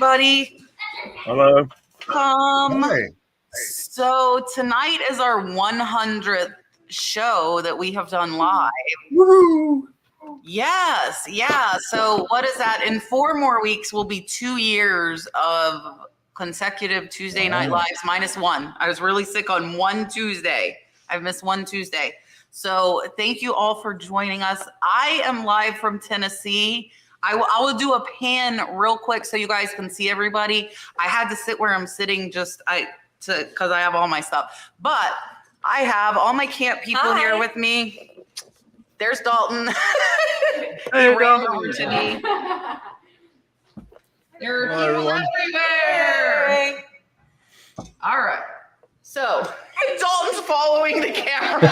everybody. Hello. Hi. So tonight is our 100th show that we have done live. Woohoo! Yes, yeah. So what is that? In 4 more weeks will be 2 years of consecutive Tuesday night lives minus one. I was really sick on one Tuesday. I've missed one Tuesday. So thank you all for joining us. I am live from Tennessee. I will do a pan real quick so you guys can see everybody. I had to sit where I'm sitting because I have all my stuff. But I have all my camp people here with me. There's Dalton. He ran over to me. There are people everywhere. All right. So Dalton's following the camera.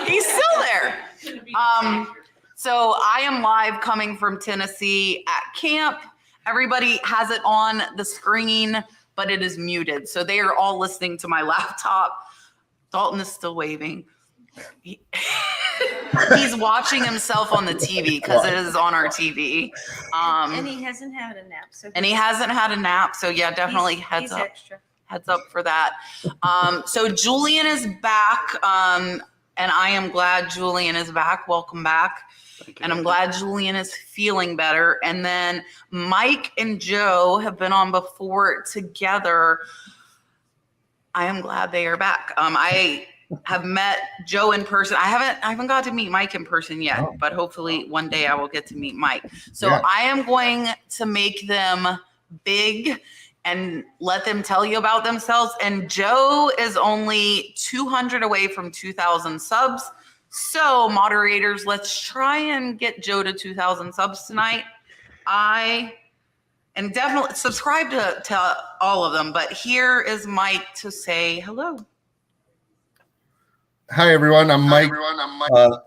He's still there. So I am live coming from Tennessee at camp. Everybody has it on the screen, but it is muted. So they are all listening to my laptop. Dalton is still waving. He's watching himself on the TV because it is on our TV. And he hasn't had a nap. So Yeah, definitely heads up. Extra. Heads up for that. So Julian is back. And I am glad Julian is back. Welcome back. And I'm glad Julian is feeling better. And then Mike and Joe have been on before together. I am glad they are back. I have met Joe in person. I haven't got to meet Mike in person yet, but hopefully one day I will get to meet Mike. So I am going to make them big and let them tell you about themselves. And Joe is only 200 away from 2,000 subs. So moderators, let's try and get Joe to 2,000 subs tonight. And definitely subscribe to all of them. But here is Mike to say hello. Hi, everyone. I'm Mike,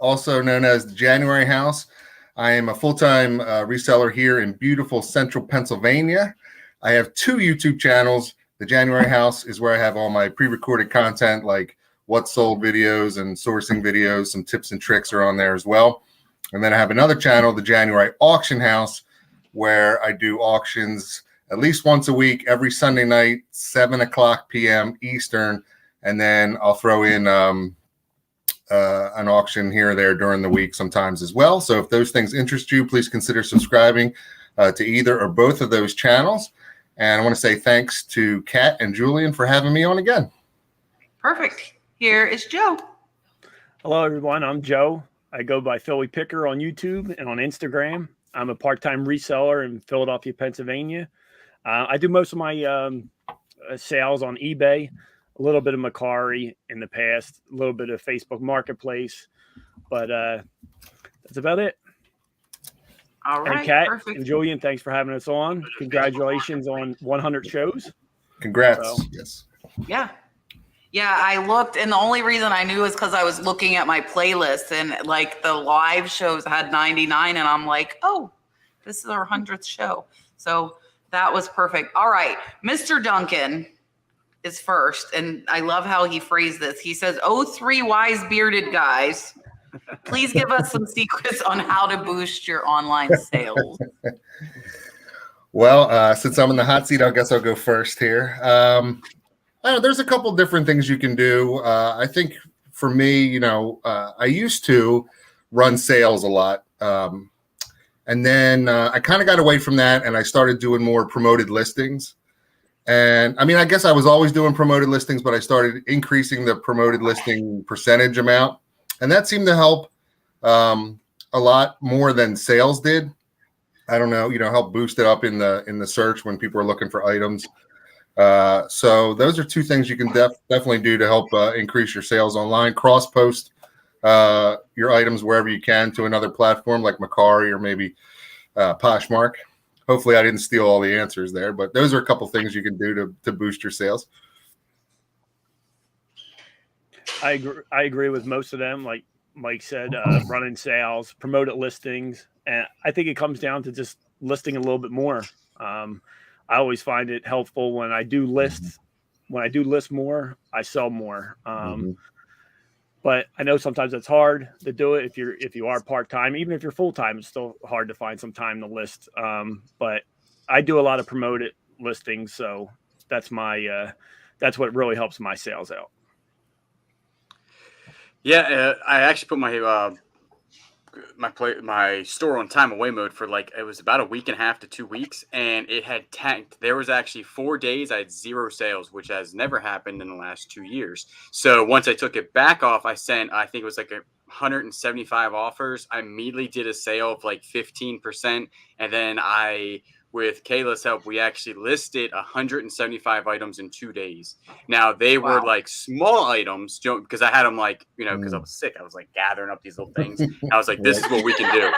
also known as the January House. I am a full-time reseller here in beautiful central Pennsylvania. I have 2 YouTube channels. The January House is where I have all my pre-recorded content like what sold videos and sourcing videos. Some tips and tricks are on there as well. And then I have another channel, the January Auction House, where I do auctions at least once a week, every Sunday night, 7:00 p.m. Eastern. And then I'll throw in an auction here or there during the week sometimes as well. So if those things interest you, please consider subscribing to either or both of those channels. And I want to say thanks to Kat and Julian for having me on again. Perfect. Here is Joe. Hello, everyone. I'm Joe. I go by Philly Picker on YouTube and on Instagram. I'm a part-time reseller in Philadelphia, Pennsylvania. I do most of my sales on eBay, a little bit of Macari in the past, a little bit of Facebook Marketplace, but that's about it. All right, and Kat perfect. And Julian, thanks for having us on. Congratulations on 100 shows. Congrats. So, yes. Yeah, I looked, and the only reason I knew is because I was looking at my playlist, and like the live shows had 99, and I'm like, oh, this is our 100th show. So that was perfect. All right, Mr. Duncan is first, and I love how he phrased this. He says, "Oh, 3 wise bearded guys, please give us some secrets on how to boost your online sales." Well, since I'm in the hot seat, I guess I'll go first here. There's a couple different things you can do. I think for me, I used to run sales a lot. And then I kind of got away from that, and I started doing more promoted listings. And I mean, I guess I was always doing promoted listings, but I started increasing the promoted listing percentage amount. And that seemed to help a lot more than sales did. I don't know, help boost it up in the search when people are looking for items. So those are 2 things you can definitely do to help increase your sales online. Cross post your items wherever you can to another platform like Macari or maybe Poshmark. Hopefully I didn't steal all the answers there, but those are a couple things you can do to boost your sales. I agree with most of them. Like Mike said, running sales, promoted listings. And I think it comes down to just listing a little bit more. I always find it helpful when I do list. When I do list more, I sell more. But I know sometimes it's hard to do it if you are part-time. Even if you're full-time, it's still hard to find some time to list. But I do a lot of promoted listings, so that's my that's what really helps my sales out. Yeah, I actually put my store on time away mode for it was about a week and a half to 2 weeks, and it had tanked. There was actually 4 days I had 0 sales, which has never happened in the last 2 years. So once I took it back off, I think it was 175 offers. I immediately did a sale of 15%, and then with Kayla's help, we actually listed 175 items in 2 days. Now they were small items, because I had them because I was sick. I was gathering up these little things. I was like, this is what we can do.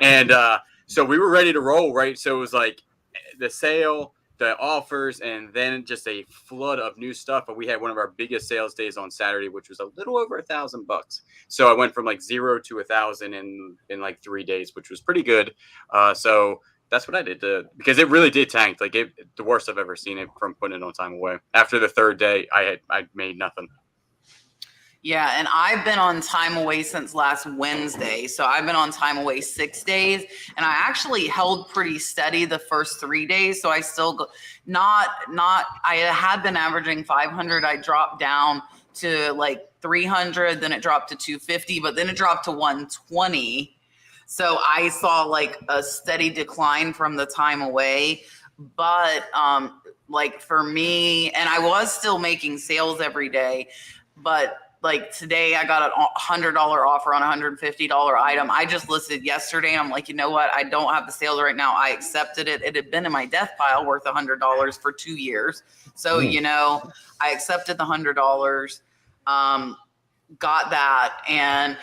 And so we were ready to roll, right? So it was the sale, the offers, and then just a flood of new stuff. But we had one of our biggest sales days on Saturday, which was a little over $1,000. So I went from 0 to 1,000 in 3 days, which was pretty good. So that's what I did because it really did tank. The worst I've ever seen it from putting it on time away. After the 3rd day, I made nothing. Yeah, and I've been on time away since last Wednesday. So I've been on time away 6 days, and I actually held pretty steady the first 3 days. So I still I had been averaging 500. I dropped down to 300, then it dropped to 250, but then it dropped to 120. So I saw a steady decline from the time away, but for me, and I was still making sales every day, but today I got a $100 offer on a $150 item. I just listed yesterday, and I'm like, you know what? I don't have the sales right now. I accepted it. It had been in my death pile worth $100 for 2 years. So, I accepted the $100, got that. And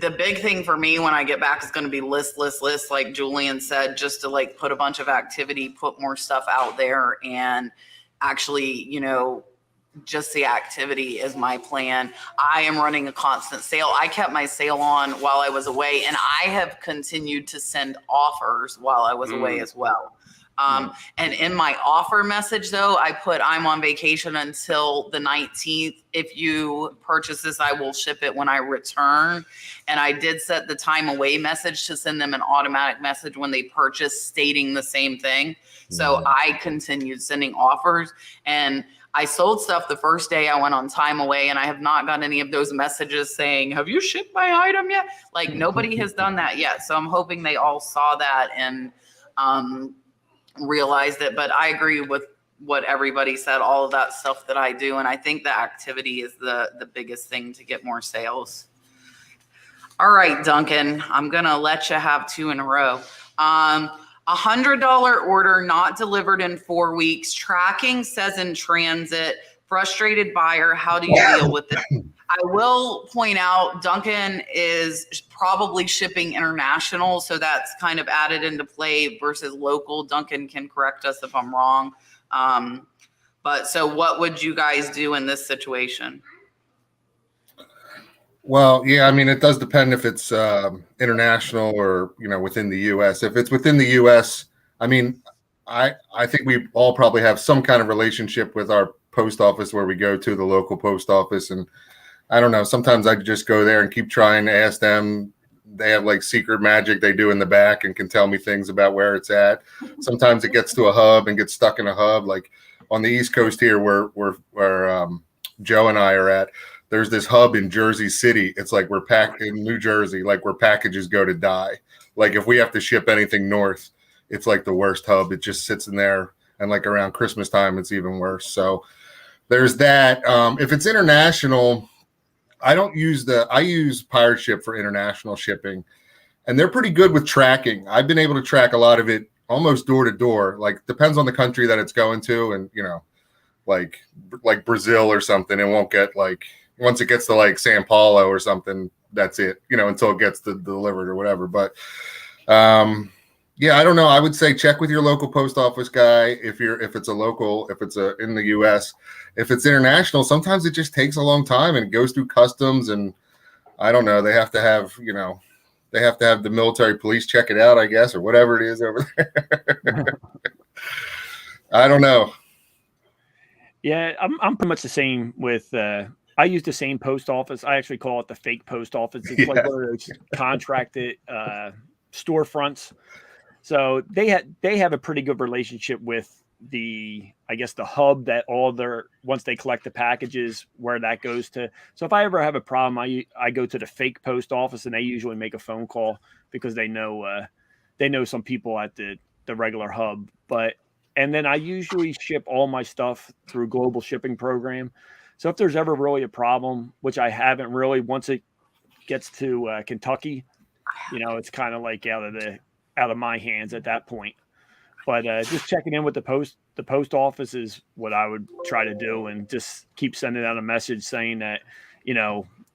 the big thing for me when I get back is going to be list, like Julian said, just to put a bunch of activity, put more stuff out there, and actually, just the activity is my plan. I am running a constant sale. I kept my sale on while I was away, and I have continued to send offers while I was away as well. And in my offer message, though, I put I'm on vacation until the 19th. If you purchase this, I will ship it when I return. And I did set the time away message to send them an automatic message when they purchase stating the same thing. So I continued sending offers, and I sold stuff the first day I went on time away, and I have not gotten any of those messages saying, have you shipped my item yet? Nobody has done that yet. So I'm hoping they all saw that and realized it. But I agree with what everybody said, all of that stuff that I do. And I think the activity is the biggest thing to get more sales. All right, Duncan, I'm going to let you have 2 in a row. $100 order not delivered in 4 weeks. Tracking says in transit. Frustrated buyer. How do you deal with it? I will point out Duncan is probably shipping international, so that's kind of added into play versus local. Duncan can correct us if I'm wrong. But so what would you guys do in this situation? Well, yeah, I mean, it does depend if it's international or, within the U.S. If it's within the U.S., I mean, I think we all probably have some kind of relationship with our post office where we go to the local post office. And I don't know, sometimes I just go there and keep trying to ask them. They have secret magic they do in the back and can tell me things about where it's at. Sometimes it gets to a hub and gets stuck in a hub. Like on the East Coast here where Joe and I are at, there's this hub in Jersey City. It's we're packed in New Jersey, where packages go to die. If we have to ship anything north, it's the worst hub. It just sits in there. And around Christmas time, it's even worse. So there's that. If it's international, I use Pirate Ship for international shipping, and they're pretty good with tracking. I've been able to track a lot of it almost door to door. Depends on the country that it's going to. And, like Brazil or something, it won't get once it gets to Sao Paulo or something, that's it, until it gets delivered or whatever. But yeah, I don't know. I would say check with your local post office guy if it's in the US. If it's international, sometimes it just takes a long time and it goes through customs, and I don't know, they have to have the military police check it out, I guess, or whatever it is over there. I don't know. Yeah, I'm pretty much the same with I use the same post office. I actually call it the fake post office. It's one of those contracted storefronts. So they have a pretty good relationship with the hub that once they collect the packages, where that goes to. So if I ever have a problem, I go to the fake post office, and they usually make a phone call because they know some people at the regular hub. And then I usually ship all my stuff through global shipping program. So if there's ever really a problem, which I haven't really, once it gets to Kentucky, it's kind of like out of my hands at that point. But just checking in with the post office is what I would try to do, and just keep sending out a message saying that,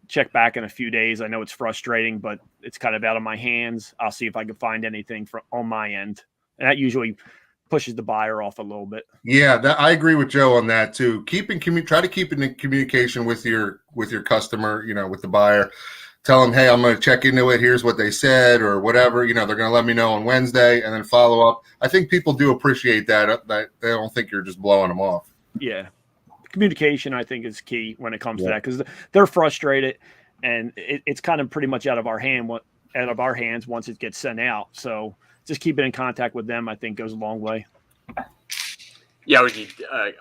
check back in a few days. I know it's frustrating, but it's kind of out of my hands. I'll see if I can find anything on my end. And that usually pushes the buyer off a little bit. Yeah, I agree with Joe on that too. Try to keep in communication with your customer, with the buyer. Tell them, hey, I'm going to check into it. Here's what they said, or whatever. They're going to let me know on Wednesday, and then follow up. I think people do appreciate that they don't think you're just blowing them off. Yeah, communication, I think, is key when it comes to that, because they're frustrated, and it's kind of pretty much out of our hands once it gets sent out. So just keeping in contact with them, I think, goes a long way. Yeah, I would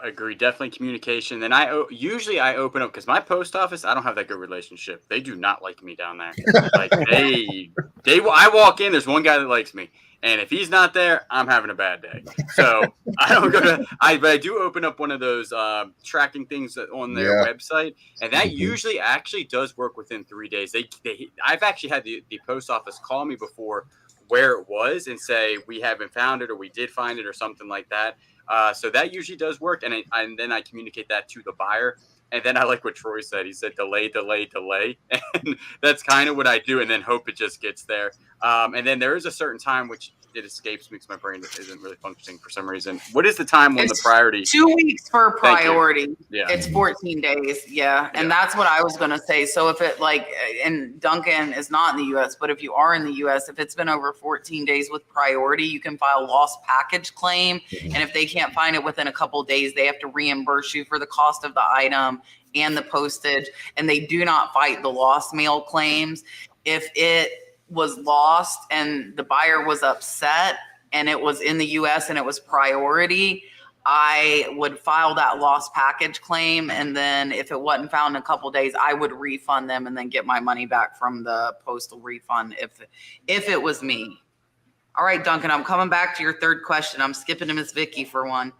agree. Definitely communication. Then I open up, because my post office, I don't have that good relationship. They do not like me down there. Like I walk in, there's one guy that likes me, and if he's not there, I'm having a bad day. So I don't go to. But I do open up one of those tracking things on their website, and that usually actually does work within 3 days. I've actually had the post office call me before where it was and say, we haven't found it, or we did find it, or something like that. So that usually does work, and then I communicate that to the buyer. And then I like what Troy said. He said, delay. And that's kind of what I do, and then hope it just gets there. And then there is a certain time, which it escapes me because my brain isn't really functioning for some reason. What is the time when the priority? 2 weeks for priority. Yeah. It's 14 days. Yeah. And that's what I was going to say. So if it and Duncan is not in the US, but if you are in the US, if it's been over 14 days with priority, you can file lost package claim. And if they can't find it within a couple of days, they have to reimburse you for the cost of the item and the postage. And they do not fight the lost mail claims. If it was lost and the buyer was upset and it was in the US and it was priority, I would file that lost package claim. And then if it wasn't found in a couple of days, I would refund them and then get my money back from the postal refund if it was me. All right, Duncan, I'm coming back to your third question. I'm skipping to Miss Vicky for one.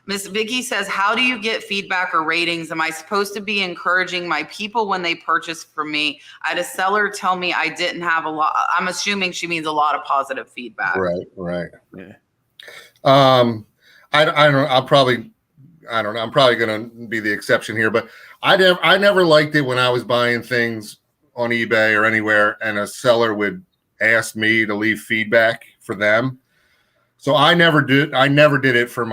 Miss Vicky says, how do you get feedback or ratings? Am I supposed to be encouraging my people when they purchase from me? I had a seller tell me I didn't have a lot. I'm assuming she means a lot of positive feedback. Right. Yeah. I don't know. I'm probably going to be the exception here, but I never liked it when I was buying things on eBay or anywhere, and a seller would ask me to leave feedback for them. So I never did it from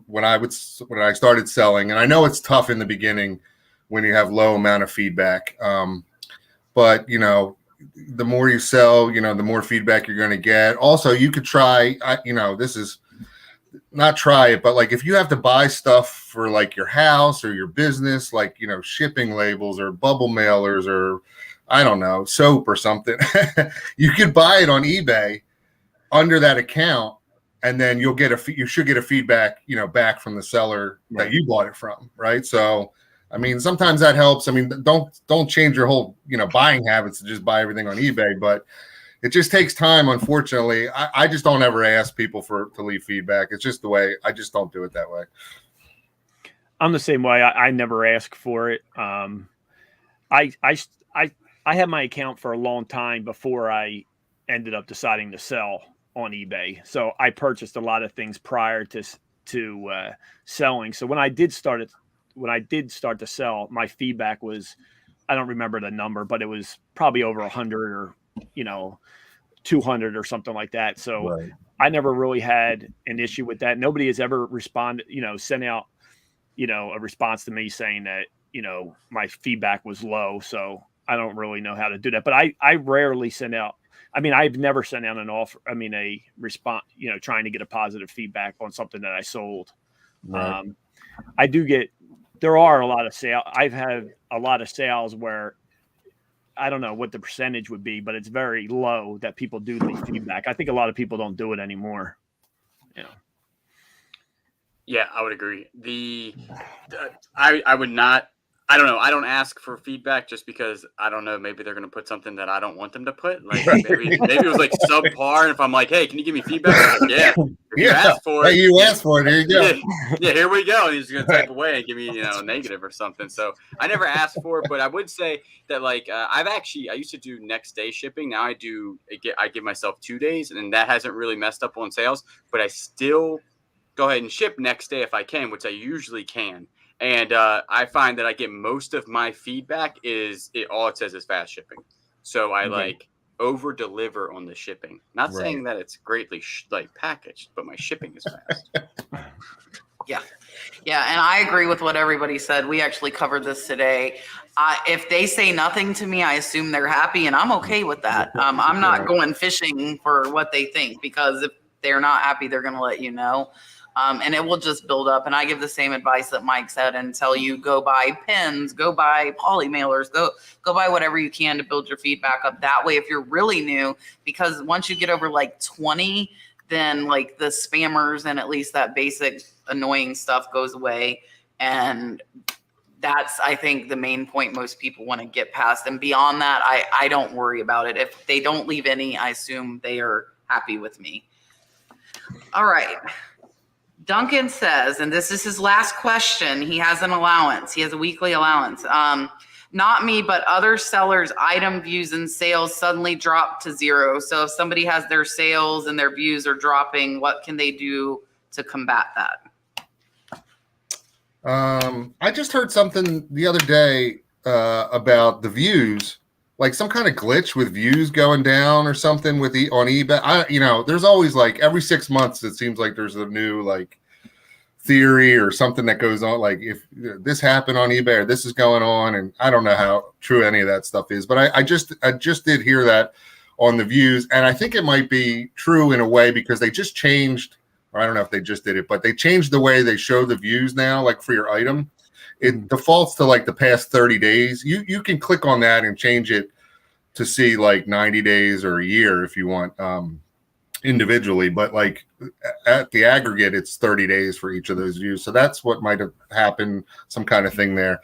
when I started selling. And I know it's tough in the beginning when you have low amount of feedback. But the more you sell, the more feedback you're going to get. Also, you could try, this is not try it, but if you have to buy stuff for your house or your business, shipping labels or bubble mailers or I don't know, soap or something, you could buy it on eBay under that account, and then you should get a feedback, back from the seller that you bought it from, right? So, I mean, sometimes that helps. I mean, don't change your whole, buying habits to just buy everything on eBay, but it just takes time. Unfortunately, I just don't ever ask people to leave feedback. It's just the way. I just don't do it that way. I'm the same way. I never ask for it. I had my account for a long time before I ended up deciding to sell on eBay. So I purchased a lot of things prior to selling. So when I did start to sell, my feedback was, I don't remember the number, but it was probably over 100 or 200 or something like that. So right. I never really had an issue with that. Nobody has ever responded, sent out, a response to me saying that, my feedback was low. So I don't really know how to do that, but I rarely send out. I mean, I've never sent out a response, trying to get a positive feedback on something that I sold. Right. There are a lot of sales. I've had a lot of sales where I don't know what the percentage would be, but it's very low that people do leave feedback. I think a lot of people don't do it anymore. Yeah, I would agree. I would not. I don't know. I don't ask for feedback just because I don't know. Maybe they're going to put something that I don't want them to put. Like maybe it was like subpar. And if I'm like, hey, can you give me feedback? I'm like, yeah. If you ask for it, hey, you asked for it. Here you go. Yeah, here we go. And he's going to type away and give me, a negative or something. So I never asked for it, but I would say that like I used to do next day shipping. Now I give myself 2 days, and that hasn't really messed up on sales. But I still go ahead and ship next day if I can, which I usually can. And I find that I get most of my feedback all it says is fast shipping. So I like over deliver on the shipping. Not saying that it's greatly packaged, but my shipping is fast. Yeah. And I agree with what everybody said. We actually covered this today. If they say nothing to me, I assume they're happy, and I'm okay with that. I'm not going fishing for what they think, because if they're not happy, they're going to let you know. And it will just build up. And I give the same advice that Mike said and tell you, go buy pens, go buy poly mailers, go buy whatever you can to build your feedback up. That way, if you're really new, because once you get over like 20, then like the spammers and at least that basic annoying stuff goes away. And that's, I think, the main point most people want to get past. And beyond that, I don't worry about it. If they don't leave any, I assume they are happy with me. All right. Duncan says, and this is his last question, he has an allowance. He has a weekly allowance. Not me, but other sellers' item views and sales suddenly drop to 0. So if somebody has their sales and their views are dropping, what can they do to combat that? I just heard something the other day about the views, like some kind of glitch with views going down or something on eBay. There's always like every 6 months, it seems like there's a new like theory or something that goes on. Like if this happened on eBay or this is going on, and I don't know how true any of that stuff is, but I just did hear that on the views. And I think it might be true in a way because they just changed, or I don't know if they just did it, but they changed the way they show the views now, like for your item. It defaults to like the past 30 days. You can click on that and change it to see like 90 days or a year if you want individually, but like at the aggregate, it's 30 days for each of those views. So that's what might have happened, some kind of thing there.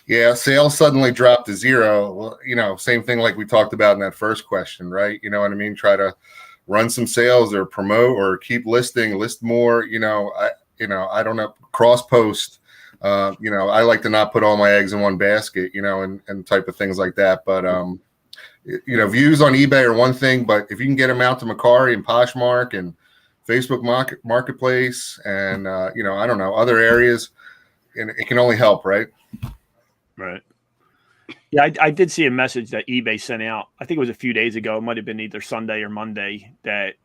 Yeah, sales suddenly dropped to 0. Well, same thing like we talked about in that first question, right? You know what I mean? Try to run some sales or promote or keep list more. I don't know, cross post. I like to not put all my eggs in one basket, and type of things like that. But, views on eBay are one thing, but if you can get them out to Macari and Poshmark and Facebook Marketplace and, I don't know, other areas, and it can only help, right? Right. Yeah, I did see a message that eBay sent out. I think it was a few days ago. It might have been either Sunday or Monday, that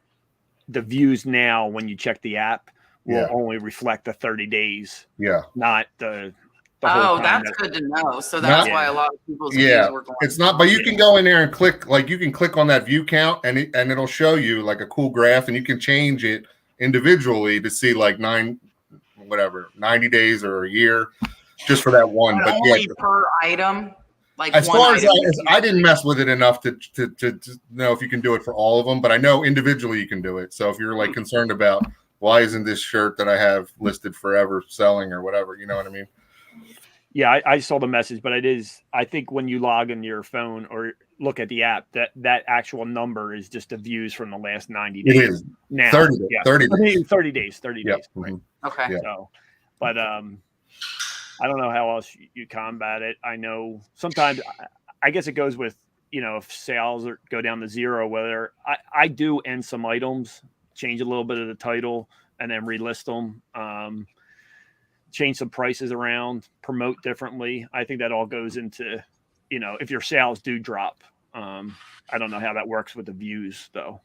the views now, when you check the app, will only reflect the 30 days. Yeah. Not the whole time. That's good to know. So that's why a lot of people's views were going. It's not, but you can go in there and click, like you can click on that view count and it'll show you like a cool graph, and you can change it individually to see like 90 days or a year just for that one. But only per item. Like as far as I didn't mess with it enough to know if you can do it for all of them, but I know individually you can do it. So if you're like concerned about why isn't this shirt that I have listed forever selling or whatever, you know what I mean? Yeah, I saw the message, but I think when you log in your phone or look at the app, that actual number is just the views from the last 90 days. It is now. 30 days. 30 days. Yep. Right. Okay. Yeah. So, but I don't know how else you combat it. I know sometimes, I guess it goes with, if sales go down to 0, whether I do end some items, change a little bit of the title, and then relist them, change some prices around, promote differently. I think that all goes into, if your sales do drop. I don't know how that works with the views, though.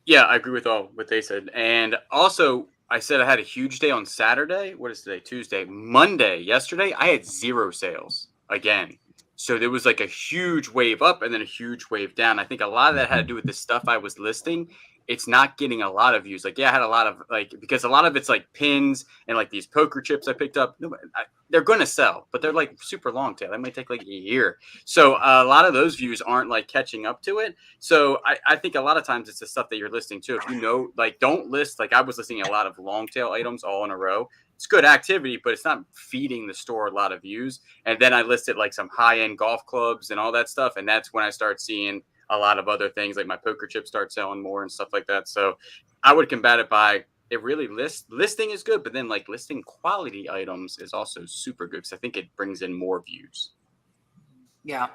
Yeah, I agree with all what they said. And also, I said I had a huge day on Saturday. What is today? Tuesday. Monday, yesterday, I had 0 sales again. So there was like a huge wave up and then a huge wave down. I think a lot of that had to do with the stuff I was listing. it's not getting a lot of views. Like, yeah, I had a lot of because a lot of it's like pins and like these poker chips I picked up. They're going to sell, but they're like super long tail. That might take like a year. So a lot of those views aren't like catching up to it. So I think a lot of times it's the stuff that you're listing too. If you know, like, don't list, like I was listing a lot of long tail items all in a row. It's good activity, but it's not feeding the store a lot of views. And then I listed like some high-end golf clubs and all that stuff. And that's when I start seeing a lot of other things, like my poker chips start selling more and stuff like that. So I would combat it by listing is good, but then like listing quality items is also super good because I think it brings in more views. Yeah,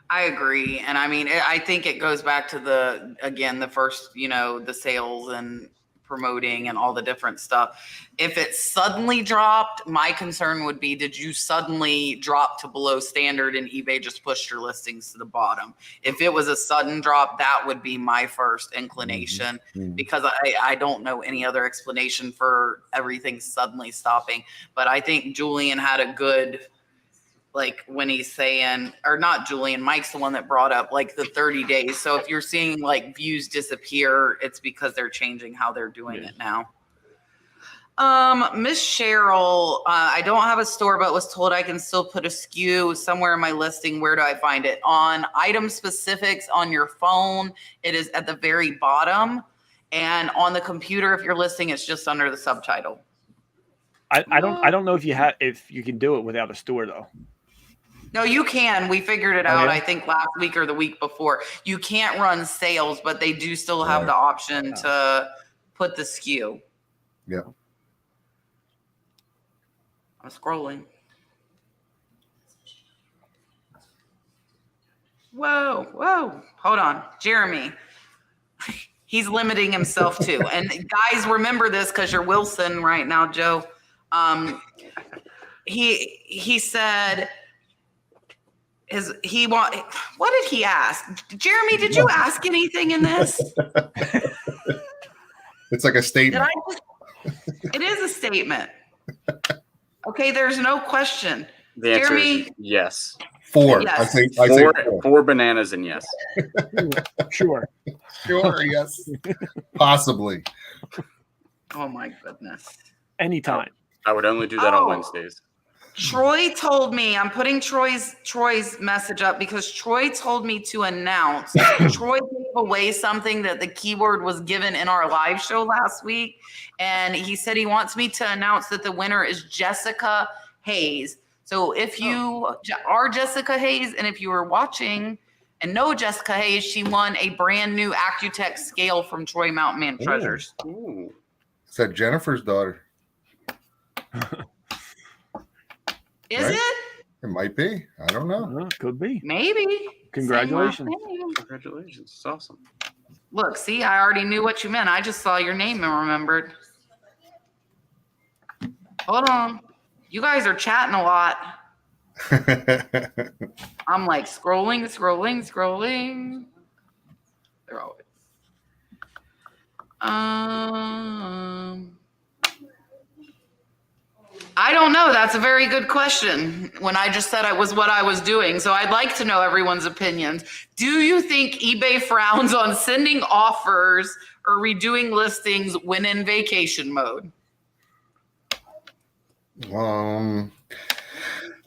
I agree. And I mean, I think it goes back to the first, the sales and promoting and all the different stuff. If it suddenly dropped, my concern would be, did you suddenly drop to below standard and eBay just pushed your listings to the bottom? If it was a sudden drop, that would be my first inclination, because I don't know any other explanation for everything suddenly stopping. But I think Julian had a good, like when he's saying, or not Julian, Mike's the one that brought up like the 30 days. So if you're seeing like views disappear, it's because they're changing how they're doing it now. Miss Cheryl, I don't have a store, but was told I can still put a SKU somewhere in my listing. Where do I find it? On item specifics on your phone, it is at the very bottom. And on the computer, if you're listing, it's just under the subtitle. I don't know if you can do it without a store though. No, you can. We figured it out, I think last week or the week before. You can't run sales, but they do still have the option to put the SKU. Yeah. I'm scrolling. Whoa. Hold on. Jeremy. He's limiting himself too. And guys, remember this because you're Wilson right now, Joe. He said... what did he ask? Jeremy, did you ask anything in this? It's like a statement. It is a statement. Okay, there's no question. The answer Jeremy, is yes. 4. Yes. I say 4. 4 bananas and yes. Sure, Yes. Possibly. oh my goodness. anytime. I would only do that on Wednesdays. Troy told me, I'm putting Troy's message up because Troy told me to announce. Troy gave away something that the keyword was given in our live show last week. And he said he wants me to announce that the winner is Jessica Hayes. So if you are Jessica Hayes, and if you were watching and know Jessica Hayes, she won a brand new Accutech scale from Troy Mountain Man Treasures. Ooh. Is that Jennifer's daughter? Is Right? it? It might be. I don't know. Well, could be. Maybe. Congratulations. Same last name. Congratulations. It's awesome. Look, see, I already knew what you meant. I just saw your name and remembered. Hold on. You guys are chatting a lot. I'm like scrolling. They're always. I don't know. That's a very good question. When I just said it was what I was doing. So I'd like to know everyone's opinions. Do you think eBay frowns on sending offers or redoing listings when in vacation mode?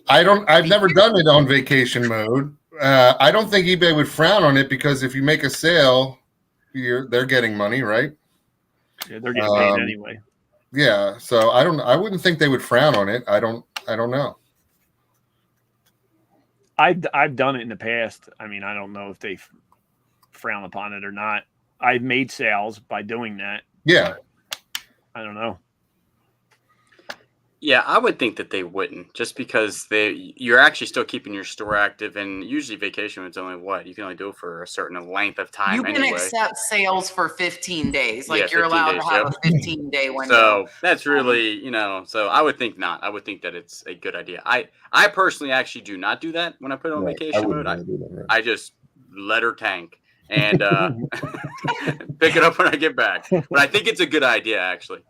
I've never done it on vacation mode. I don't think eBay would frown on it because if you make a sale, they're getting money, right? Yeah, they're getting paid anyway. Yeah, so I wouldn't think they would frown on it. I don't know. I've done it in the past. I mean, I don't know if they frown upon it or not. I've made sales by doing that. Yeah. I don't know. Yeah, I would think that they wouldn't, just because you're actually still keeping your store active, and usually vacation is only you can only do it for a certain length of time. You can anyway. accept sales for 15 days. Like Yeah, you're allowed 15 to have days, a 15-day window. So that's really, so I would think not. I would think that it's a good idea. I personally actually do not do that when I put it on vacation mode. I just let her tank and pick it up when I get back. But I think it's a good idea, actually.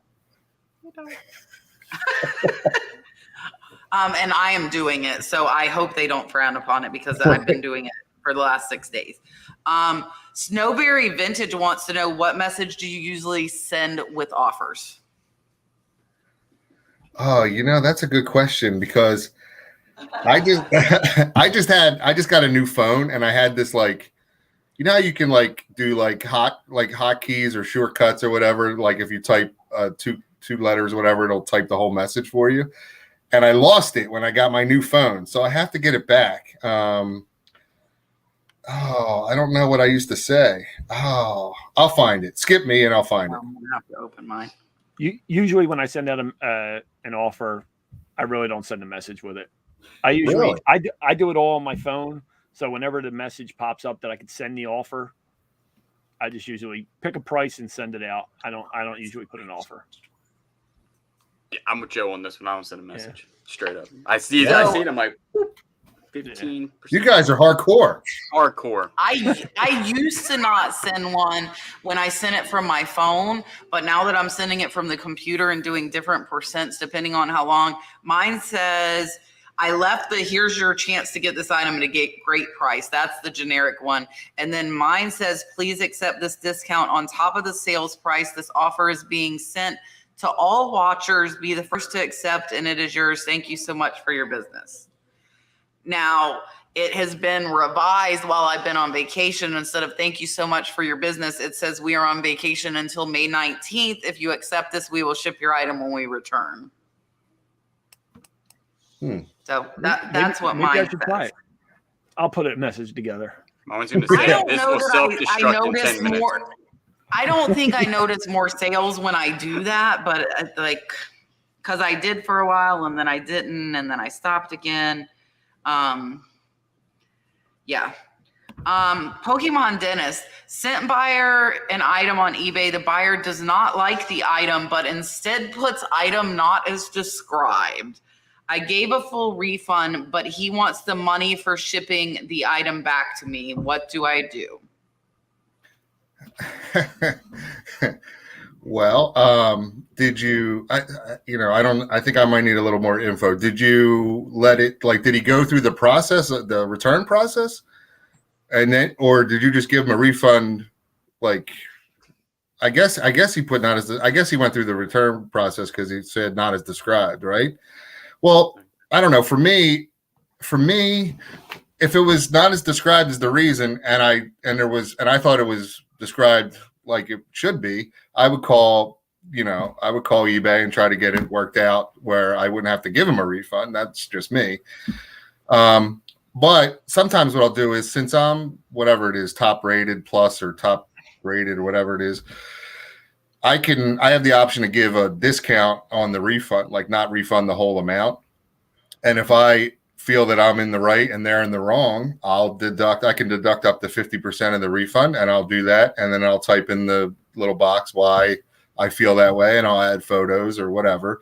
And I am doing it, so I hope they don't frown upon it because I've been doing it for the last 6 days. Snowberry Vintage wants to know, what message do you usually send with offers? Oh, that's a good question, because I just I just got a new phone, and I had this, like, how you can like do like hotkeys or shortcuts or whatever. Like if you type two letters or whatever, it'll type the whole message for you. And I lost it when I got my new phone, so I have to get it back. I don't know what I used to say. Oh, I'll find it. Skip me and I'll find it. I'm gonna have to open mine. Usually when I send out an offer, I really don't send a message with it. I usually Really? I do it all on my phone. So whenever the message pops up that I could send the offer, I just usually pick a price and send it out. I don't usually put an offer. Yeah, I'm with Joe on this one. I don't send a message straight up. I see it. I'm like, 15%. You guys are hardcore. Hardcore. I used to not send one when I sent it from my phone, but now that I'm sending it from the computer and doing different percents depending on how long, mine says, I left the here's your chance to get this item at a great price. That's the generic one. And then mine says, please accept this discount on top of the sales price. This offer is being sent to all watchers. Be the first to accept, and it is yours. Thank you so much for your business. Now, it has been revised while I've been on vacation. Instead of thank you so much for your business, it says we are on vacation until May 19th. If you accept this, we will ship your item when we return. So that's what mine I should try says. it. I'll put a message together. Mine's going to say this will self-destruct in 10 minutes. I don't think I notice more sales when I do that, but because I did for a while and then I didn't, and then I stopped again. Pokemon Dentist sent buyer an item on eBay. The buyer does not like the item, but instead puts item not as described. I gave a full refund, but he wants the money for shipping the item back to me. What do I do? Well, did you, I think I might need a little more info. Did you let it, did he go through the process, the return process? And then, or did you just give him a refund? I guess he put not as, I guess he went through the return process because he said not as described, right? Well, I don't know. For me, if it was not as described as the reason, and I thought it was described like it should be, I would call eBay and try to get it worked out where I wouldn't have to give him a refund. That's just me. But sometimes what I'll do is, since I'm whatever it is, top rated plus or top rated or whatever it is, I have the option to give a discount on the refund, not refund the whole amount. And if I feel that I'm in the right and they're in the wrong, I can deduct up to 50% of the refund, and I'll do that. And then I'll type in the little box why I feel that way, and I'll add photos or whatever.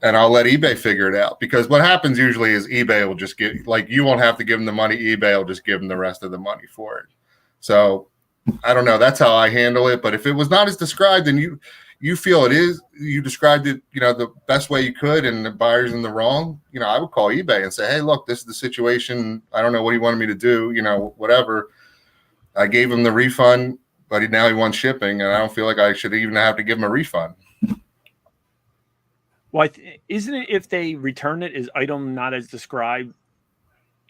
And I'll let eBay figure it out, because what happens usually is eBay will just give, you won't have to give them the money. eBay will just give them the rest of the money for it. So I don't know. That's how I handle it. But if it was not as described and you feel it is, you described it, the best way you could, and the buyer's in the wrong, I would call eBay and say, hey, look, this is the situation. I don't know what he wanted me to do, whatever. I gave him the refund, but now he wants shipping, and I don't feel like I should even have to give him a refund. Well, isn't it, if they return it as item not as described,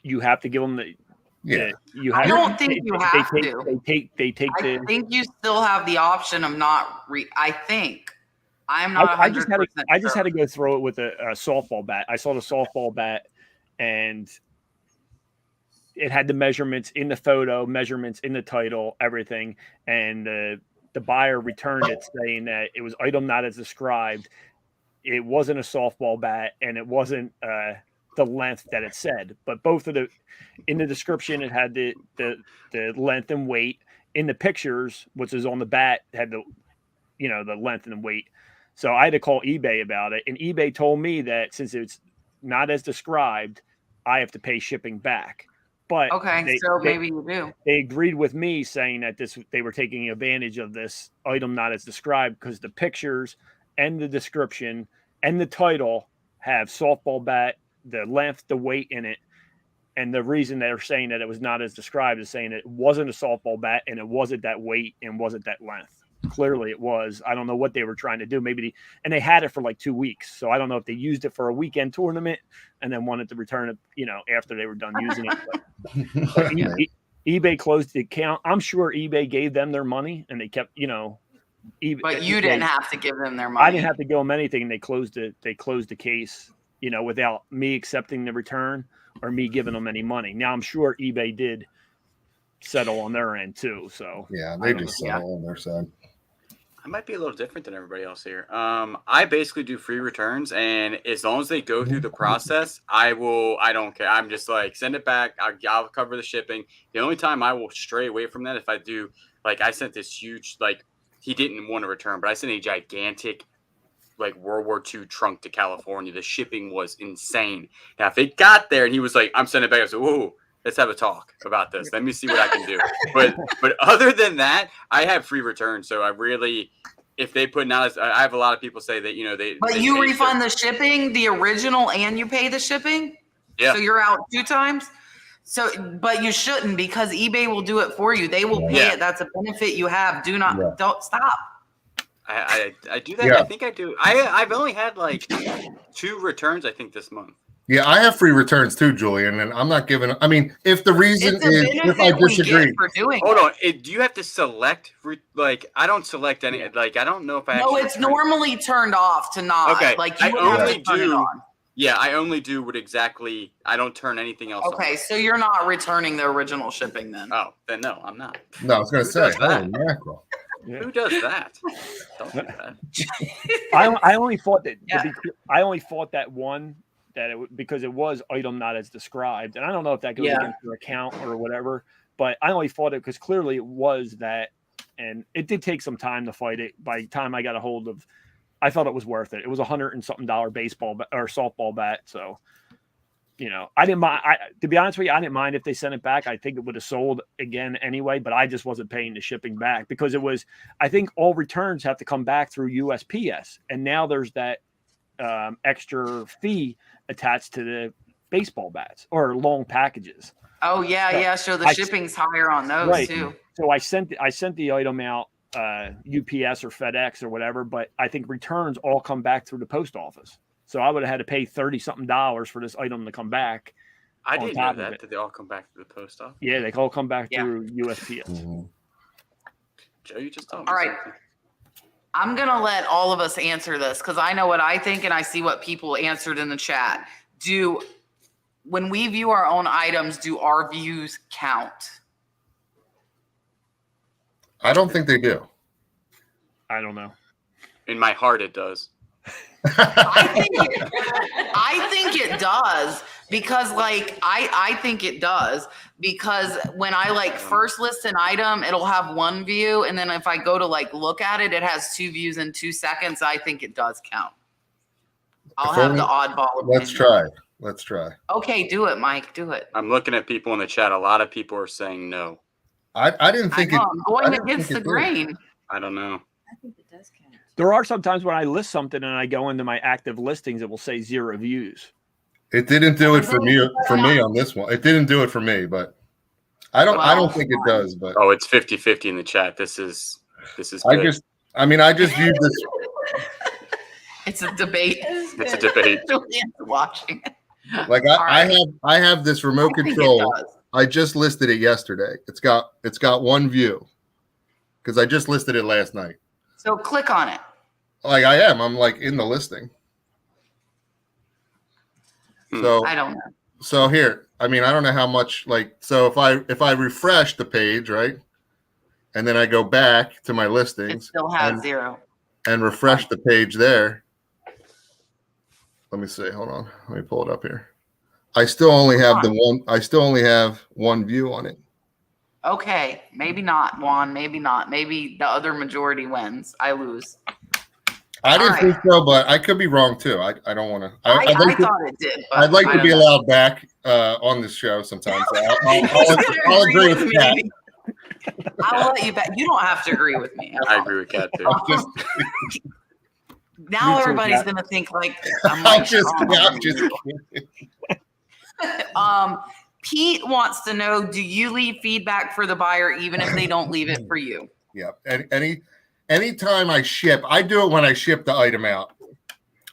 you have to give them the. Yeah, I don't think you have to. They take I think you still have the option of not. I think. I'm not 100%. I just had to go throw it with a softball bat. I saw the softball bat, and it had the measurements in the photo, measurements in the title, everything. And the buyer returned it saying that it was item not as described. It wasn't a softball bat, and it wasn't the length that it said. But both of in the description, it had the length and weight. In the pictures, which is on the bat, had the length and the weight. So I had to call eBay about it, and eBay told me that since it's not as described, I have to pay shipping back. But maybe you do. They agreed with me, saying that they were taking advantage of this item not as described, because the pictures and the description and the title have softball bat, the length, the weight in it. And the reason they're saying that it was not as described is saying it wasn't a softball bat and it wasn't that weight and wasn't that length. Clearly it was. I don't know what they were trying to do. And they had it for like 2 weeks. So I don't know if they used it for a weekend tournament and then wanted to return it, after they were done using it. But eBay closed the account. I'm sure eBay gave them their money and they kept, eBay, But you didn't have to give them their money. I didn't have to give them anything. They closed the case, without me accepting the return or me giving them any money. Now I'm sure eBay did settle on their end too. So yeah, they just settle on their side. I might be a little different than everybody else here. I basically do free returns, and as long as they go through the process, I don't care. I'm just like, send it back. I'll cover the shipping. The only time I will stray away from that if I do, like I sent this huge, like he didn't want to return, but I sent a gigantic, like World War II trunk to California. The shipping was insane. Now, if it got there and he was like, I'm sending it back, I said, whoa. Let's have a talk about this. Let me see what I can do. But other than that, I have free returns. So I really, if they put not as, I have a lot of people say that they. But you refund the shipping, the original, and you pay the shipping. Yeah. So you're out 2 times. So, but you shouldn't because eBay will do it for you. They will pay it. That's a benefit you have. Don't stop. I do that. Yeah. I think I do. I've only had like 2 returns. I think this month. Yeah, I have free returns too, Julian, and I'm not giving. I mean, if the reason It's a is if I benefit we disagree, get for doing Hold it. on. Do you have to select? Like, I don't select any. Like, I don't know if I. No, actually it's return. normally turned off to not. Okay, Like you I would have only to turn it do- on. Yeah, I only do what exactly. I don't turn anything else on. Okay, so you're not returning the original shipping then. Oh, then no, I'm not. no, I was going to Who say, does that? holy mackerel. Yeah. Who does that? Don't do that. I only thought that. Yeah. I only thought that one because it was item not as described, and I don't know if that goes against your account or whatever. But I only fought it because clearly it was that, and it did take some time to fight it. By the time I got a hold of, I thought it was worth it. It was $100 and something baseball or softball bat, so. I didn't mind. To be honest with you, I didn't mind if they sent it back. I think it would have sold again anyway, but I just wasn't paying the shipping back because it was. I think all returns have to come back through USPS, and now there's that extra fee attached to the baseball bats or long packages. Oh yeah. So the shipping's higher on those too. So I sent the item out UPS or FedEx or whatever, but I think returns all come back through the post office. So I would have had to pay $30-something for this item to come back. I didn't know that. Did they all come back to the post office? Yeah, they all come back through USPS. Mm-hmm. Joe, you just told me. All right. something. I'm going to let all of us answer this because I know what I think and I see what people answered in the chat. When we view our own items, do our views count? I don't think they do. I don't know. In my heart, it does. I think it does because I think it does because when I first list an item, it'll have 1 view. And then if I go to look at it, it has 2 views in 2 seconds. I think it does count. I'll have the oddball Let's opinion. try. Okay, do it, Mike. Do it. I'm looking at people in the chat. A lot of people are saying no. I didn't think I'm going didn't against think the it did. grain. I don't know. I think it does count. There are some times when I list something and I go into my active listings, it will say 0 views. It didn't do it for me on this one. It didn't do it for me, but I don't think it does, but Oh, it's 50-50 in the chat. This is good. I just viewed this. It's a debate. It's a debate. Julian's watching. Like I have this remote I think it control. does. I just listed it yesterday. It's got 1 view because I just listed it last night. So click on it. Like I'm in the listing. So I don't know. So here, I don't know how much so if I refresh the page, right? And then I go back to my It listings still has 0. and refresh the page there. Let me see. Hold on. Let me pull it up here. I still only have one view on it. Okay, maybe not, Juan. Maybe not. Maybe the other majority wins. I lose. I didn't All think so, but I could be wrong too. I don't want to. I thought it did. But I'd like I to don't be know. allowed back on this show sometimes. So I'll agree with that. me. I'll let you back. You don't have to agree with me. I agree with Kat too. Now Me too, everybody's Kat. gonna think I'm I'm just strong. kidding. Pete wants to know, do you leave feedback for the buyer even if they don't leave it for you? Yeah. Anytime I ship, I do it when I ship the item out.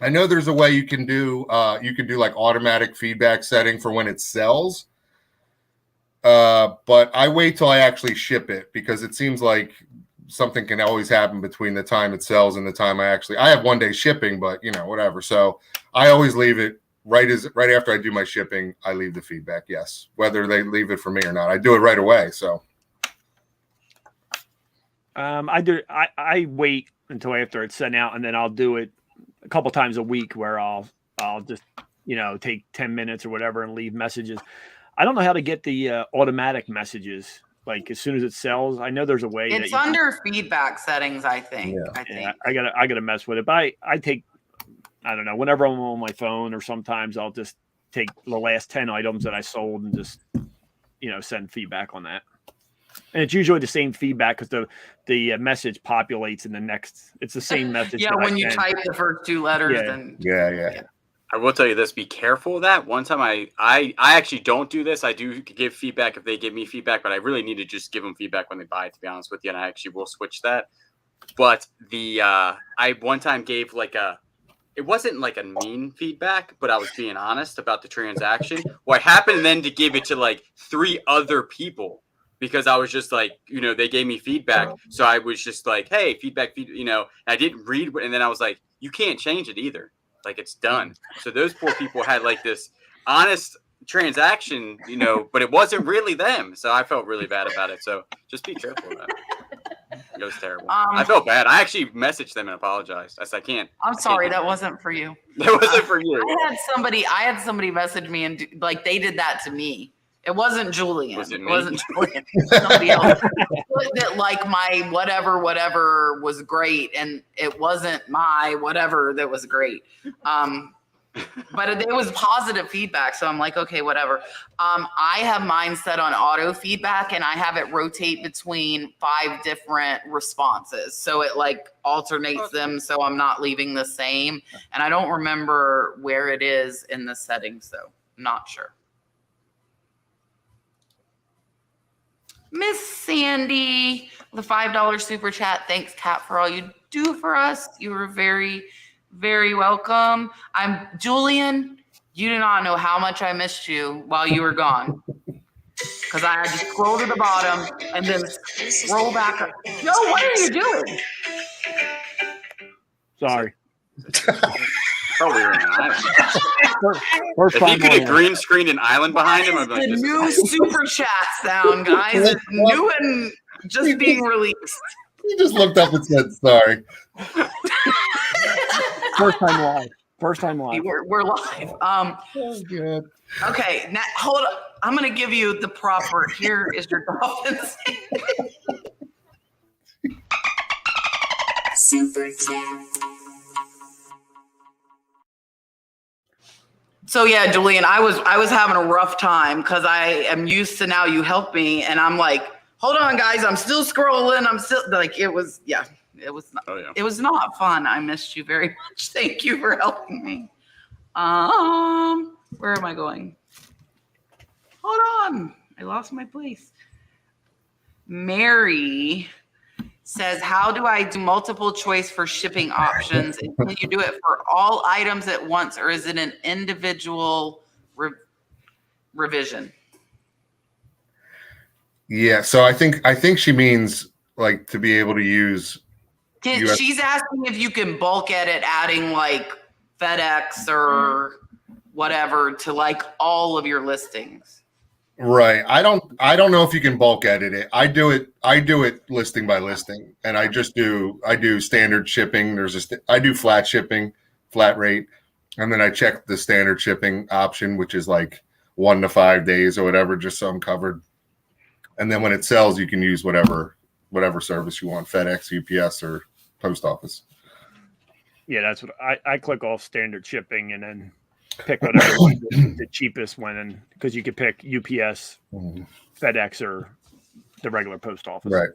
I know there's a way you can do like automatic feedback setting for when it sells. But I wait till I actually ship it because it seems like something can always happen between the time it sells and the time I have 1 day shipping, but whatever. So I always leave it right after I do my shipping. I leave the feedback. Yes. Whether they leave it for me or not, I do it right away. So. I wait until after it's sent out, and then I'll do it a couple times a week where I'll just, take 10 minutes or whatever and leave messages. I don't know how to get the automatic messages. Like as soon as it sells, I know there's a way. It's under feedback settings, I think. Yeah. I gotta mess with it. But I take, I don't know, whenever I'm on my phone, or sometimes I'll just take the last 10 items that I sold and just, send feedback on that. And it's usually the same feedback because the message populates in the next. It's the same message. Yeah, when you type the first 2 letters, then Yeah. I will tell you this: be careful of that. One time, I actually don't do this. I do give feedback if they give me feedback, but I really need to just give them feedback when they buy it. To be honest with you, and I actually will switch that. But I one time gave it wasn't like a mean feedback, but I was being honest about the transaction. Well, I happened then to give it to 3 other people. Because I was just they gave me feedback. So I was just like, hey, feedback, I didn't read. And then I was like, you can't change it either. It's done. So those poor people had this honest transaction, but it wasn't really them. So I felt really bad about it. So just be careful of that. It was terrible. I felt bad. I actually messaged them and apologized. I said, I can't. I'm sorry, that wasn't for you. That wasn't for you. I had somebody message me and they did that to me. It wasn't Julian. It wasn't Julian. Somebody else. That my whatever was great, and it wasn't my whatever that was great. But it was positive feedback, so I'm like, okay, whatever. I have mine set on auto feedback, and I have it rotate between 5 different responses, so it alternates them, so I'm not leaving the same. And I don't remember where it is in the settings, though. I'm not sure. Miss Sandy, the $5 super chat. Thanks, Kat, for all you do for us. You were very, very welcome. I'm Julian. You do not know how much I missed you while you were gone. Because I had to scroll to the bottom and then scroll back up. Yo, what are you doing? Sorry. Probably on an island. First If he time could on have green screened an island behind him, I'd be like, The this is new awesome. super chat sound, guys. It's new and just being released. He just looked up and said, sorry. First time live. We're live. Oh, good. Okay, now hold on. I'm gonna give you the proper. Here is your dolphins. Super chat. So yeah, Julian, I was having a rough time because I am used to now you help me, and I'm like, hold on, guys, I'm still scrolling. I'm still it was not, it was not fun. I missed you very much. Thank you for helping me. Where am I going? Hold on, I lost my place. Mary says, how do I do multiple choice for shipping options? And can you do it for all items at once, or is it an individual revision? Yeah, so I think she means to be able to use. She's asking if you can bulk edit, adding FedEx or whatever to all of your listings. Right. I don't know if you can bulk edit it. I do it listing by listing, and I do standard shipping. I do flat shipping, flat rate, and then I check the standard shipping option, which is 1 to 5 days or whatever, just so I'm covered. And then when it sells, you can use whatever service you want, FedEx, UPS, or post office. Yeah, that's what I click off standard shipping and then pick whatever the cheapest one, and because you could pick UPS, FedEx, or the regular post office. Right.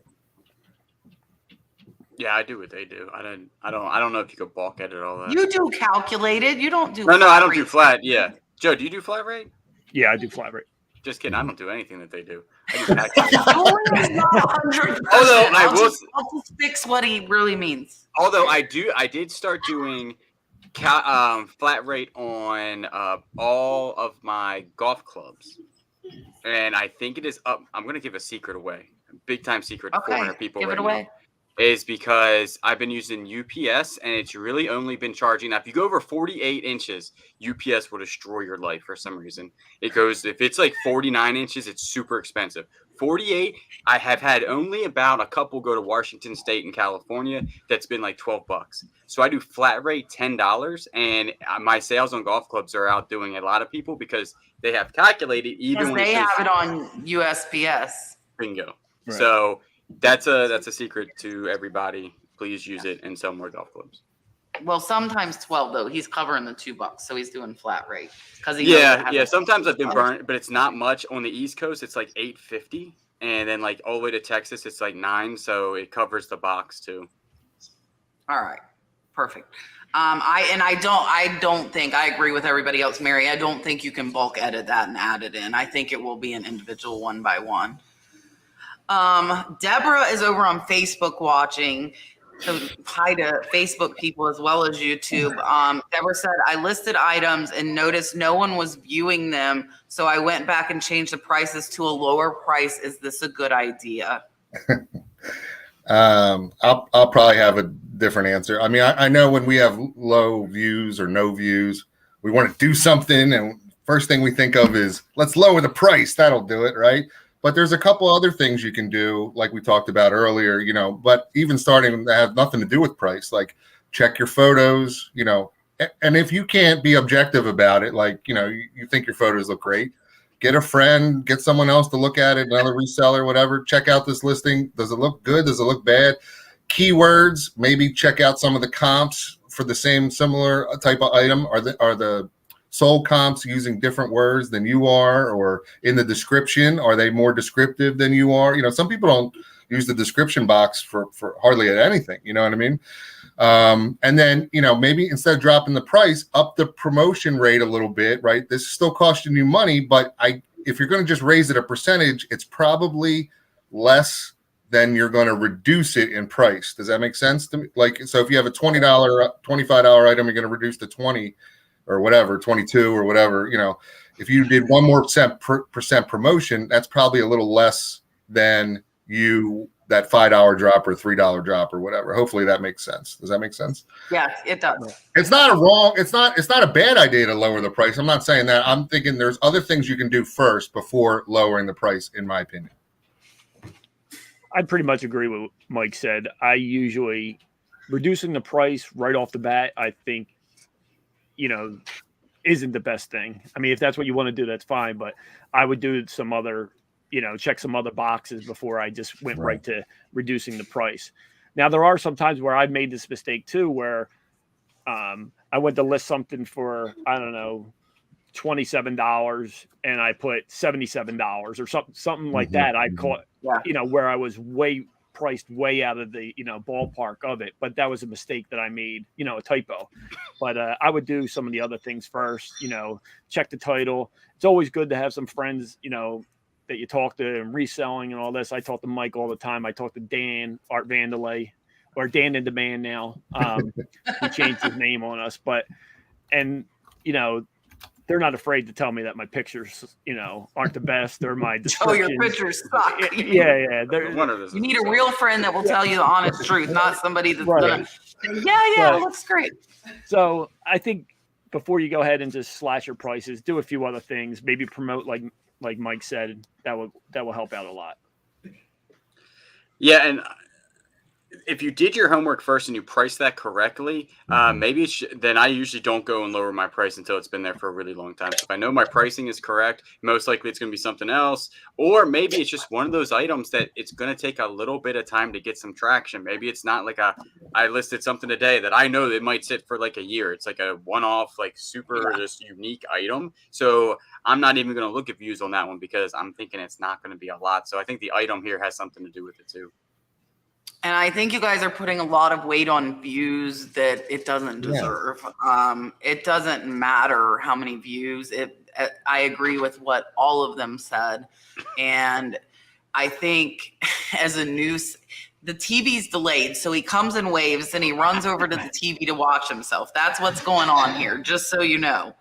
Yeah, I do what they do. I don't know if you could bulk edit all that. You do calculated. You don't do. No, I don't rate. do flat. Yeah, Joe, do you do flat rate? Yeah, I do flat rate. Just kidding. I don't do anything that they do. I do packaging. Julian's not 100%. Although I will, I'll just fix what he really means. although I did start doing flat rate on all of my golf clubs, and I think it is up. I'm going to give a secret away, a big time secret to 400 people. Give right it away. now. Is because I've been using UPS and it's really only been charging. Now, if you go over 48 inches, UPS will destroy your life for some reason. It goes, if it's like 49 inches, it's super expensive. 48, I have had only about a couple go to Washington State and California. That's been like $12. So I do flat rate $10, and my sales on golf clubs are outdoing a lot of people because they have calculated even when They have it on USPS. bingo. Right. So that's a secret to everybody. Please use it and sell more golf clubs. Well, sometimes 12 though. He's covering the $2, so he's doing flat rate because Yeah. Sometimes I've been burned, but it's not much on the East Coast. It's like $8.50, and then like all the way to Texas, it's like $9. So it covers the box too. All right, perfect. I don't think I agree with everybody else, Mary. I don't think you can bulk edit that and add it in. I think it will be an individual one by one. Deborah is over on Facebook watching. So hi to Facebook people as well as YouTube. Deborah said, I listed items and noticed no one was viewing them. So I went back and changed the prices to a lower price. Is this a good idea? I'll probably have a different answer. I mean, I know when we have low views or no views, we want to do something, and first thing we think of is let's lower the price. That'll do it, right? But there's a couple other things you can do, like we talked about earlier, but even starting to have nothing to do with price, like check your photos, and if you can't be objective about it, like, you think your photos look great, get a friend, get someone else to look at it, another reseller, whatever, check out this listing. Does it look good? Does it look bad? Keywords, maybe check out some of the comps for the same similar type of item. Are the sold comps using different words than you are, or in the description, are they more descriptive than you are? Some people don't use the description box for hardly anything, you know what I mean? And then, maybe instead of dropping the price, up the promotion rate a little bit, right? This is still costing you money, but if you're going to just raise it a percentage, it's probably less than you're going to reduce it in price. Does that make sense to me? Like, so if you have a $20, $25 item, you're going to reduce to 20 or whatever, 22 or whatever, if you did 1 more percent promotion, that's probably a little less than that $5 drop or $3 drop or whatever. Hopefully that makes sense. Does that make sense? Yes, it does. It's not a bad idea to lower the price. I'm not saying that. I'm thinking there's other things you can do first before lowering the price, in my opinion. I pretty much agree with what Mike said. I usually reducing the price right off the bat, I think, isn't the best thing. I mean, if that's what you want to do, that's fine. But I would do some other, check some other boxes before I just went right to reducing the price. Now, there are some times where I've made this mistake too, where I went to list something for, I don't know, $27 and I put $77 or something like that. I caught, where I was priced way out of the ballpark of it, but that was a mistake that I made, a typo. But I would do some of the other things first, check the title. It's always good to have some friends, that you talk to and reselling and all this. I talk to Mike all the time. I talk to Dan, Art Vandelay, or Dan in Demand now. He changed his name on us, they're not afraid to tell me that my pictures, aren't the best, or my descriptions. Oh, your pictures suck. Yeah. You need a real friend that will tell you the honest truth, not somebody that's gonna say, it looks great. So I think before you go ahead and just slash your prices, do a few other things. Maybe promote, like Mike said. That will help out a lot. Yeah, and if you did your homework first and you priced that correctly, maybe then I usually don't go and lower my price until it's been there for a really long time. So if I know my pricing is correct, most likely it's going to be something else. Or maybe it's just one of those items that it's going to take a little bit of time to get some traction. Maybe it's not like I listed something today that I know that might sit for like a year. It's like a one-off, like super just unique item. So I'm not even going to look at views on that one because I'm thinking it's not going to be a lot. So I think the item here has something to do with it too. And I think you guys are putting a lot of weight on views that it doesn't deserve. It doesn't matter how many views. I agree with what all of them said. And I think as a news, the TV's delayed. So he comes and waves and he runs over to the TV to watch himself. That's what's going on here, just so you know.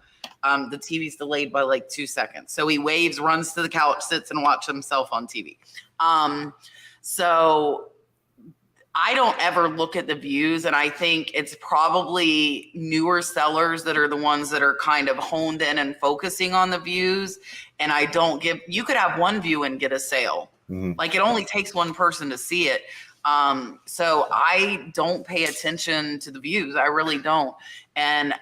The TV's delayed by like 2 seconds. So he waves, runs to the couch, sits and watches himself on TV. So I don't ever look at the views, and I think it's probably newer sellers that are the ones that are kind of honed in and focusing on the views. And I don't give, you could have one view and get a sale. Like it only takes one person to see it. So I don't pay attention to the views. I really don't. And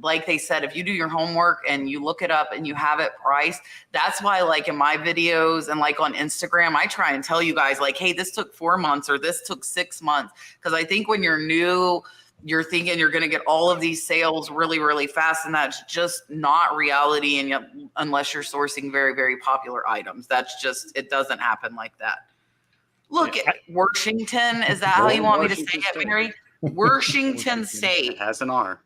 like they said, if you do your homework and you look it up and you have it priced, that's why like in my videos and like on Instagram, I try and tell you guys like, hey, this took 4 months or this took 6 months. Cause I think when you're new, you're thinking you're going to get all of these sales really, really fast. And that's just not reality. And unless you're sourcing very, very popular items, that's just, it doesn't happen like that. Look at Washington. Is that how you want me to say it, Mary? Washington State. It has an R.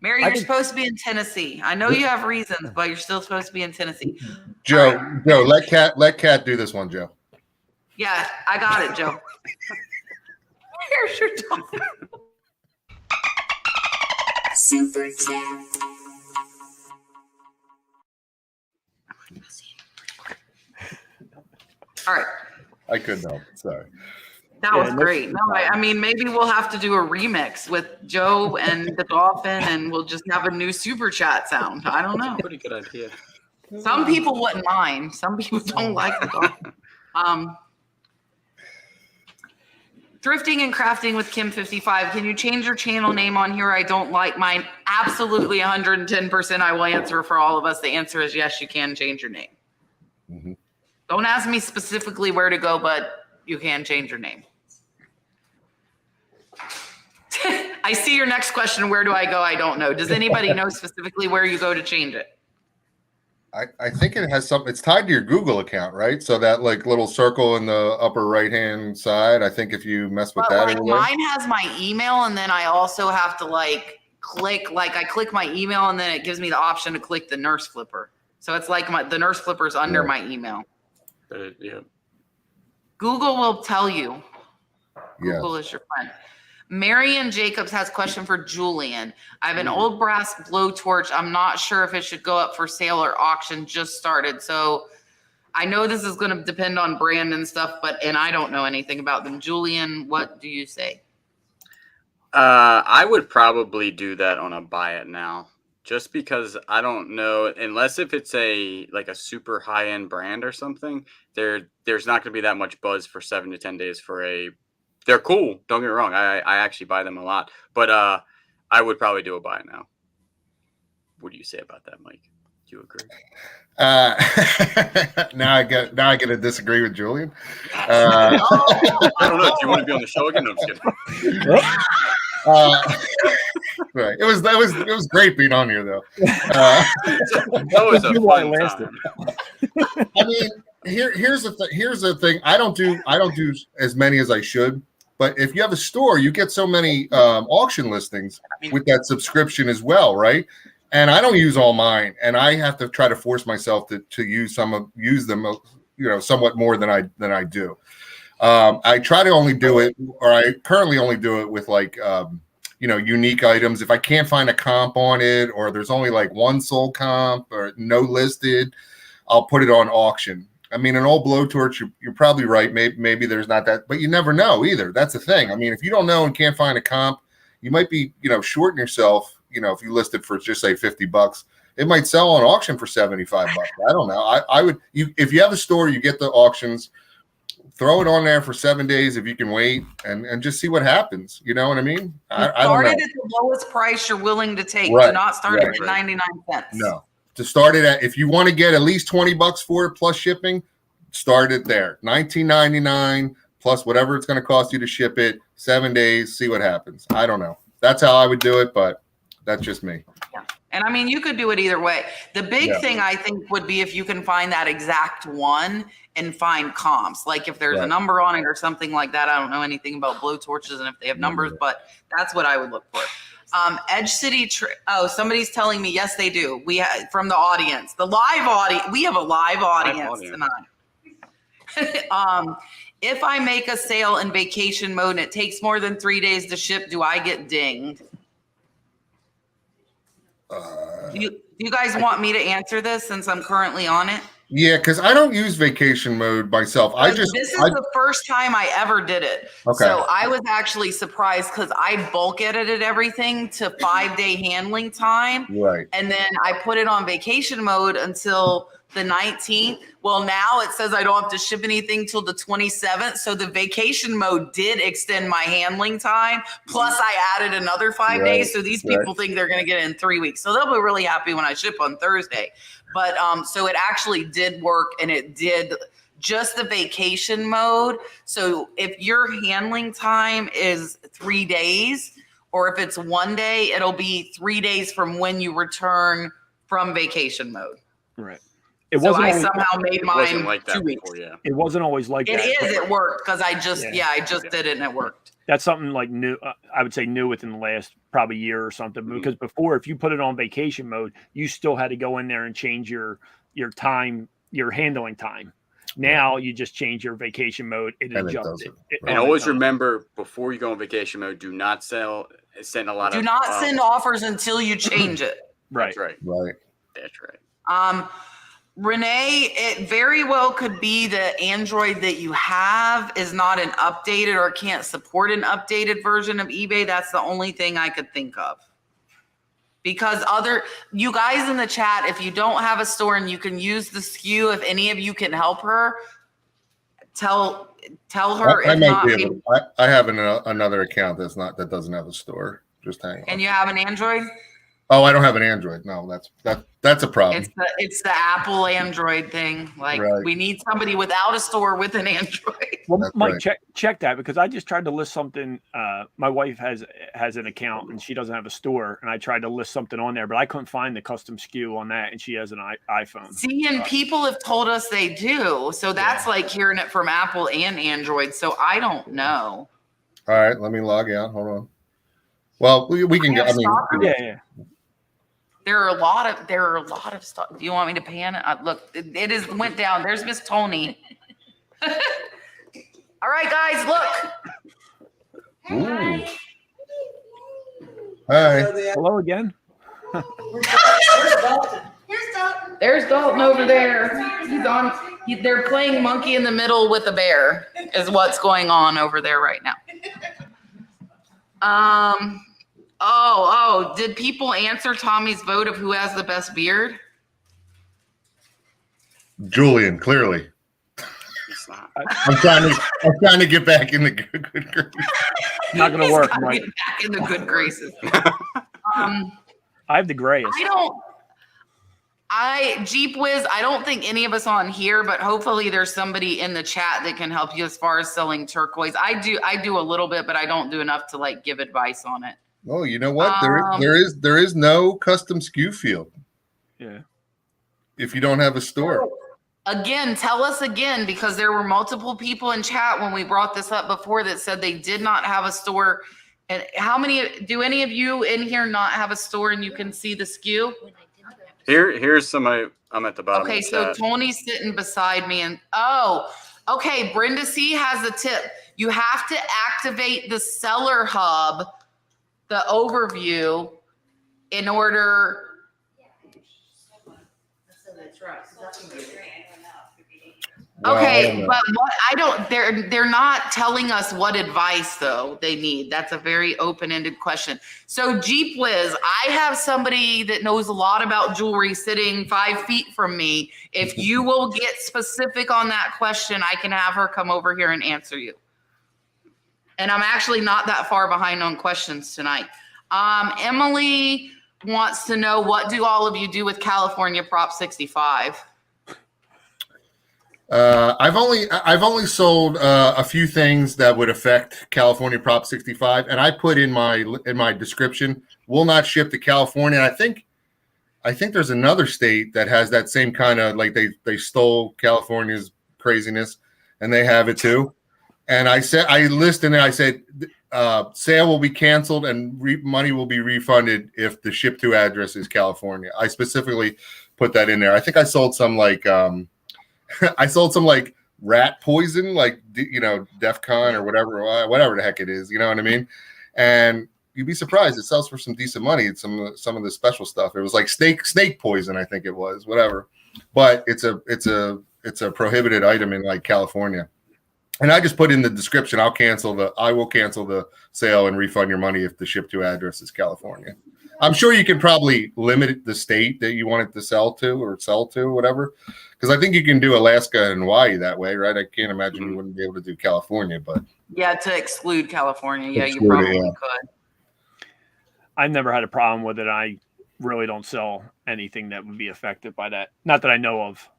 Mary, you're supposed to be in Tennessee. I know you have reasons, but you're still supposed to be in Tennessee. Joe, let Kat do this one, Joe. Yeah, I got it, Joe. Here's your dog. Super chat. All right. I couldn't help it. Sorry. That was great. No, I mean, maybe we'll have to do a remix with Joe and the dolphin, and we'll just have a new super chat sound. I don't know. Pretty good idea. Some people wouldn't mind. Some people don't like the dolphin. Thrifting and Crafting with Kim 55. Can you change your channel name on here? I don't like mine. Absolutely 110%. I will answer for all of us. The answer is yes, you can change your name. Mm-hmm. Don't ask me specifically where to go, but you can change your name. I see your next question. Where do I go? I don't know. Does anybody know specifically where you go to change it? I think it has something. It's tied to your Google account, right? So that like little circle in the upper right hand side. I think if you mess with that, like mine has my email, and then I also have to like click. Like I click my email, and then it gives me the option to click the nurse flipper. So it's like the nurse flipper is under my email. Yeah. Google will tell you. Google is your friend. Marion Jacobs has a question for Julian. I have an old brass blowtorch. I'm not sure if it should go up for sale or auction. Just started. So I know this is going to depend on brand and stuff, and I don't know anything about them. Julian, what do you say? I would probably do that on a buy it now, just because I don't know, unless if it's a super high end brand or something, there's not going to be that much buzz for 7 to 10 days for a. They're cool. Don't get me wrong. I actually buy them a lot, but I would probably do a buy now. What do you say about that, Mike? Do you agree? Now I get to disagree with Julian. I don't know. Do you want to be on the show again? No, I'm just kidding. Right. It was great being on here though. That was a fun time. I mean, here's the thing. I don't do as many as I should. But if you have a store, you get so many auction listings with that subscription as well, right? And I don't use all mine, and I have to try to force myself to use them, somewhat more than I do. I try to only do it, or I currently only do it with unique items. If I can't find a comp on it, or there's only like one sold comp or no listed, I'll put it on auction. I mean, an old blowtorch, you're probably right. Maybe there's not that, but you never know either. That's the thing. I mean, if you don't know and can't find a comp, you might be, shorting yourself. If you list it for just say $50, it might sell on auction for $75. I don't know. I would, if you have a store, you get the auctions, throw it on there for 7 days if you can wait, and just see what happens. You know what I mean? I don't know. Start it at the lowest price you're willing to take. Right, Do not start it at 99 cents. No. To start it at, if you want to get at least $20 for it plus shipping, start it there. $19.99 plus whatever it's going to cost you to ship it. 7 days, see what happens. I don't know. That's how I would do it, but that's just me. Yeah. And I mean, you could do it either way. The big thing I think would be if you can find that exact one and find comps. Like if there's a number on it or something like that. I don't know anything about blowtorches and if they have numbers, but that's what I would look for. Edge City. Somebody's telling me yes, they do. We from the audience, the live audience. We have a live audience tonight. If I make a sale in vacation mode and it takes more than 3 days to ship, do I get dinged? Do you guys want me to answer this since I'm currently on it? Yeah, because I don't use vacation mode myself. This is the first time I ever did it. Okay. So I was actually surprised because I bulk edited everything to 5-day handling time. Right. And then I put it on vacation mode until the 19th. Well, now it says I don't have to ship anything till the 27th. So the vacation mode did extend my handling time. Plus I added another 5 days. So these people think they're going to get it in 3 weeks. So they'll be really happy when I ship on Thursday. But so it actually did work, and it did just the vacation mode. So if your handling time is 3 days, or if it's 1 day, it'll be 3 days from when you return from vacation mode. Right. So I somehow made mine like 2 weeks. Before, yeah. It wasn't always like that. It is. It worked because I just did it and it worked. That's something like new. I would say new within the last probably year or something. Because before, if you put it on vacation mode, you still had to go in there and change your time, your handling time. Now you just change your vacation mode. It adjusts it. And always remember, before you go on vacation mode, do not send a lot of. Do not send offers until you change it. Right. That's right. Right. That's right. Renee, it very well could be the Android that you have is not an updated or can't support an updated version of eBay. That's the only thing I could think of. Because you guys in the chat, if you don't have a store and you can use the SKU, if any of you can help her, tell her. I might be able. I have another account that doesn't have a store. Just hang on. And you have an Android? Oh, I don't have an Android. No, that's a problem. It's the Apple Android thing. Like we need somebody without a store with an Android. Well, Mike, check that, because I just tried to list something. My wife has an account and she doesn't have a store, and I tried to list something on there, but I couldn't find the custom SKU on that, and she has an iPhone. See, and people have told us they do, so that's like hearing it from Apple and Android. So I don't know. All right, let me log out. Hold on. Well, we can go. I mean, yeah. There are a lot of stuff. Do you want me to pan it? Look, it went down. There's Miss Tony. All right, guys, look. Ooh. Hi. Hello again. There's Dalton over there. He's on. They're playing monkey in the middle with a bear. Is what's going on over there right now. Oh, did people answer Tommy's vote of who has the best beard? Julian, clearly. I'm trying to get back in the good graces. Not going to work, Mike. Get back in the good graces. I have the grayest. Jeep Whiz, I don't think any of us on here, but hopefully there's somebody in the chat that can help you as far as selling turquoise. I do a little bit, but I don't do enough to like give advice on it. Oh, you know what? There is no custom SKU field. Yeah. If you don't have a store. Again, tell us again, because there were multiple people in chat when we brought this up before that said they did not have a store. And do any of you in here not have a store and you can see the SKU? Here's somebody. I'm at the bottom. Okay, so Tony's sitting beside me, and okay, Brenda C has a tip. You have to activate the seller hub, the overview, in order. Okay, but they're not telling us what advice though they need. That's a very open-ended question. So Jeep Whiz, I have somebody that knows a lot about jewelry sitting 5 feet from me. If you will get specific on that question, I can have her come over here and answer you. And I'm actually not that far behind on questions tonight. Emily wants to know, what do all of you do with California Prop 65? I've only sold a few things that would affect California Prop 65, and I put in my description, will not ship to California. I think there's another state that has that same kind of, like, they stole California's craziness and they have it too. And I listed it. I said, sale will be canceled and money will be refunded if the ship to address is California. I specifically put that in there. I think I sold some like I sold some like rat poison, like DEF CON or whatever the heck it is. You know what I mean? And you'd be surprised, it sells for some decent money. It's some of the special stuff. It was like snake poison, I think it was, whatever. But it's a prohibited item in like California. And I just put in the description, I will cancel the sale and refund your money if the ship to address is California. I'm sure you can probably limit the state that you want it to sell to, whatever. Because I think you can do Alaska and Hawaii that way, right? I can't imagine you wouldn't be able to do California, but Yeah, to exclude California. Yeah, you Exclude it, probably yeah. could. I've never had a problem with it. I really don't sell anything that would be affected by that. Not that I know of,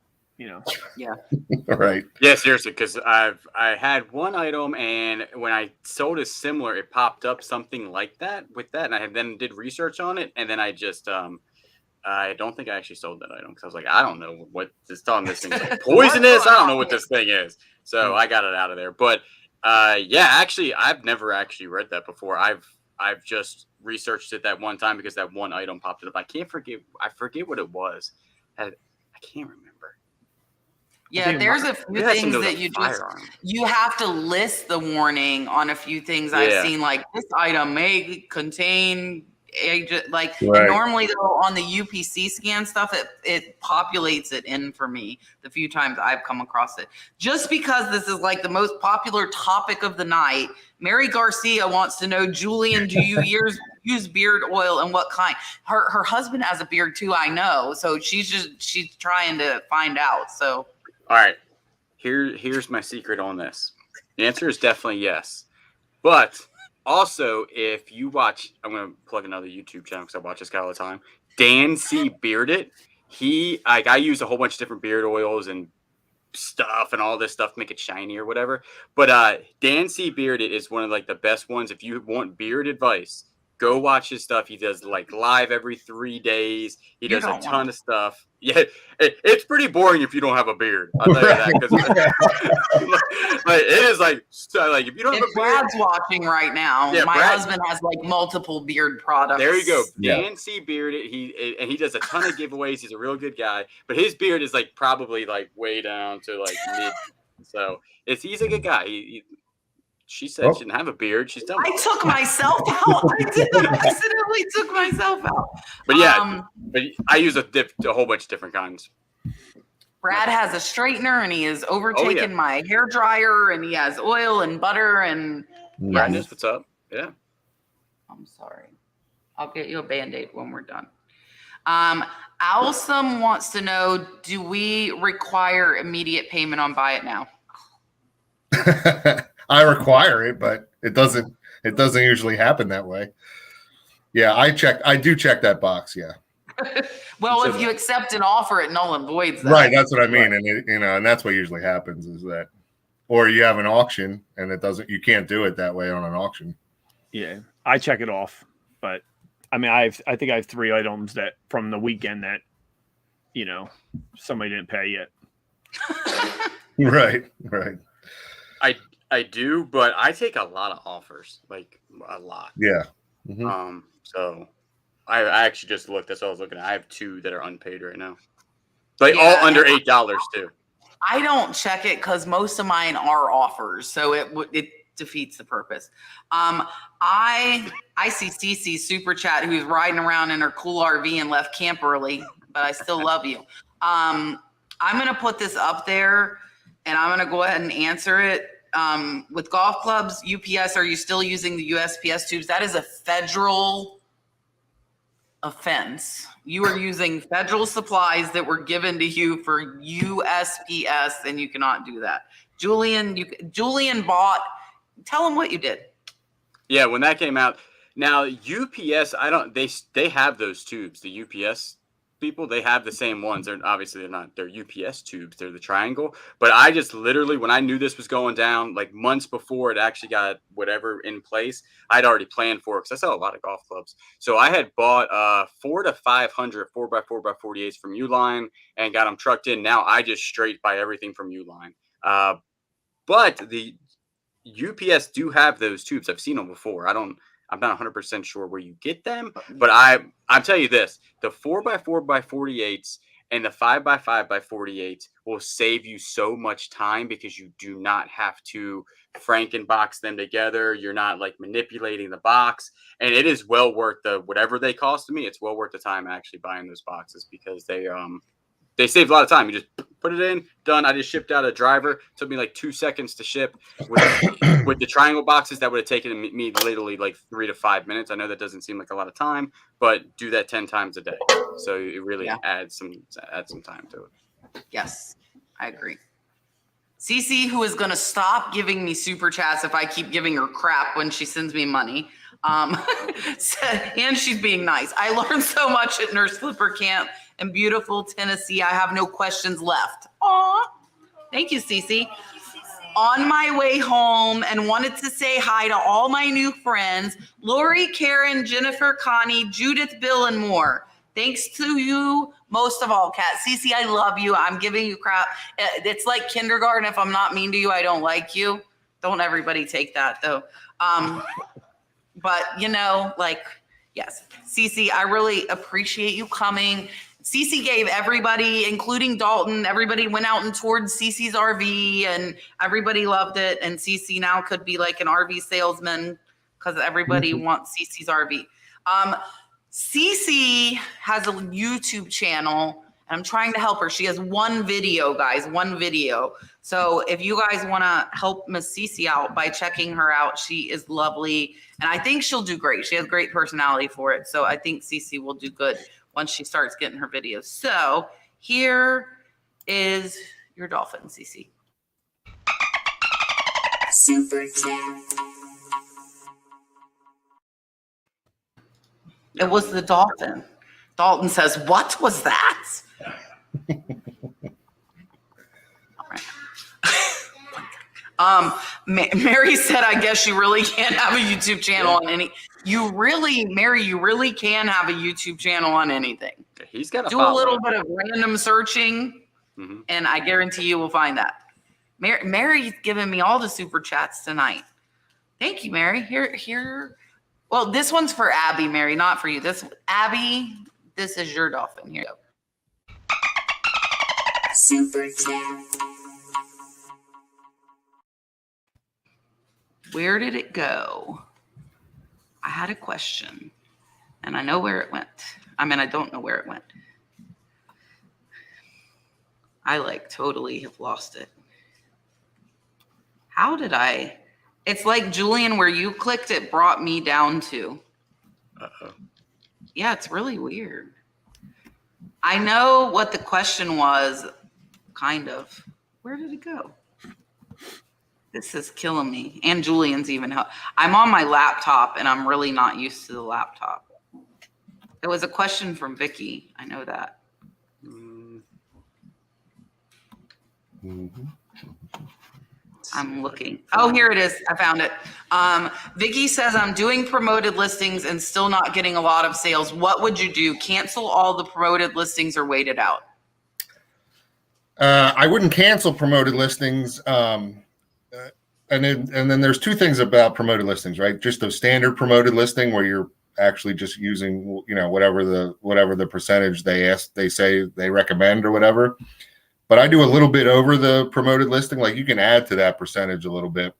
right. Yeah, seriously, because I had one item, and when I sold a similar, it popped up something like that with that, and I then did research on it, and then I just I don't think I actually sold that item because I was like, I don't know what this telling this thing's like poisonous. I don't know what this thing is, so I got it out of there. But yeah, actually, I've never actually read that before. I've just researched it that one time because that one item popped up. I forget what it was. I can't remember. Yeah, there's a few things that you have to list the warning on a few things I've seen, like this item may contain agent, like Right. and normally though on the UPC scan stuff, it populates it in for me the few times I've come across it. Just because this is like the most popular topic of the night, Mary Garcia wants to know, Julian, do you use beard oil and what kind? Her husband has a beard too, I know. So she's trying to find out. So all right, here's my secret on this. The answer is definitely yes. But also, if you watch, I'm going to plug another YouTube channel because I watch this guy all the time. Dan C. Bearded. I use a whole bunch of different beard oils and stuff and all this stuff to make it shiny or whatever. But Dan C. Bearded is one of like the best ones. If you want beard advice, go watch his stuff. He does like live every 3 days. He does a ton of stuff. Yeah, it's pretty boring if you don't have a beard. I'll tell you that. Like, it is like if you don't have a beard. Brad's watching right now. Yeah, my Brad, husband has like multiple beard products. There you go. Yeah. Dan C. Bearded. He does a ton of giveaways. He's a real good guy. But his beard is like probably like way down to like mid. So he's a good guy. She said she didn't have a beard. She's done. I took myself out. I accidentally took myself out. But yeah, but I use a whole bunch of different kinds. Brad has a straightener, and he has overtaken my hair dryer, and he has oil and butter, and Brad knows what's up. Yeah. I'm sorry. I'll get you a Band-Aid when we're done. Alsum wants to know, do we require immediate payment on buy it now? I require it, but it doesn't usually happen that way. Yeah, I do check that box. Yeah. Well, if you accept an offer, it null and voids that. Right. That's what I mean. And and that's what usually happens is that, or you have an auction and you can't do it that way on an auction. Yeah, I check it off, but I mean, I think I have 3 items that from the weekend that, somebody didn't pay yet. Right. I do, but I take a lot of offers, like a lot. Yeah. Mm-hmm. So I actually just looked. That's what I was looking at. I have 2 that are unpaid right now. Like all under $8 too. I don't check it because most of mine are offers, so it defeats the purpose. I see Cece super chat who's riding around in her cool RV and left camp early, but I still love you. I'm gonna put this up there, and I'm gonna go ahead and answer it. With golf clubs, UPS, are you still using the USPS tubes? That is a federal offense. You are using federal supplies that were given to you for USPS, and you cannot do that. Julian bought. Tell him what you did. Yeah, when that came out. Now UPS, they have those tubes. The UPS people, they have the same ones. They're not UPS tubes, they're the triangle. But I just literally, when I knew this was going down, like months before it actually got whatever in place, I'd already planned for it because I sell a lot of golf clubs. So I had bought 400 to 500 4x4x48s from Uline and got them trucked in. Now I just straight buy everything from Uline. But UPS do have those tubes. I've seen them before. I'm not 100% sure where you get them, but I'll tell you this: the 4x4x48s and the 5x5x48 will save you so much time because you do not have to Frankenbox them together. You're not like manipulating the box, and it is well worth whatever they cost me. It's well worth the time actually buying those boxes because they save a lot of time. You just put it in, done. I just shipped out a driver. It took me like 2 seconds to ship. With the triangle boxes, that would have taken me literally like 3 to 5 minutes. I know that doesn't seem like a lot of time, but do that 10 times a day. So it really adds some time to it. Yes, I agree. Cece, who is going to stop giving me super chats if I keep giving her crap when she sends me money. And she's being nice. I learned so much at Nurse Flipper Camp in beautiful Tennessee. I have no questions left. Aw, thank you, Cece. On my way home and wanted to say hi to all my new friends, Lori, Karen, Jennifer, Connie, Judith, Bill, and more. Thanks to you most of all, Kat. Cece, I love you. I'm giving you crap. It's like kindergarten. If I'm not mean to you, I don't like you. Don't everybody take that, though. But, yes, Cece, I really appreciate you coming. Cece gave everybody, including Dalton, everybody went out and toured Cece's RV, and everybody loved it. And Cece now could be like an RV salesman because everybody wants Cece's RV. Cece has a YouTube channel, and I'm trying to help her. She has one video, guys, one video. So if you guys want to help Miss Cece out by checking her out, she is lovely, and I think she'll do great. She has great personality for it, so I think Cece will do good once she starts getting her videos. So here is your dolphin, Cece. Super chat. It was the dolphin. Dalton says, "What was that?" Mary said, "I guess you really can't have a YouTube channel on any." Mary, you really can have a YouTube channel on anything. He's got do a little bit of random searching, and I guarantee you will find that. Mary's giving me all the super chats tonight. Thank you, Mary. Here. Well, this one's for Abby, Mary, not for you. Abby, this is your dolphin. Here you go. Super chat. Where did it go? I had a question, and I know where it went. I mean, I don't know where it went. I totally have lost it. How did I? It's like Julian, where you clicked, it brought me down to. Uh-oh. Yeah, it's really weird. I know what the question was, kind of. Where did it go? This is killing me. And Julian's even help. I'm on my laptop, and I'm really not used to the laptop. It was a question from Vicky. I know that. I'm looking. Oh, here it is. I found it. Vicky says, "I'm doing promoted listings and still not getting a lot of sales. What would you do? Cancel all the promoted listings or wait it out?" I wouldn't cancel promoted listings. And then there's two things about promoted listings, right? Just a standard promoted listing where you're actually just using, whatever the percentage they say they recommend or whatever. But I do a little bit over the promoted listing. Like, you can add to that percentage a little bit.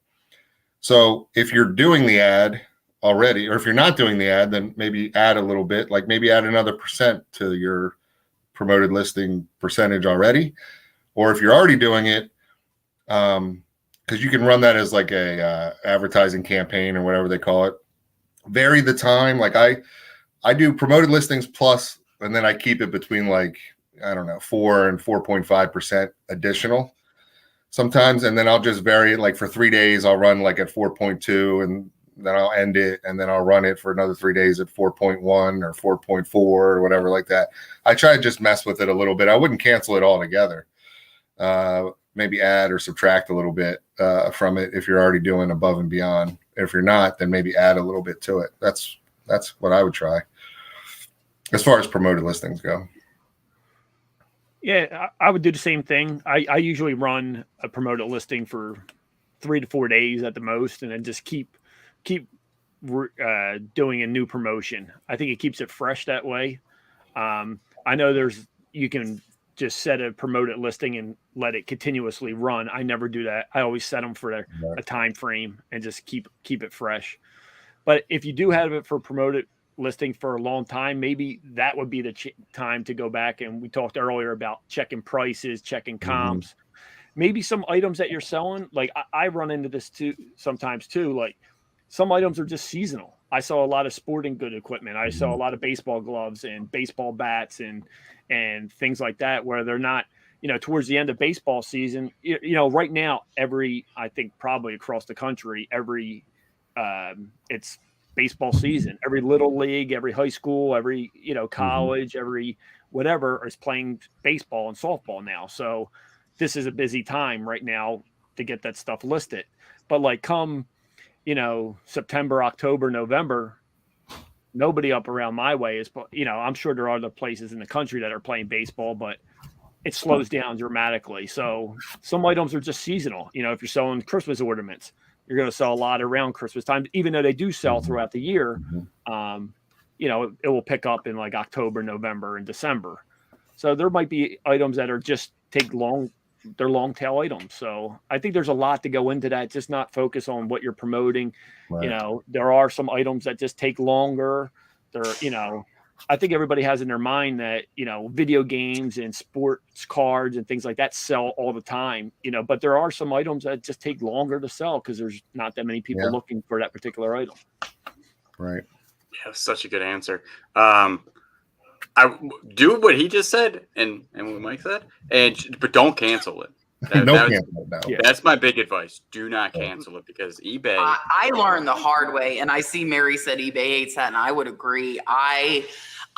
So if you're doing the ad already, or if you're not doing the ad, then maybe add a little bit, like maybe add another % to your promoted listing percentage already. Or if you're already doing it, because you can run that as like a advertising campaign or whatever they call it. Vary the time. Like I do promoted listings plus, and then I keep it between 4 and 4.5% additional sometimes. And then I'll just vary it. Like for 3 days, I'll run at 4.2, and then I'll end it. And then I'll run it for another 3 days at 4.1 or 4.4 or whatever like that. I try to just mess with it a little bit. I wouldn't cancel it altogether. Maybe add or subtract a little bit from it if you're already doing above and beyond. If you're not, then maybe add a little bit to it. That's what I would try as far as promoted listings go. Yeah, I would do the same thing. I usually run a promoted listing for 3 to 4 days at the most, and then just keep doing a new promotion. I think it keeps it fresh that way. I know you can just set a promoted listing and let it continuously run. I never do that. I always set them for a time frame and just keep it fresh. But if you do have it for promoted listing for a long time, maybe that would be the time to go back. And we talked earlier about checking prices, checking comps. Maybe some items that you're selling, like I run into this sometimes too. Like some items are just seasonal. I saw a lot of sporting good equipment. I saw a lot of baseball gloves and baseball bats and things like that, where they're not, towards the end of baseball season, right now, I think probably across the country, it's baseball season. Every little league, every high school, every, college, every whatever is playing baseball and softball now. So this is a busy time right now to get that stuff listed. But like come, September, October, November, nobody up around my way is, I'm sure there are other places in the country that are playing baseball, but it slows down dramatically. So some items are just seasonal. If you're selling Christmas ornaments, you're going to sell a lot around Christmas time, even though they do sell throughout the year. It will pick up in like October, November, and December. So there might be items that are just they're long tail items. So I think there's a lot to go into that. Just not focus on what you're promoting. Right. There are some items that just take longer. I think everybody has in their mind that, video games and sports cards and things like that sell all the time, but there are some items that just take longer to sell because there's not that many people looking for that particular item. Right. Yeah, such a good answer. I do what he just said and what Mike said, but don't cancel it. That's my big advice. Do not cancel it because eBay. I learned the hard way, and I see Mary said eBay hates that, and I would agree. I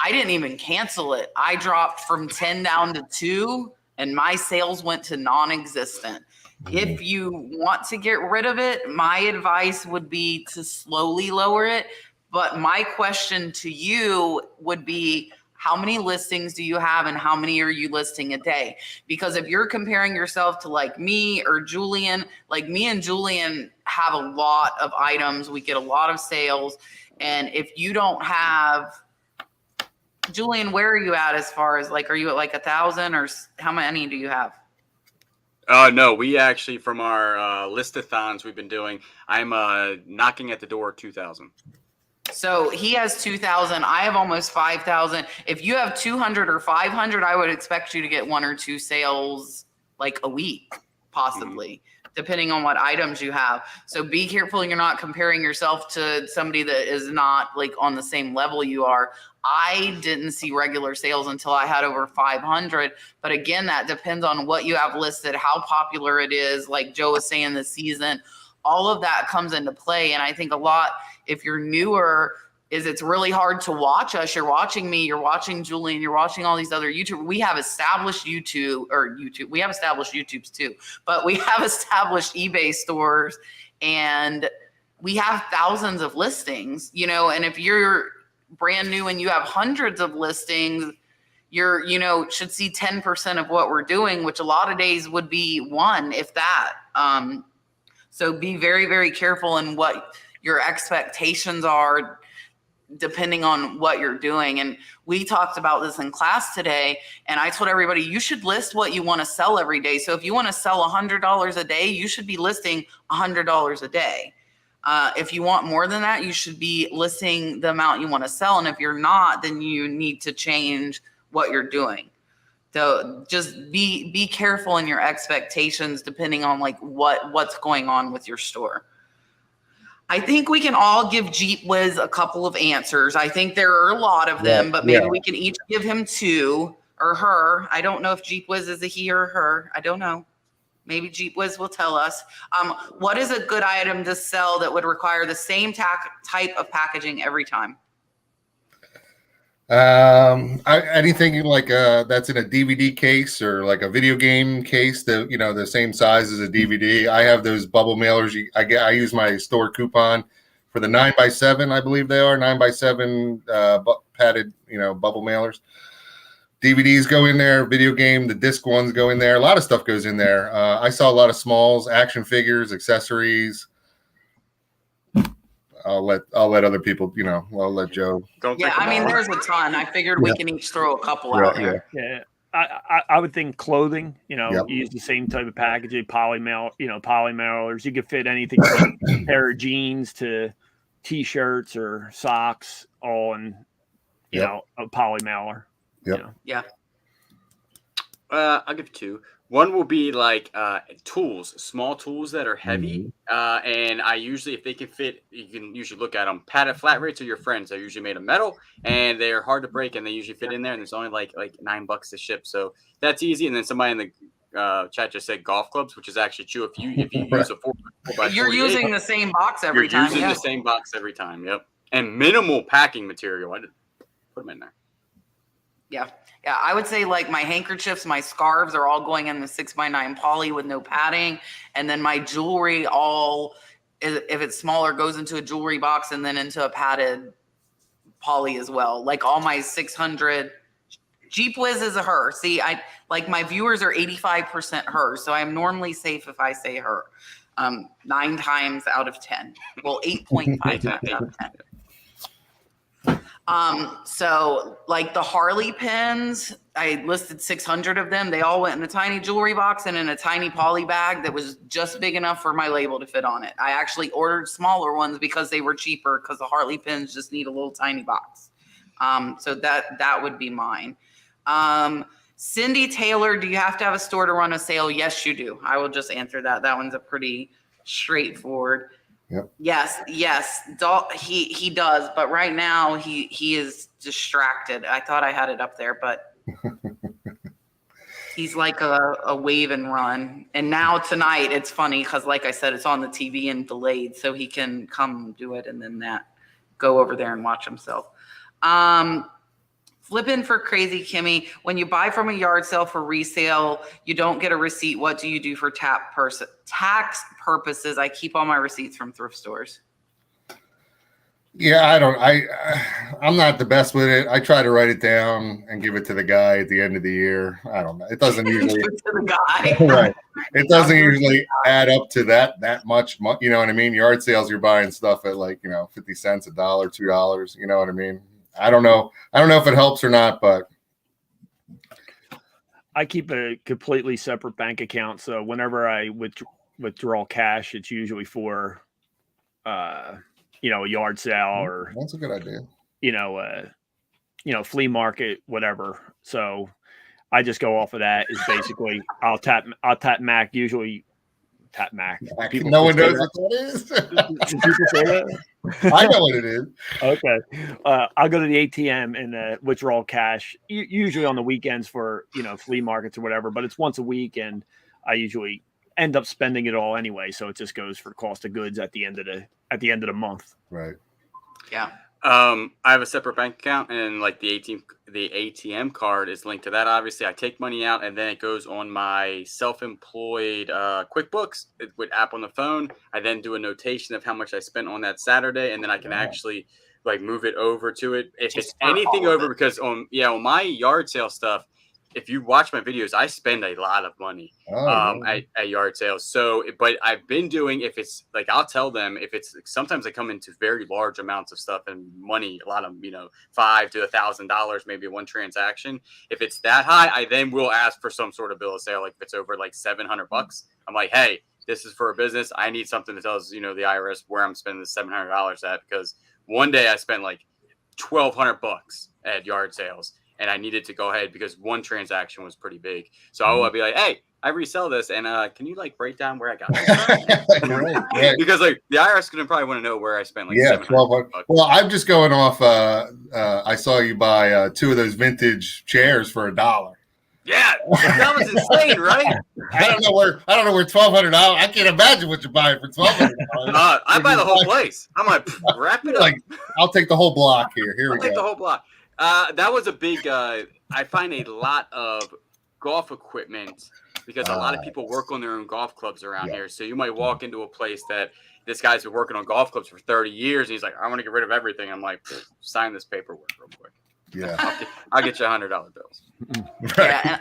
didn't even cancel it. I dropped from 10 down to 2, and my sales went to non-existent. If you want to get rid of it, my advice would be to slowly lower it. But my question to you would be, how many listings do you have and how many are you listing a day? Because if you're comparing yourself to like me or Julian, like me and Julian have a lot of items. We get a lot of sales. And if you don't have, Julian, where are you at as far as like, are you at like 1,000 or how many do you have? No, we actually, from our listathons we've been doing, I'm knocking at the door 2,000. So he has 2,000. I have almost 5,000. If you have 200 or 500, I would expect you to get 1 or 2 sales like a week, possibly, depending on what items you have. So be careful you're not comparing yourself to somebody that is not like on the same level you are. I didn't see regular sales until I had over 500. But again, that depends on what you have listed, how popular it is. Like Joe was saying, this season, all of that comes into play. And I think a lot, if you're newer, it's really hard to watch us. You're watching me, you're watching Julian, you're watching all these other YouTubers. We have established we have established YouTubes too, but we have established eBay stores and we have thousands of listings, and if you're brand new and you have hundreds of listings, you're, should see 10% of what we're doing, which a lot of days would be 1, if that. So be very, very careful in what your expectations are depending on what you're doing. And we talked about this in class today, and I told everybody you should list what you want to sell every day. So if you want to sell $100 a day, you should be listing $100 a day. If you want more than that, you should be listing the amount you want to sell. And if you're not, then you need to change what you're doing. So just be careful in your expectations depending on like what's going on with your store. I think we can all give Jeep Wiz a couple of answers. I think there are a lot of them, but maybe we can each give him 2 or her. I don't know if Jeep Wiz is a he or her. I don't know. Maybe Jeep Wiz will tell us. What is a good item to sell that would require the same type of packaging every time? Anything like that's in a DVD case or like a video game case that the same size as a DVD. I have those bubble mailers. I use my store coupon for the 9x7. I believe they are 9x7 padded bubble mailers. DVDs go in there, video game, the disc ones go in there. A lot of stuff goes in there. I saw a lot of smalls, action figures, accessories. I'll let other people, I'll let Joe. Yeah, I mean, there's a ton. I figured we can each throw a couple out there. Yeah. I would think clothing, Yep. use the same type of packaging, polymailers. You could fit anything from a pair of jeans to T-shirts or socks, all in, a polymailer. Yep. Yeah. I'll give 2. One will be like tools, small tools that are heavy. And I usually, if they can fit, you can usually look at them. Padded flat rates are your friends. They're usually made of metal and they're hard to break and they usually fit in there. And it's only like $9 to ship. So that's easy. And then somebody in the chat just said golf clubs, which is actually true. If you use a 4x48, you're using the same box every time. You're using the same box every time. Yep. And minimal packing material. I did put them in there. Yeah. Yeah, I would say like my handkerchiefs, my scarves are all going in the 6x9 poly with no padding. And then my jewelry if it's smaller, goes into a jewelry box and then into a padded poly as well. Like all my 600 Jeep Wiz is a her. See, my viewers are 85% her. So I'm normally safe if I say her. 9 times out of 10. Well, 8.5 times out of 10. So like the Harley pins, I listed 600 of them. They all went in a tiny jewelry box and in a tiny poly bag that was just big enough for my label to fit on it. I actually ordered smaller ones because they were cheaper because the Harley pins just need a little tiny box. So that would be mine. Cindy Taylor, do you have to have a store to run a sale? Yes, you do. I will just answer that. That one's a pretty straightforward. Yep. Yes. He does, but right now he is distracted. I thought I had it up there, but he's like a wave and run. And now tonight it's funny because, like I said, it's on the TV and delayed, so he can come do it and then go over there and watch himself. Flipping for Crazy Kimmy. When you buy from a yard sale for resale, you don't get a receipt. What do you do for tax purposes? I keep all my receipts from thrift stores. Yeah, I'm not the best with it. I try to write it down and give it to the guy at the end of the year. I don't know. It doesn't usually to the guy. Right. It doesn't usually add up to that much. You know what I mean? Yard sales, you're buying stuff at 50 cents, $1, $2. You know what I mean? I don't know if it helps or not, but I keep a completely separate bank account. So whenever I withdraw cash, it's usually for, a yard sale or that's a good idea. Flea market, whatever. So I just go off of that. Is basically I'll tap Mac, usually tap Mac. No one knows what that is. People say that? I know what it is. Okay. I'll go to the ATM and withdraw cash, usually on the weekends for, flea markets or whatever, but it's once a week and I usually end up spending it all anyway. So it just goes for cost of goods at the end of the month. Right. Yeah. I have a separate bank account and the ATM card is linked to that. Obviously I take money out and then it goes on my self-employed QuickBooks with app on the phone. I then do a notation of how much I spent on that Saturday. And then I can actually move it over to it. If it's anything over, because on my yard sale stuff, if you watch my videos, I spend a lot of money at yard sales. So, but I've been doing, if it's I'll tell them if it's sometimes they come into very large amounts of stuff and money, a lot of, $500 to $1,000, maybe one transaction. If it's that high, I then will ask for some sort of bill of sale. Like if it's over $700, I'm like, hey, this is for a business. I need something that tells, the IRS where I'm spending the $700 at, because one day I spent $1,200 at yard sales. And I needed to go ahead because one transaction was pretty big. So I'll be like, hey, I resell this. And can you break down where I got this? Right. Because the IRS is going to probably want to know where I spent $1,200. Well, I'm just going off. I saw you buy 2 of those vintage chairs for $1. Yeah, that was insane, right? I don't know where $1,200. I can't imagine what you're buying for $1,200. I buy the whole place. I'm like, wrap it up. I'll take the whole block here. Here we go. I'll take the whole block. That was a big, I find a lot of golf equipment because a lot of people work on their own golf clubs around here. So you might walk into a place that this guy's been working on golf clubs for 30 years. And he's like, I want to get rid of everything. I'm like, sign this paperwork real quick. Yeah. I'll get you $100 bills. Yeah, and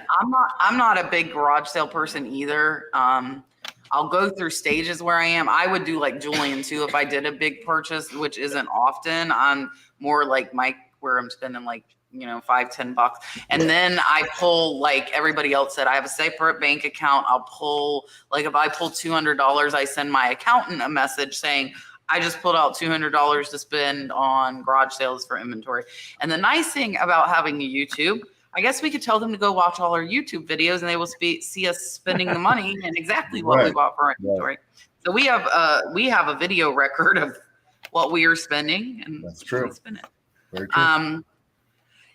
I'm not a big garage sale person either. I'll go through stages where I am. I would do like Julian too if I did a big purchase, which isn't often. I'm more like Mike, where I'm spending like $5-10, and then I pull like everybody else said. I have a separate bank account. I'll pull like if I pull $200, I send my accountant a message saying I just pulled out $200 to spend on garage sales for inventory. And the nice thing about having a YouTube, I guess we could tell them to go watch all our YouTube videos and they will see us spending the money and exactly what we Right. bought for our inventory. So we have a video record of what we are spending and That's how we true. spend it. Very true.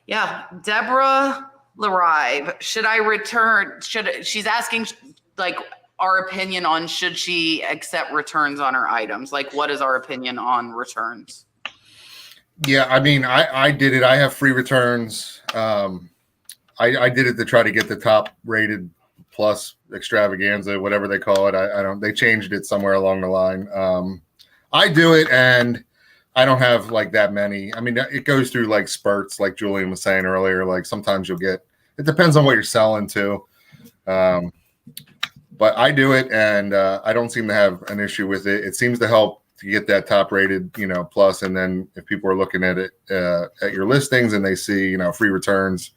Yeah, Deborah Larive, should I return? She's asking like our opinion on should she accept returns on her items? Like, what is our opinion on returns? Yeah, I mean, I did it. I have free returns. I did it to try to get the top rated plus extravaganza, whatever they call it. I don't. They changed it somewhere along the line. I do it, and I don't have like that many. I mean, it goes through like spurts, like Julian was saying earlier. Like sometimes you'll get. It depends on what you're selling to. But I do it, and I don't seem to have an issue with it. It seems to help to get that top rated, plus. And then if people are looking at it at your listings and they see, free returns,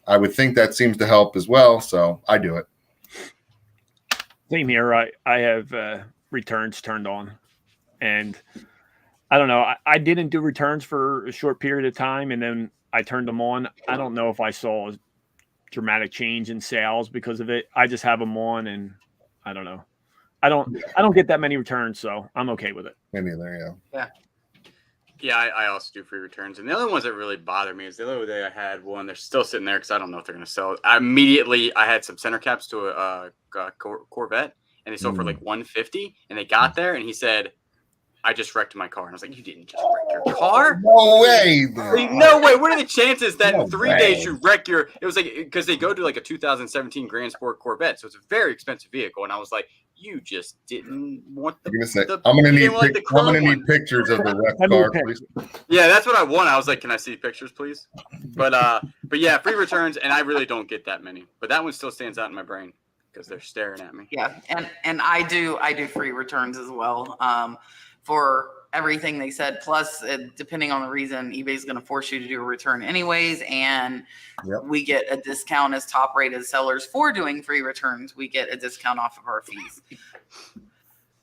I would think that seems to help as well. So I do it. Same here. I have returns turned on, and I don't know. I didn't do returns for a short period of time, and then I turned them on. I don't know if I saw a dramatic change in sales because of it. I just have them on, and I don't know. I don't get that many returns, so I'm okay with it. Me neither, yeah. Yeah, I also do free returns. And the other ones that really bother me is the other day I had one. They're still sitting there because I don't know if they're going to sell it. I had some center caps to a Corvette, and they sold for like $150. And they got there, and he said, "I just wrecked my car." And I was like, "You didn't just wreck your car? No way. No way. What are the chances that in 3 way. days you wreck your?" It was like because they go to like a 2017 Grand Sport Corvette, so it's a very expensive vehicle. And I was like, "You just didn't want the." I'm gonna you didn't like the chrome one. need pictures of the wrecked Send me a car, pic. please. Yeah, that's what I want. I was like, "Can I see pictures, please?" But yeah, free returns, and I really don't get that many. But that one still stands out in my brain because they're staring at me. Yeah, and I do free returns as well for everything they said. Plus, depending on the reason, eBay's going to force you to do a return anyways, and we get a discount as top rated sellers for doing free returns. We get a discount off of our fees.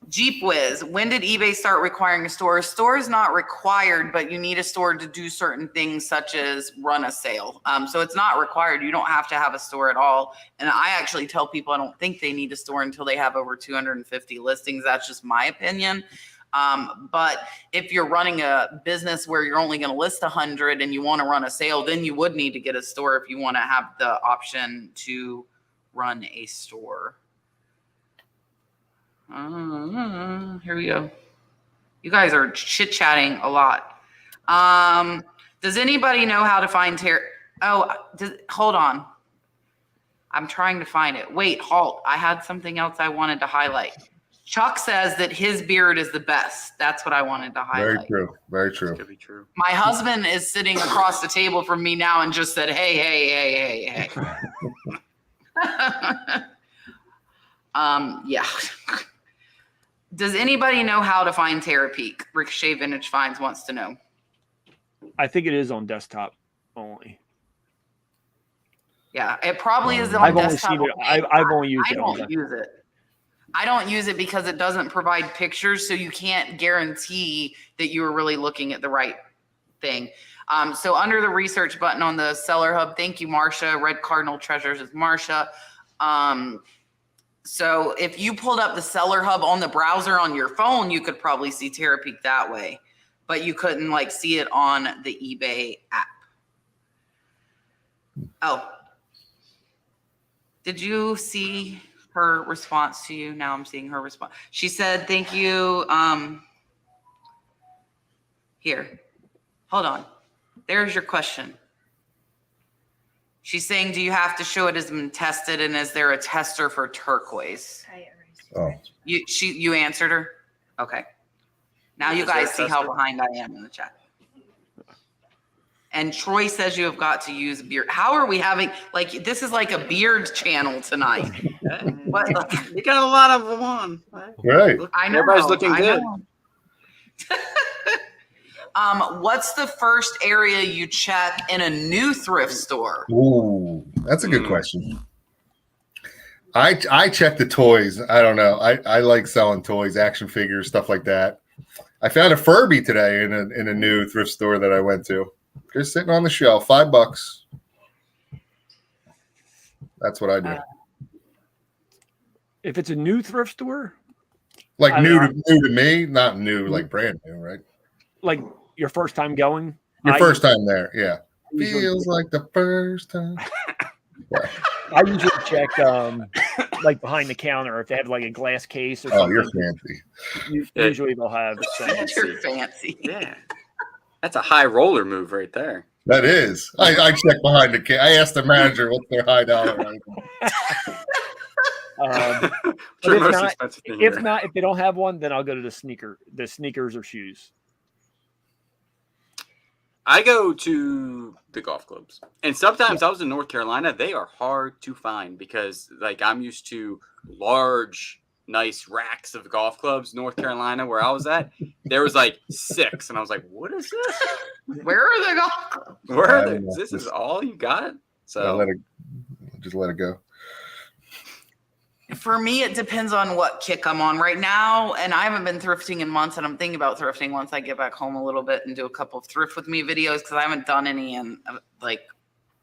Jeep Whiz, when did eBay start requiring a store? A store is not required, but you need a store to do certain things such as run a sale. So it's not required. You don't have to have a store at all. And I actually tell people I don't think they need a store until they have over 250 listings. That's just my opinion. But if you're running a business where you're only going to list 100 and you want to run a sale, then you would need to get a store if you want to have the option to run a store. Here we go. You guys are chit-chatting a lot. Does anybody know how to find hold on. I'm trying to find it. Wait, halt. I had something else I wanted to highlight. Chuck says that his beard is the best. That's what I wanted to highlight. Very true. Very true. Could be true. My husband is sitting across the table from me now and just said, hey. Yeah. Does anybody know how to find Terapeak? Ricochet Vintage Finds wants to know. I think it is on desktop only. Yeah, it probably is on I've only desktop. seen it. I've only used I it. don't use it. I don't use it because it doesn't provide pictures, so you can't guarantee that you are really looking at the right thing. So under the research button on the Seller Hub, thank you, Marsha. Red Cardinal Treasures is Marsha. So if you pulled up the Seller Hub on the browser on your phone, you could probably see Terapeak that way, but you couldn't like see it on the eBay app. Oh, did you see her response to you? Now I'm seeing her response. She said, thank you. Here, hold on. There's your question. She's saying, do you have to show it has been tested, and is there a tester for turquoise? Oh. You answered her? Okay. Now you guys see how behind I am in the chat. And Troy says you have got to use beard. How are we having, like, this is like a beard channel tonight. What? You got a lot of them on. Right. I know. Everybody's looking I good. know. What's the first area you check in a new thrift store? Ooh, that's a good question. I check the toys. I don't know. I like selling toys, action figures, stuff like that. I found a Furby today in a new thrift store that I went to. Just sitting on the shelf, $5. That's what I do. If it's a new thrift store, Like I new mean, to me, not new, like brand new, right? like your first time going, Your first time there, yeah. usually- Feels like the first time. I usually check like behind the counter if they have like a glass case or Oh, something. you're fancy. Usually they'll have some. You're fancy. Yeah. That's a high roller move right there. That is. I check behind the case. I asked the manager what's their high dollar item. But Sure, if most not, expensive thing if here. not, if they don't have one, then I'll go to the sneakers or shoes. I go to the golf clubs, and sometimes I was in North Carolina. They are hard to find because, like, I'm used to large, nice racks of golf clubs. North Carolina, where I was at, there was like 6, and I was like, "What is this? Where are they going? Where are I they? don't know. This is all you got?" So Just let it go. For me, it depends on what kick I'm on right now. And I haven't been thrifting in months, and I'm thinking about thrifting once I get back home a little bit and do a couple of thrift with me videos because I haven't done any in like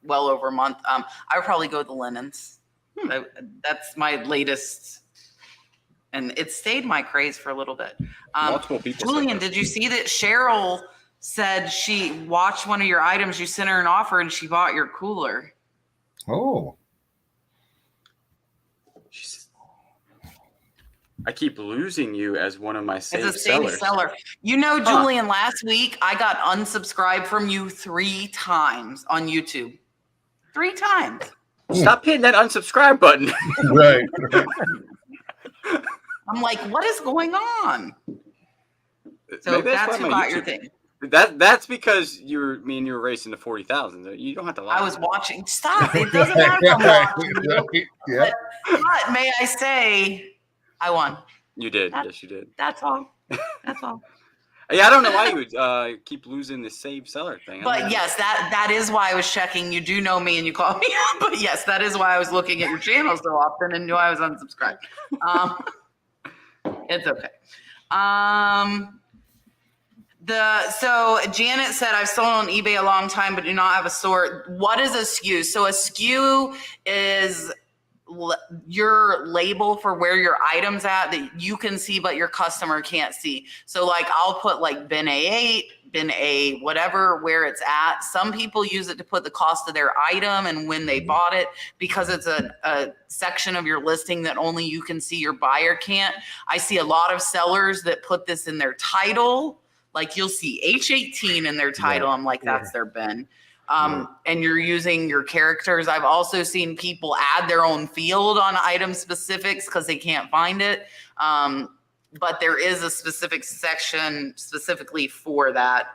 well over a month. I would probably go with the linens. That's my latest, and it stayed my craze for a little bit. multiple people. said Julian, that. did you see that Cheryl said she watched one of your items? You sent her an offer and she bought your cooler. Oh. I keep losing you as one of my It's saved a saved sellers. seller. You know, Julian, last week I got unsubscribed from you 3 times on YouTube. 3 times. Stop hitting that unsubscribe button. Right. I'm like, what is going on? So Maybe that's why who my got your YouTube- thing. That's because you were racing to 40,000. You don't have to lie. I was watching. Stop. It doesn't matter if I'm watching. Yeah. But may I say, I won. You did. That- Yes, you did. That's all. That's all. Yeah, I don't know why you would keep losing the save seller thing. I don't But know. yes, that is why I was checking. You do know me and you call me up. But yes, that is why I was looking at your channel so often and knew I was unsubscribed. It's okay. So Janet said, I've sold on eBay a long time, but do not have a store. What is a SKU? So a SKU is your label for where your item's at that you can see, but your customer can't see. So like I'll put like bin A8, bin A, whatever, where it's at. Some people use it to put the cost of their item and when they bought it, because it's a section of your listing that only you can see, your buyer can't. I see a lot of sellers that put this in their title. Like you'll see H18 in their title. I'm like, that's their bin. And you're using your characters. I've also seen people add their own field on item specifics because they can't find it. But there is a specific section specifically for that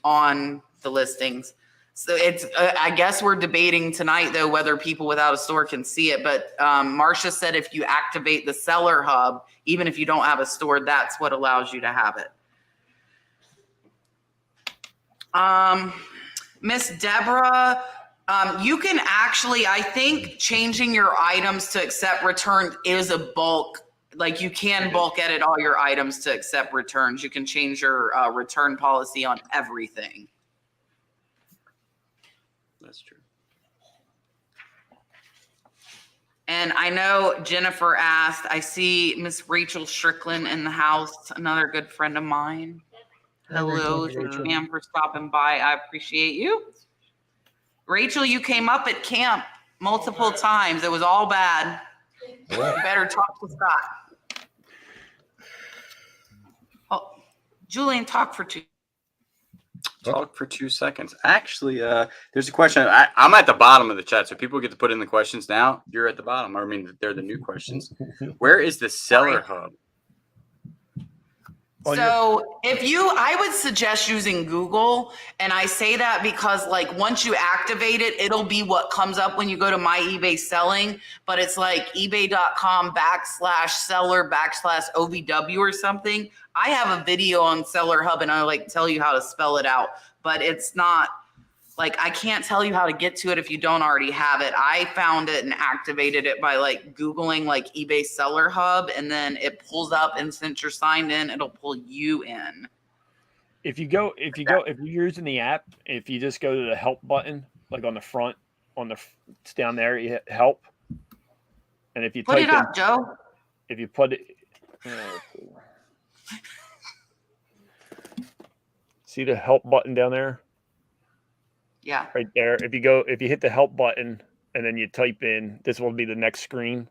on the listings. So it's, I guess we're debating tonight though, whether people without a store can see it. But Marcia said if you activate the seller hub, even if you don't have a store, that's what allows you to have it. Miss Deborah, you can actually, I think changing your items to accept return is a bulk. Like you can bulk edit all your items to accept returns. You can change your return policy on everything. That's true. And I know Jennifer asked, I see Miss Rachel Strickland in the house, another good friend of mine. Hello, Rachel. ma'am, for stopping by. I appreciate you. Rachel, you came up at camp multiple times. It was all bad. You better talk to Scott. Oh, Julian, talk for 2. Talk for 2 seconds. Actually, there's a question. I'm at the bottom of the chat, so people get to put in the questions now. You're at the bottom. I mean, they're the new questions. Where is the seller hub? So I would suggest using Google, and I say that because like once you activate it, it'll be what comes up when you go to my eBay selling, but it's like ebay.com/seller/OVW or something. I have a video on Seller Hub and I like tell you how to spell it out, but it's not like, I can't tell you how to get to it if you don't already have it. I found it and activated it by like Googling like eBay Seller Hub, and then it pulls up, and since you're signed in, it'll pull you in. If you're using the app, if you just go to the help button, like on the front, it's down there, you hit help. And if you Put type it up, Joe. if you put it, see the help button down there? Yeah. Right there. If you hit the help button and then you type in, this will be the next screen.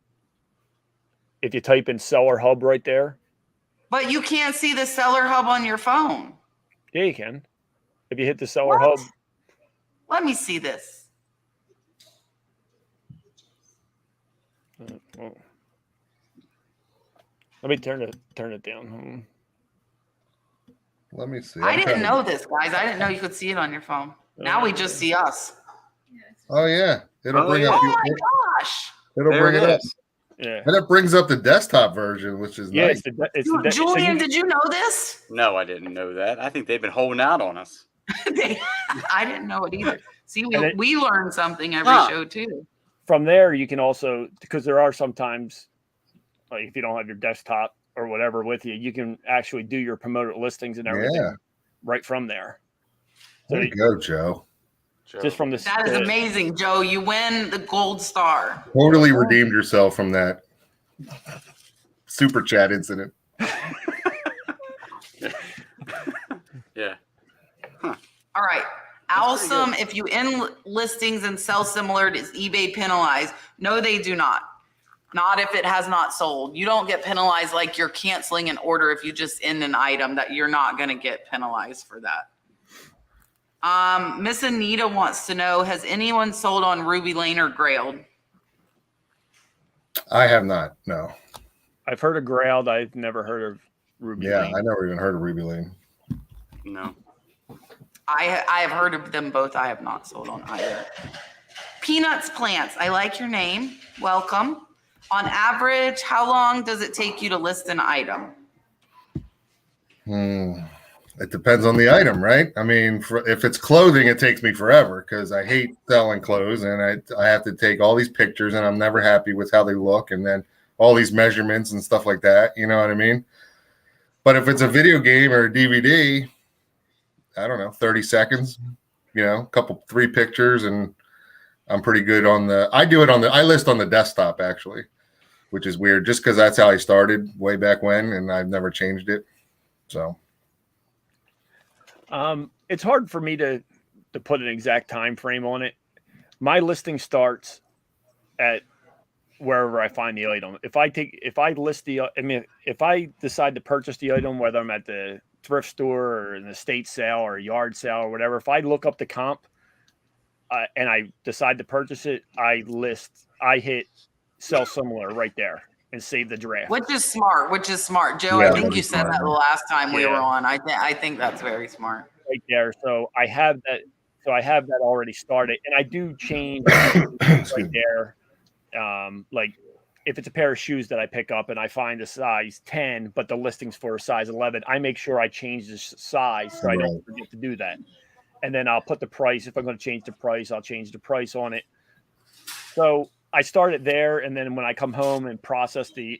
If you type in Seller Hub right there. But you can't see the Seller Hub on your phone. Yeah, you can. If you hit the Seller What? Hub. Let me see this. Well, let me turn it down. Let me see. I didn't know this, guys. I didn't know you could see it on your phone. Now we just see us. Oh yeah, it'll bring up. Oh my gosh. It'll bring it up. Yeah. And it brings up the desktop version, which is nice. Julian, did you know this? No, I didn't know that. I think they've been holding out on us. I didn't know it either. See, we learn something every show too. From there, you can also, because there are sometimes, like if you don't have your desktop or whatever with you, you can actually do your promoted listings and everything right from there. So There you go, Joe. Just from this. That is amazing, Joe. You win the gold star. Totally redeemed yourself from that super chat incident. Yeah. All right. Awesome. If you end listings and sell similar, does eBay penalize? No, they do not. Not if it has not sold. You don't get penalized like you're canceling an order if you just end an item, that you're not going to get penalized for that. Miss Anita wants to know, has anyone sold on Ruby Lane or Grailed? I have not. No. I've heard of Grailed. I've never heard of Ruby Lane. I never even heard of Ruby Lane. No. I have heard of them both. I have not sold on either. Peanuts Plants. I like your name. Welcome. On average, how long does it take you to list an item? It depends on the item, right? I mean, if it's clothing, it takes me forever because I hate selling clothes and I have to take all these pictures and I'm never happy with how they look, and then all these measurements and stuff like that. You know what I mean? But if it's a video game or a DVD, I don't know, 30 seconds, three pictures, and I'm pretty good on I list on the desktop actually, which is weird just because that's how I started way back when and I've never changed it. So. It's hard for me to put an exact time frame on it. My listing starts at wherever I find the item. If I decide to purchase the item, whether I'm at the thrift store or an estate sale or a yard sale or whatever, if I look up the comp and I decide to purchase it, I hit sell similar right there and save the draft. Which is smart, Joe. I think you said that the last time we were on. I think that's very smart. Right there. So I have that already started, and I do change right there. Like if it's a pair of shoes that I pick up and I find a size 10, but the listing's for a size 11, I make sure I change the size so I don't forget to do that. And then I'll put the price. If I'm going to change the price, I'll change the price on it. So I start it there, and then when I come home and process the,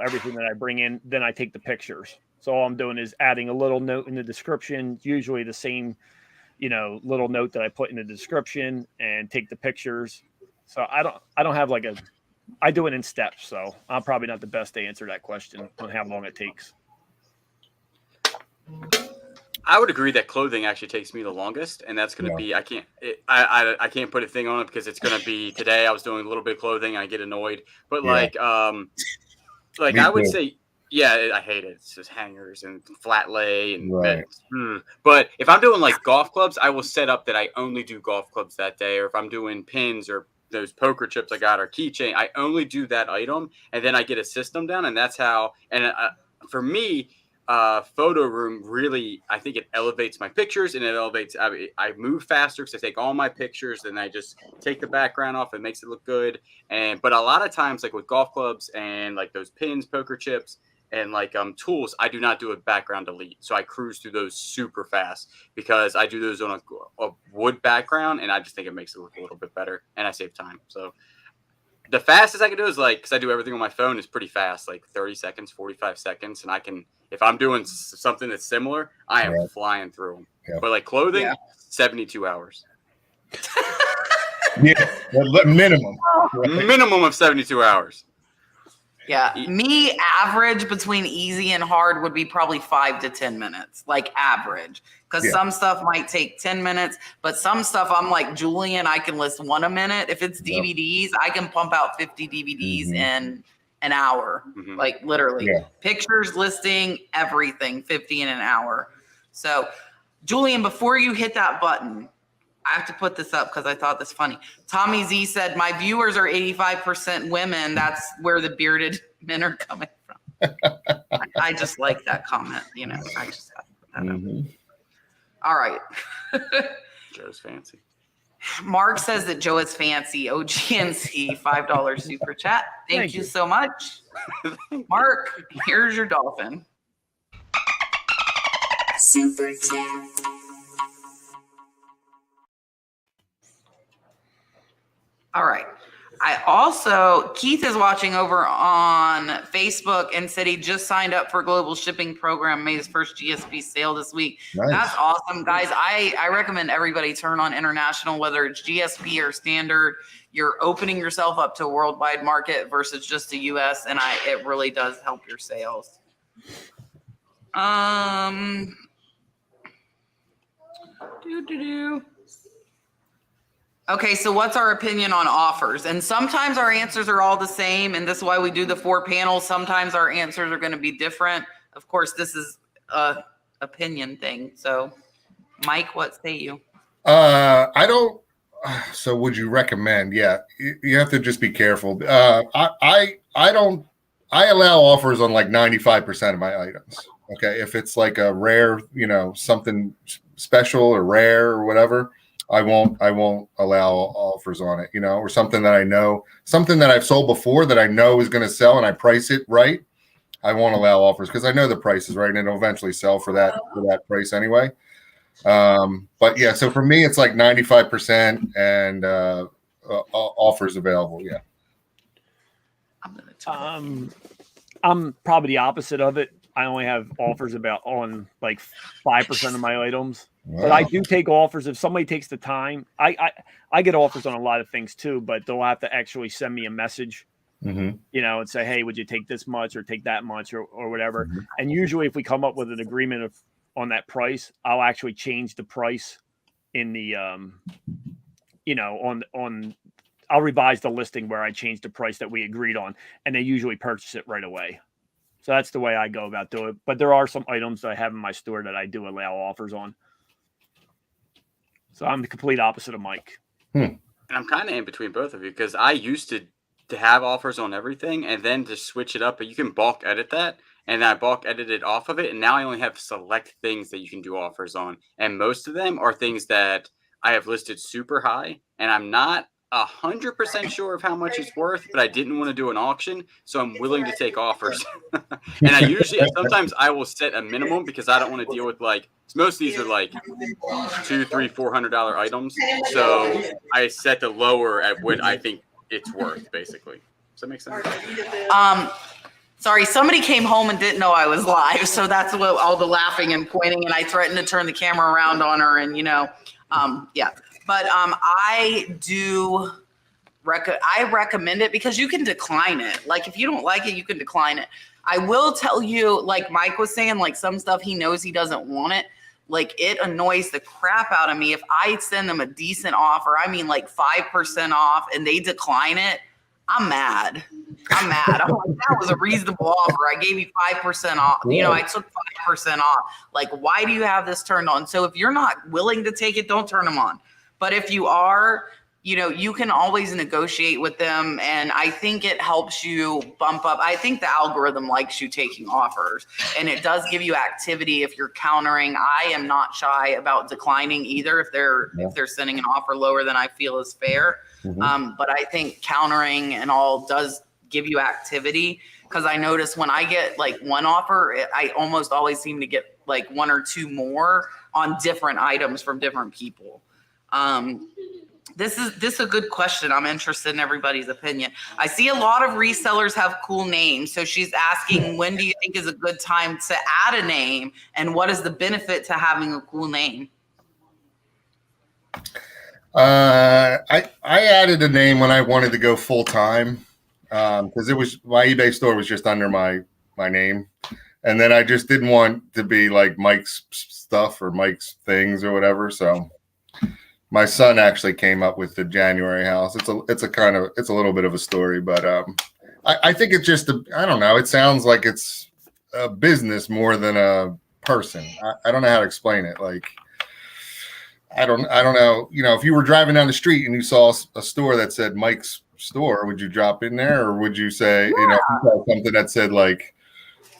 everything that I bring in, then I take the pictures. So all I'm doing is adding a little note in the description, usually the same, little note that I put in the description, and take the pictures. So I don't have I do it in steps. So I'm probably not the best to answer that question on how long it takes. I would agree that clothing actually takes me the longest, and that's going to be, I can't put a thing on it because it's going to be today. I was doing a little bit of clothing. I get annoyed, but I would say, I hate it. It's just hangers and flat lay and But if I'm doing like golf clubs, I will set up that I only do golf clubs that day. Or if I'm doing pins or those poker chips I got or keychain, I only do that item, and then I get a system down, and that's how. And for me, photo room really, I think it elevates my pictures, and it elevates. I move faster because I take all my pictures, and I just take the background off. It makes it look good. But a lot of times, like with golf clubs and like those pins, poker chips, and like tools, I do not do a background delete. So I cruise through those super fast because I do those on a wood background, and I just think it makes it look a little bit better, and I save time. So the fastest I can do is like, because I do everything on my phone, is pretty fast, like 30 seconds, 45 seconds. And I can, if I'm doing something that's similar, I am flying through them. Yeah. But like clothing, 72 hours. Yeah, minimum. Right? Minimum of 72 hours. Yeah, me average between easy and hard would be probably 5 to 10 minutes, like average. Because some stuff might take 10 minutes, but some stuff I'm like Julian, I can list one a minute. If it's DVDs, I can pump out 50 DVDs in an hour, like literally. Yeah. Pictures, listing, everything, 50 in an hour. So, Julian, before you hit that button, I have to put this up because I thought this funny. Tommy Z said, my viewers are 85% women. That's where the bearded men are coming from. I just like that comment. You know, I just have to put that up. All right. Joe's fancy. Mark says that Joe is fancy. OGNC, $5 super chat. Thank you so much. Mark, here's your dolphin. Super chat. All right. Keith is watching over on Facebook and said he just signed up for a global shipping program, made his first GSP sale this week. Nice. That's awesome, guys. I recommend everybody turn on international, whether it's GSP or standard. You're opening yourself up to a worldwide market versus just the US, and it really does help your sales. Okay, so what's our opinion on offers? And sometimes our answers are all the same, and this is why we do the 4 panels. Sometimes our answers are going to be different. Of course, this is a opinion thing. So, Mike, what say you? I don't. So, would you recommend? Yeah, you have to just be careful. I don't. I allow offers on like 95% of my items. Okay, if it's like a rare, something special or rare or whatever, I won't allow offers on it, or something that I know, something that I've sold before that I know is going to sell and I price it right. I won't allow offers because I know the price is right and it'll eventually sell for that price anyway. But yeah, so for me, it's like 95% and offers available. Yeah. I'm probably the opposite of it. I only have offers on like 5% of my items. Wow. But I do take offers if somebody takes the time. I get offers on a lot of things too, but they'll have to actually send me a message, and say, hey, would you take this much or take that much or whatever. And usually if we come up with an agreement on that price, I'll actually change the price in the, I'll revise the listing where I change the price that we agreed on, and they usually purchase it right away. So that's the way I go about doing it. But there are some items that I have in my store that I do allow offers on. So I'm the complete opposite of Mike. And I'm kind of in between both of you because I used to have offers on everything and then to switch it up. But you can bulk edit that. And I bulk edited off of it. And now I only have select things that you can do offers on. And most of them are things that I have listed super high. And I'm not 100% sure of how much it's worth, but I didn't want to do an auction, so I'm willing to take offers. And sometimes I will set a minimum because I don't want to deal with most of these are like $200, $300, $400 items. So I set the lower at what I think it's worth, basically. Does that make sense? Sorry, somebody came home and didn't know I was live, so that's what all the laughing and pointing, and I threatened to turn the camera around on her, and yeah. But I recommend it because you can decline it. Like if you don't like it, you can decline it. I will tell you, like Mike was saying, like some stuff he knows he doesn't want it. Like it annoys the crap out of me if I send them a decent offer. I mean like 5% off and they decline it. I'm mad. I'm like, that was a reasonable offer. I gave you 5% off. I took 5% off. Like, why do you have this turned on? So if you're not willing to take it, don't turn them on. But if you are, you know, you can always negotiate with them. And I think it helps you bump up. I think the algorithm likes you taking offers, and it does give you activity if you're countering. I am not shy about declining either if they're sending an offer lower than I feel is fair. But I think countering and all does give you activity, because I notice when I get like one offer, I almost always seem to get like one or two more on different items from different people. This is a good question. I'm interested in everybody's opinion. I see a lot of resellers have cool names. So she's asking, when do you think is a good time to add a name, and what is the benefit to having a cool name? I added a name when I wanted to go full time, because it was my eBay store was just under my name, and then I just didn't want to be like Mike's stuff or Mike's things or whatever. So my son actually came up with the January house. It's a little bit of a story, but I think it's just I don't know. It sounds like it's a business more than a person. I don't know how to explain it. Like, I don't know. You know, if you were driving down the street and you saw a store that said Mike's store, would you drop in there, or would you say, you know, something that said like,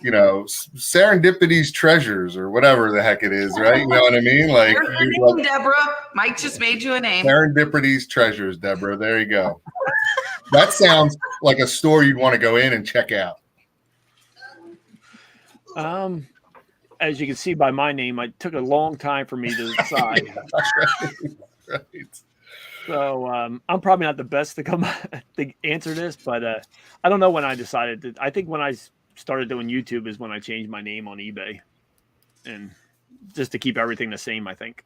you know, Serendipity's Treasures or whatever the heck it is, right? You know what I mean? Like, there's your name, Deborah. Mike just made you a name. Serendipity's Treasures, Deborah. There you go. That sounds like a store you'd want to go in and check out. As you can see by my name, it took a long time for me to decide. Right. So I'm probably not the best to come to answer this, but I don't know when I decided. I think when I started doing YouTube is when I changed my name on eBay, and just to keep everything the same, I think.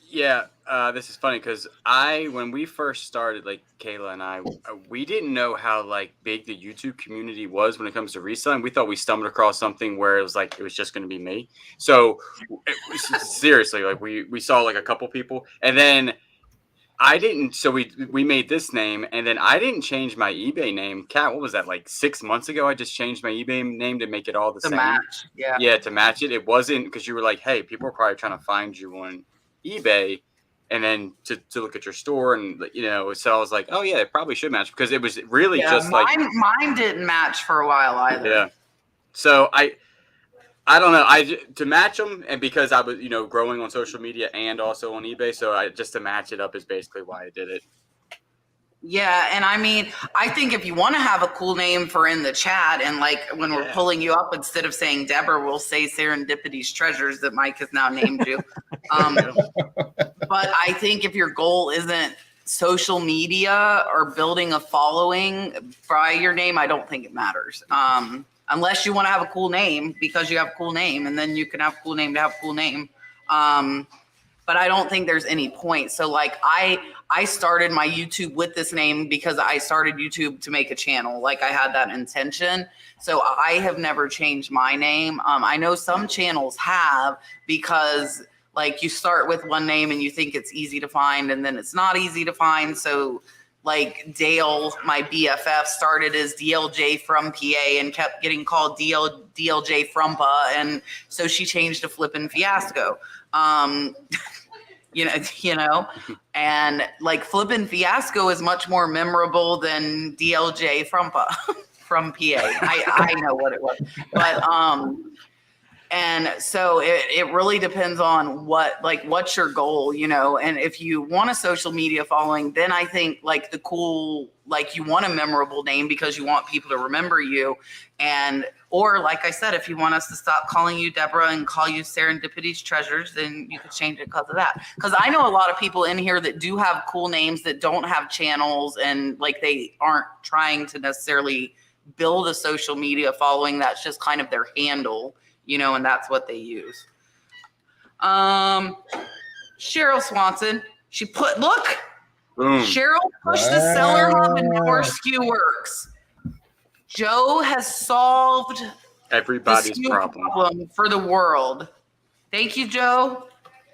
Yeah, this is funny because when we first started, like Kayla and I, we didn't know how like big the YouTube community was when it comes to reselling. We thought we stumbled across something where it was just going to be me. So seriously, like we saw like a couple people, and then I didn't. So we made this name, and then I didn't change my eBay name. Kat, what was that, like 6 months ago? I just changed my eBay name to make it all the same. Match, yeah. Yeah, to match it. It wasn't because you were like, hey, people are probably trying to find you on eBay, and then to look at your store, and you know, so I was like, oh yeah, it probably should match, because it was really just mine didn't match for a while either. Yeah. So I don't know. To match them, and because I was, you know, growing on social media and also on eBay, so just to match it up is basically why I did it. Yeah, and I mean, I think if you want to have a cool name for in the chat, and like when we're pulling you up, instead of saying Deborah, we'll say Serendipity's Treasures, that Mike has now named you. But I think if your goal isn't social media or building a following by your name, I don't think it matters. Unless you want to have a cool name because you have a cool name, and then you can have a cool name to have a cool name. But I don't think there's any point. So like I started my YouTube with this name because I started YouTube to make a channel. Like I had that intention. So I have never changed my name. I know some channels have, because like you start with one name and you think it's easy to find, and then it's not easy to find. So like Dale, my BFF, started as DLJ from PA and kept getting called DLJ Frumpa. And so she changed to Flippin' Fiasco. You know, and like Flippin' Fiasco is much more memorable than DLJ Frumpa from PA. I know what it was, but and so it really depends on what's your goal, you know. And if you want a social media following, then I think like the cool, like you want a memorable name because you want people to remember you. And or like I said, if you want us to stop calling you Deborah and call you Serendipity's Treasures, then you could change it because of that. Because I know a lot of people in here that do have cool names that don't have channels, and like they aren't trying to necessarily build a social media following. That's just kind of their handle, you know, and that's what they use. Cheryl Swanson, she put, look, Boom. Cheryl pushed the seller hub and now our SKU works. Joe has solved everybody's the SKU problem for the world. Thank you, Joe.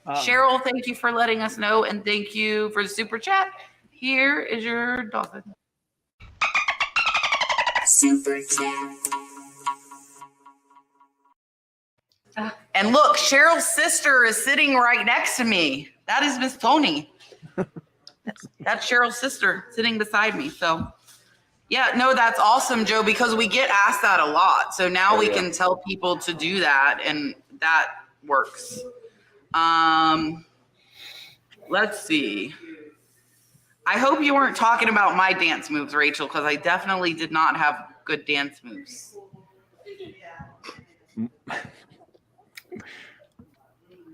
Cheryl, thank you for letting us know, and thank you for the super chat. Here is your dolphin. Super chat. And look, Cheryl's sister is sitting right next to me. That is Miss Pony. That's Cheryl's sister sitting beside me. So yeah, no, that's awesome, Joe, because we get asked that a lot. So now we can tell people to do that, and that works. Let's see. I hope you weren't talking about my dance moves, Rachel, because I definitely did not have good dance moves.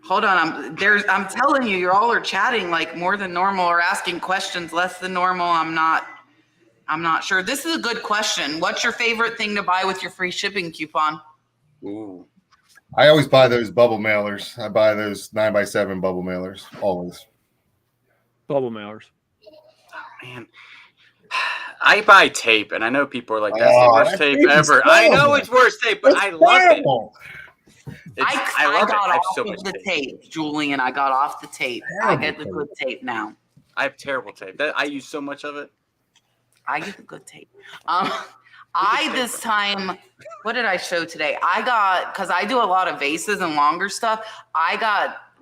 Hold on, I'm telling you, you all are chatting like more than normal or asking questions less than normal. I'm not sure. This is a good question. What's your favorite thing to buy with your free shipping coupon? Ooh. I always buy those bubble mailers. I buy those 9x7 bubble mailers always. Bubble mailers. Man, I buy tape, and I know people are like, "That's the worst tape ever." I know it's worst tape, but I love it. I love got it. I have off so of much the tape. Julian. I got off the tape. I get the good tape now. I have terrible tape. I use so much of it. I get the good tape. This time, what did I show today? Because I do a lot of vases and longer stuff.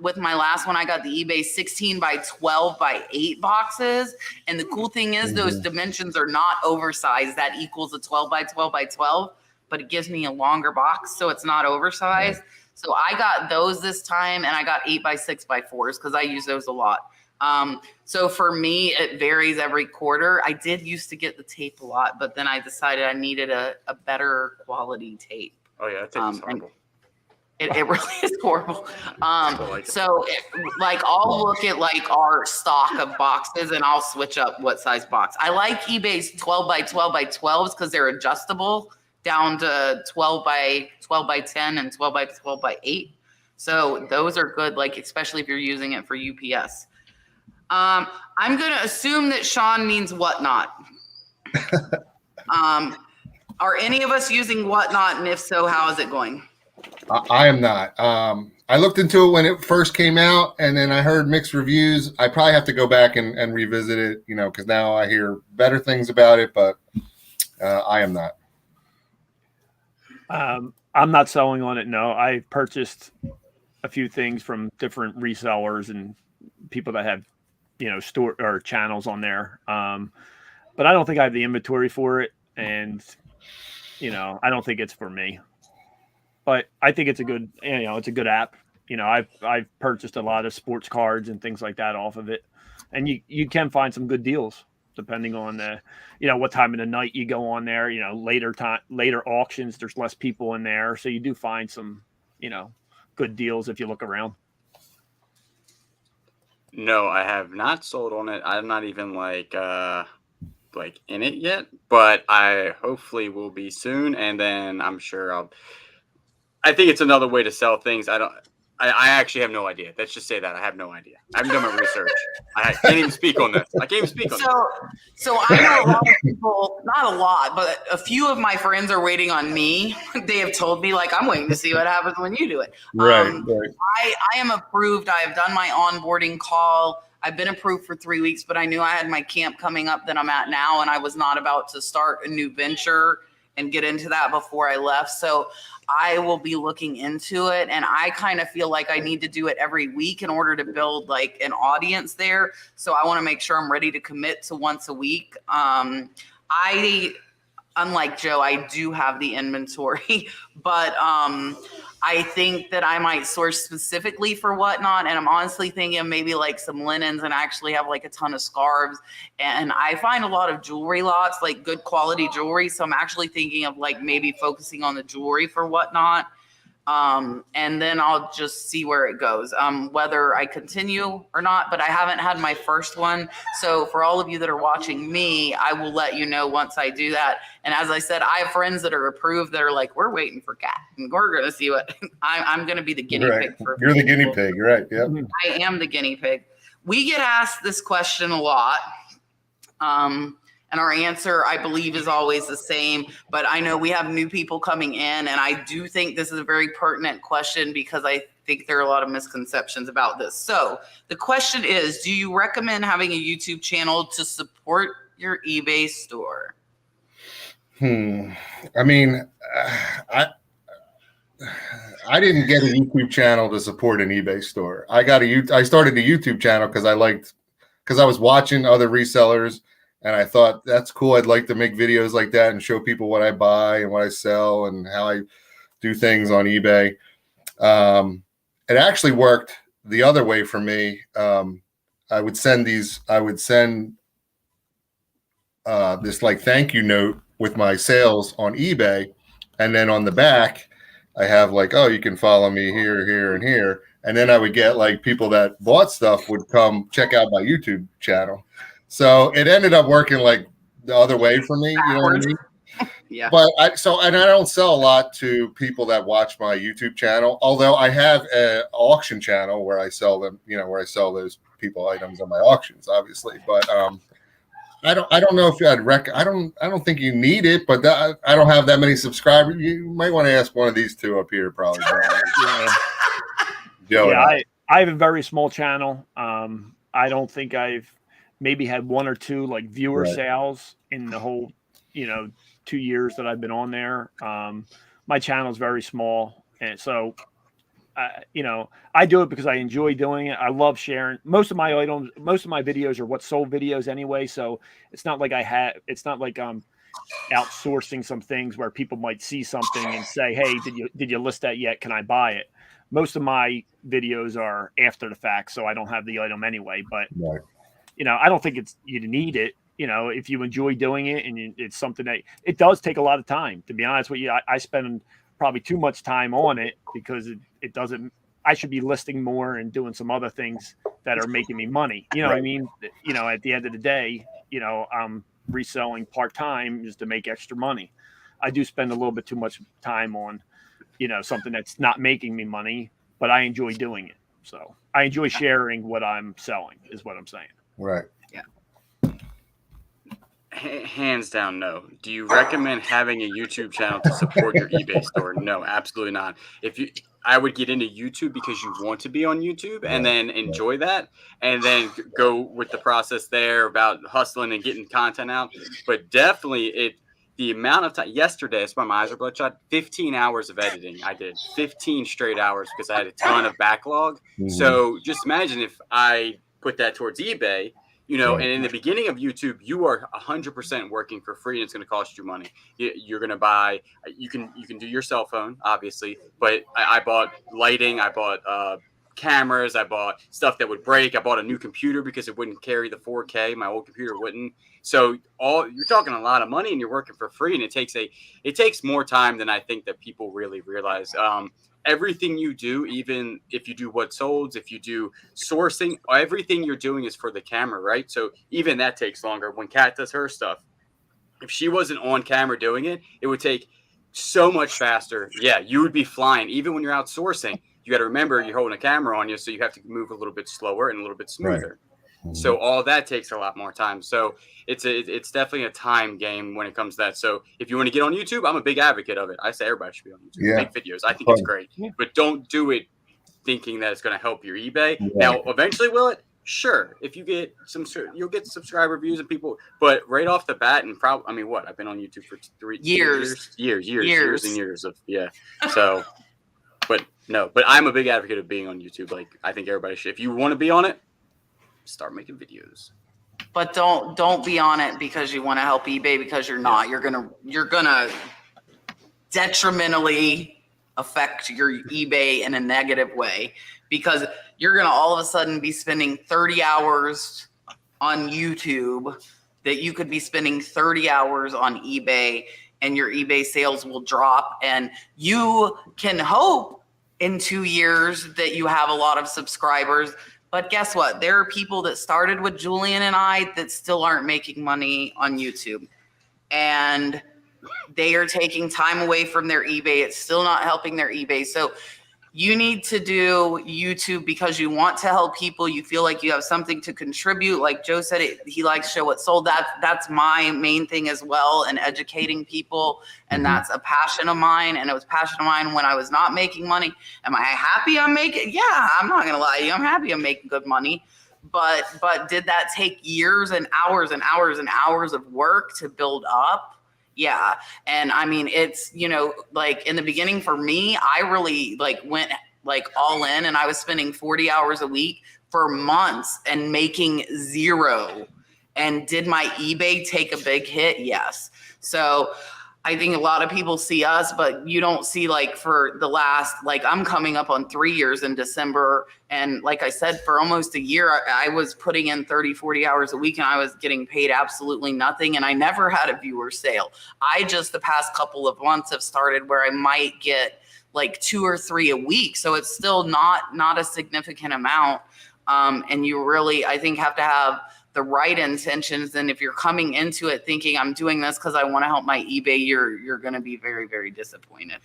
With my last one, I got the eBay 16 by 12 by 8 boxes. And the cool thing is those dimensions are not oversized. That equals a 12 by 12 by 12, but it gives me a longer box, so it's not oversized. So I got those this time, and I got 8 by 6 by 4s because I use those a lot. So for me, it varies every quarter. I did used to get the tape a lot, but then I decided I needed a better quality tape. Oh yeah, that tape is horrible. It really is horrible. Like I'll look at like our stock of boxes and I'll switch up what size box. I like eBay's 12 by 12 by 12s because they're adjustable down to 12 by 12 by 10 and 12 by 12 by 8. So those are good, like especially if you're using it for UPS. I'm going to assume that Sean means Whatnot. Are any of us using Whatnot? And if so, how is it going? I am not. I looked into it when it first came out, and then I heard mixed reviews. I probably have to go back and revisit it, because now I hear better things about it, but I am not. I'm not selling on it. No, I purchased a few things from different resellers and people that have, store or channels on there. But I don't think I have the inventory for it. And, I don't think it's for me, but I think it's a good, it's a good app. I've purchased a lot of sports cards and things like that off of it. And you can find some good deals depending on what time of the night you go on there, later auctions, there's less people in there. So you do find some, good deals if you look around. No, I have not sold on it. I'm not even like in it yet, but I hopefully will be soon. And then I'm sure I think it's another way to sell things. I actually have no idea. Let's just say that I have no idea. I haven't done my research. I can't even speak on this. So I know a lot of people, not a lot, but a few of my friends are waiting on me. They have told me, like, I'm waiting to see what happens when you do it. Right. I am approved. I have done my onboarding call. I've been approved for 3 weeks, but I knew I had my camp coming up that I'm at now, and I was not about to start a new venture and get into that before I left. So I will be looking into it, and I kind of feel like I need to do it every week in order to build like an audience there. So I want to make sure I'm ready to commit to once a week. Unlike Joe, I do have the inventory, but I think that I might source specifically for Whatnot. And I'm honestly thinking maybe like some linens and actually have like a ton of scarves. And I find a lot of jewelry lots, like good quality jewelry. So I'm actually thinking of like maybe focusing on the jewelry for Whatnot. And then I'll just see where it goes, whether I continue or not, but I haven't had my first one. So for all of you that are watching me, I will let you know once I do that. And as I said, I have friends that are approved that are like, we're waiting for Kat and we're going to see what I'm going to be the guinea pig. You're the guinea pig. Right. Yeah. I am the guinea pig. We get asked this question a lot. And our answer, I believe, is always the same. But I know we have new people coming in, and I do think this is a very pertinent question because I think there are a lot of misconceptions about this. So the question is, do you recommend having a YouTube channel to support your eBay store? I mean, I didn't get a YouTube channel to support an eBay store. I started a YouTube channel because I liked because I was watching other resellers and I thought that's cool. I'd like to make videos like that and show people what I buy and what I sell and how I do things on eBay. It actually worked the other way for me. I would send this like thank you note with my sales on eBay. And then on the back, I have like, oh, you can follow me here, here, and here. And then I would get like people that bought stuff would come check out my YouTube channel. So it ended up working like the other way for me. You know what I mean? Yeah. But I don't sell a lot to people that watch my YouTube channel, although I have an auction channel where I sell them, where I sell those people items on my auctions, obviously. But I don't know if I don't think you need it, but I don't have that many subscribers. You might want to ask one of these two up here, probably. Joe. Yeah, I have a very small channel. I don't think I've maybe had one or two like viewer sales in the whole, 2 years that I've been on there. My channel is very small, and so I do it because I enjoy doing it. I love sharing. Most of my videos are what sold videos anyway, so it's not like I'm outsourcing some things where people might see something and say, hey, did you list that yet? Can I buy it? Most of my videos are after the fact, so I don't have the item anyway. But I don't think you need it. If you enjoy doing it and it's something that it does take a lot of time, to be honest with you. I spend probably too much time on it because it doesn't. I should be listing more and doing some other things that are making me money. You know what I mean? At the end of the day, I'm reselling part-time just to make extra money. I do spend a little bit too much time on, something that's not making me money, but I enjoy doing it. So I enjoy sharing what I'm selling is what I'm saying. Right. Hands down, no. Do you recommend having a YouTube channel to support your eBay store? No, absolutely not. I would get into YouTube because you want to be on YouTube and then enjoy that and then go with the process there about hustling and getting content out. But definitely the amount of time yesterday, that's why my eyes are bloodshot, 15 hours of editing. I did 15 straight hours because I had a ton of backlog. Mm-hmm. So just imagine if I put that towards eBay, and in the beginning of YouTube, you are 100% working for free and it's going to cost you money. You're going to buy, you can do your cell phone, obviously, but I bought lighting, I bought cameras, I bought stuff that would break. I bought a new computer because it wouldn't carry the 4K. My old computer wouldn't. So you're talking a lot of money and you're working for free. And it takes more time than I think that people really realize. Everything you do, even if you do what solds, if you do sourcing, everything you're doing is for the camera, right? So even that takes longer. When Kat does her stuff, if she wasn't on camera doing it, it would take so much faster. Yeah, you would be flying. Even when you're outsourcing, you got to remember you're holding a camera on you, so you have to move a little bit slower and a little bit smoother. Right. Mm-hmm. So all that takes a lot more time. So it's definitely a time game when it comes to that. So if you want to get on YouTube, I'm a big advocate of it. I say everybody should be on YouTube, make videos. I think it's great, but don't do it thinking that it's going to help your eBay. Yeah. Now, eventually, will it? Sure. If you get you'll get subscriber views and people, but right off the bat, and probably, I've been on YouTube for years and years of, So, but I'm a big advocate of being on YouTube. Like, I think everybody should. If you want to be on it, start making videos. But don't be on it because you want to help eBay, because you're not. You're gonna detrimentally affect your eBay in a negative way, because you're gonna all of a sudden be spending 30 hours on YouTube that you could be spending 30 hours on eBay, and your eBay sales will drop. And you can hope in 2 years that you have a lot of subscribers. But guess what? There are people that started with Julian and I that still aren't making money on YouTube. And they are taking time away from their eBay. It's still not helping their eBay. So you need to do YouTube because you want to help people. You feel like you have something to contribute. Like Joe said, he likes to show what sold. That's my main thing as well, and educating people. And that's a passion of mine. And it was a passion of mine when I was not making money. Am I happy I'm making? Yeah, I'm not going to lie to you. I'm happy I'm making good money. But did that take years and hours and hours and hours of work to build up? Yeah. And it's, like in the beginning for me, I really went all in, and I was spending 40 hours a week, for months and making zero. And did my eBay take a big hit? Yes. So I think a lot of people see us, but you don't see like for the last, like I'm coming up on 3 years in December. And like I said, for almost a year, I was putting in 30, 40 hours a week and I was getting paid absolutely nothing. And I never had a viewer sale. I just the past couple of months have started where I might get like 2 or 3 a week. So it's still not a significant amount. And you really, I think, have to have the right intentions. And if you're coming into it thinking I'm doing this because I want to help my eBay, you're going to be very, very disappointed.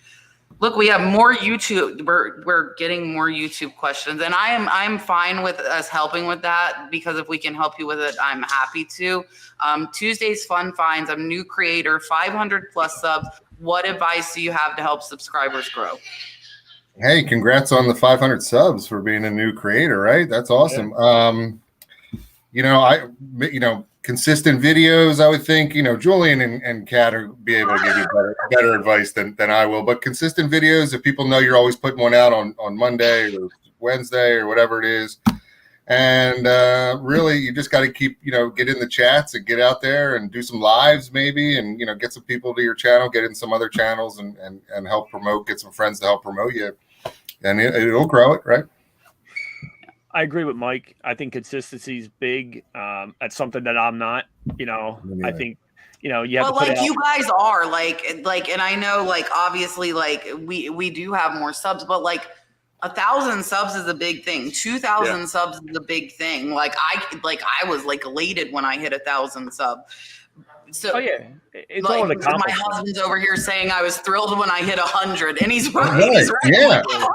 Look, we have more YouTube. We're getting more YouTube questions, and I'm fine with us helping with that, because if we can help you with it, I'm happy to. Tuesday's Fun Finds. I'm a new creator, 500 plus subs. What advice do you have to help subscribers grow? Hey, congrats on the 500 subs for being a new creator, right? That's awesome. Yeah. Consistent videos, I would think, Julian and Kat are be able to give you better advice than I will. But consistent videos, if people know you're always putting one out on Monday or Wednesday or whatever it is. And really, you just got to keep, get in the chats and get out there and do some lives maybe, and, get some people to your channel, get in some other channels and help promote, get some friends to help promote you. And it'll grow it, right? I agree with Mike. I think consistency is big. That's something that I'm not, I think, you have to put like out. You guys are like, and I know, like, obviously, like we do have more subs, but like 1,000 subs is a big thing. 2,000 subs is a big thing. Like I was like elated when I hit 1,000 subs. So it's like, all an my accomplishment. husband's over here saying I was thrilled when I hit 100, and he's right. Right. He's right. Yeah. Like,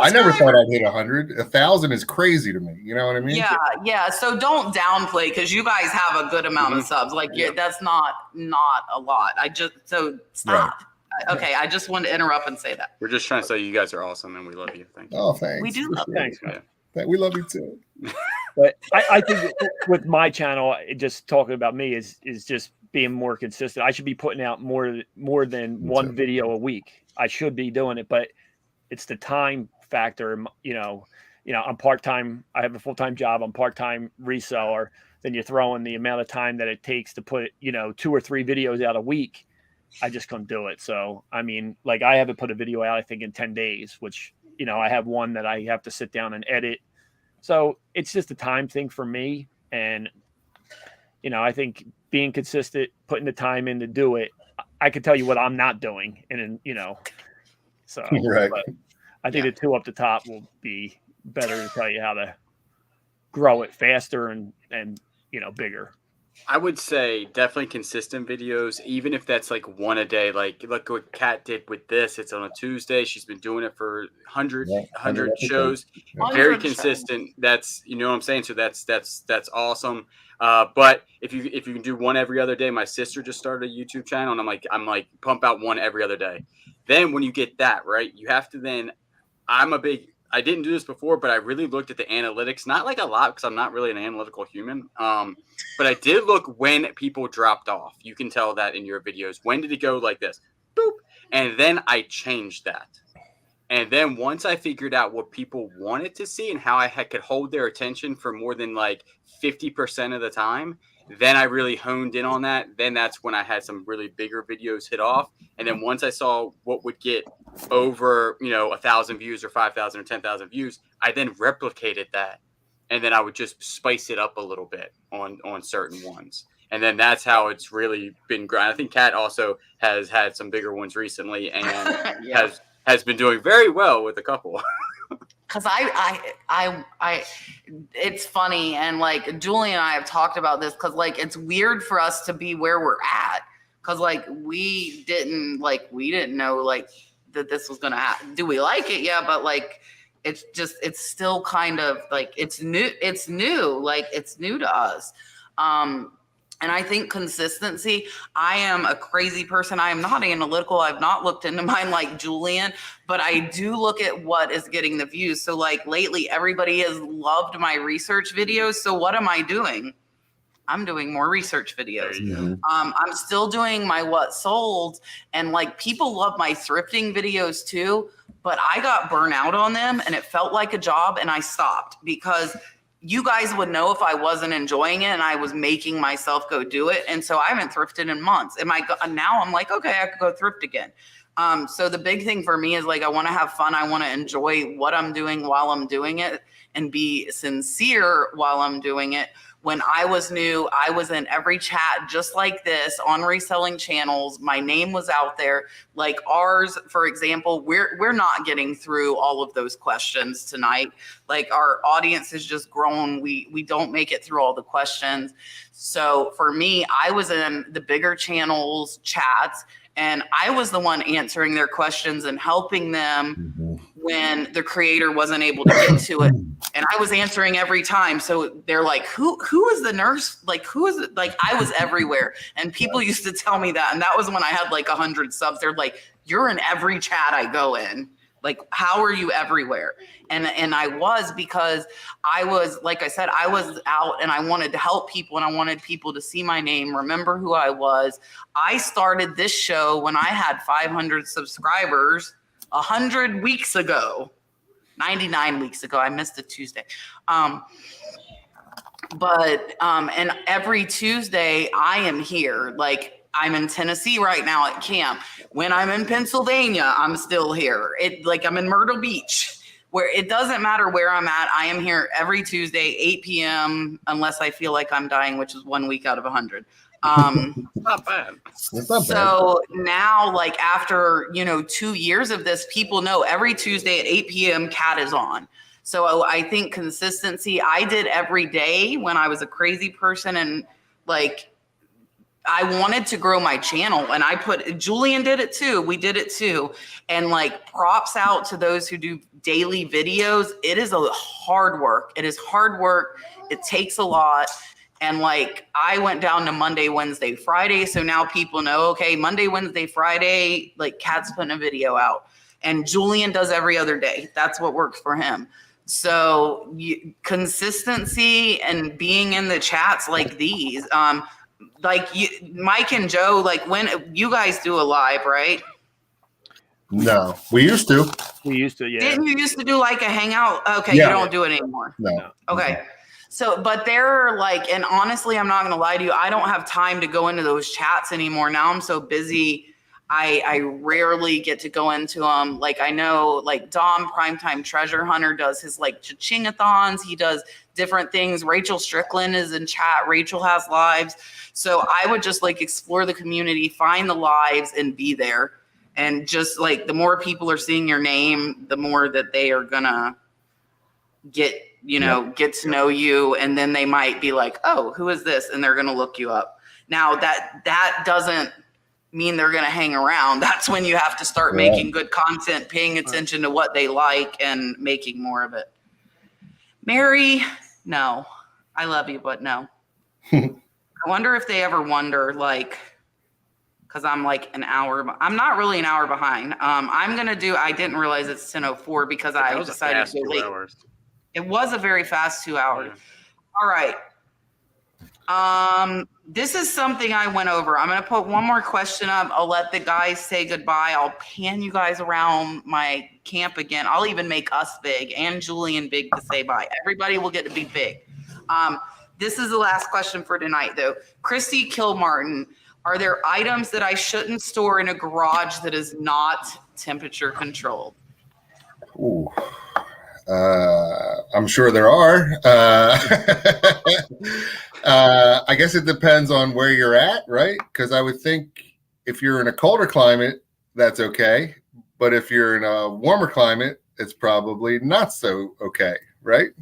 I never thought I'd hit 100. 1,000 is crazy to me. You know what I mean? Yeah. So don't downplay, because you guys have a good amount of subs. Like, that's not a lot. Stop. Right. Okay, I just wanted to interrupt and say that. We're just trying to say you guys are awesome and we love you. Thank you. Oh, thanks. We do love you. Thanks, man. We love you too. But I think with my channel, just talking about me is just being more consistent. I should be putting out more than one video a week. I should be doing it, but it's the time factor. I'm part-time. I have a full-time job. I'm part-time reseller. Then you throw in the amount of time that it takes to put, 2 or 3 videos out a week. I just couldn't do it. So, I mean, like, I haven't put a video out, I think, in 10 days, which, I have one that I have to sit down and edit. So it's just a time thing for me. And, I think being consistent, putting the time in to do it, I could tell you what I'm not doing. And, so Right. But I think the 2 up the top will be better to tell you how to grow it faster and bigger. I would say definitely consistent videos, even if that's like one a day. Like, look what Kat did with this. It's on a Tuesday. She's been doing it for 100 shows. Very consistent. That's, what I'm saying? So that's awesome. But if you can do one every other day, my sister just started a YouTube channel, and I'm like pump out one every other day. Then when you get that, right, you have to then, I didn't do this before, but I really looked at the analytics, not like a lot, because I'm not really an analytical human. But I did look when people dropped off. You can tell that in your videos. When did it go like this? Boop. And then I changed that. And then once I figured out what people wanted to see and how I could hold their attention for more than like 50% of the time, then I really honed in on that. Then that's when I had some really bigger videos hit off. And then once I saw what would get over, 1,000 views or 5,000 or 10,000 views, I then replicated that. And then I would just spice it up a little bit on certain ones. And then that's how it's really been growing. I think Kat also has had some bigger ones recently and has been doing very well with a couple. Cause it's funny. And like Julian and I have talked about this, cause like, it's weird for us to be where we're at. Cause like, we didn't know like that this was going to happen. Do we like it? Yeah. But like, it's still kind of like, it's new. Like it's new to us. And I think consistency, I am a crazy person. I am not analytical. I've not looked into mine like Julian, but I do look at what is getting the views. So like lately, everybody has loved my research videos. So what am I doing? I'm doing more research videos. I'm still doing my what sold, and like people love my thrifting videos too, but I got burnt out on them and it felt like a job and I stopped because you guys would know if I wasn't enjoying it and I was making myself go do it. And so I haven't thrifted in months. Now I'm like, okay, I could go thrift again. So the big thing for me is like, I want to have fun. I want to enjoy what I'm doing while I'm doing it and be sincere while I'm doing it. When I was new, I was in every chat just like this on reselling channels. My name was out there. Like ours, for example, we're not getting through all of those questions tonight. Like our audience has just grown. We don't make it through all the questions. So for me, I was in the bigger channels chats, and I was the one answering their questions and helping them when the creator wasn't able to get to it. And I was answering every time. So they're like, who is the nurse? Like, who is it? Like, I was everywhere. And people used to tell me that. And that was when I had like 100 subs. They're like, you're in every chat I go in. Like, how are you everywhere? And I was, because I was, like I said, I was out and I wanted to help people and I wanted people to see my name, remember who I was. I started this show when I had 500 subscribers 100 weeks ago, 99 weeks ago. I missed a Tuesday. And every Tuesday I am here. Like, I'm in Tennessee right now at camp. When I'm in Pennsylvania, I'm still here. I'm in Myrtle Beach, where it doesn't matter where I'm at. I am here every Tuesday, 8 p.m., unless I feel like I'm dying, which is 1 week out of 100. Not bad. It's not So now, like after, 2 years of this, people know every Tuesday at 8 p.m. Cat is on. So I think consistency, I did every day when I was a crazy person, and like, I wanted to grow my channel, and Julian did it too. We did it too. And like, props out to those who do daily videos. It is a hard work. It is hard work. It takes a lot. And like, I went down to Monday, Wednesday, Friday. So now people know, okay, Monday, Wednesday, Friday, like Kat's putting a video out, and Julian does every other day. That's what works for him. So consistency and being in the chats like these, Mike and Joe, like when you guys do a live, right? No, we used to. Yeah. Didn't you used to do like a hangout? Okay, Yeah. You don't do it anymore. No. Okay. So, but they're like, and honestly, I'm not going to lie to you, I don't have time to go into those chats anymore. Now I'm so busy. I rarely get to go into them. Like, I know like Dom Primetime Treasure Hunter does his like cha-ching-a-thons. He does different things. Rachel Strickland is in chat. Rachel has lives. So I would just like explore the community, find the lives, and be there. And just like, the more people are seeing your name, the more that they are gonna get to know you. And then they might be like, oh, who is this? And they're gonna look you up. Now that doesn't mean they're gonna hang around. That's when you have to start making good content, paying attention to what they like, and making more of it. Mary, no, I love you, but no. I wonder if they ever wonder, like, because I'm like an hour. I'm not really an hour behind. I didn't realize it's 10:04 because I decided to go late. Hours. It was a very fast 2 hours. Yeah. All right. This is something I went over. I'm going to put one more question up. I'll let the guys say goodbye. I'll pan you guys around my camp again. I'll even make us big and Julian big to say bye. Everybody will get to be big. This is the last question for tonight, though. Christy Kilmartin, are there items that I shouldn't store in a garage that is not temperature controlled? Ooh. I'm sure there are. I guess it depends on where you're at, right? Because I would think if you're in a colder climate, that's okay. But if you're in a warmer climate, it's probably not so okay, right?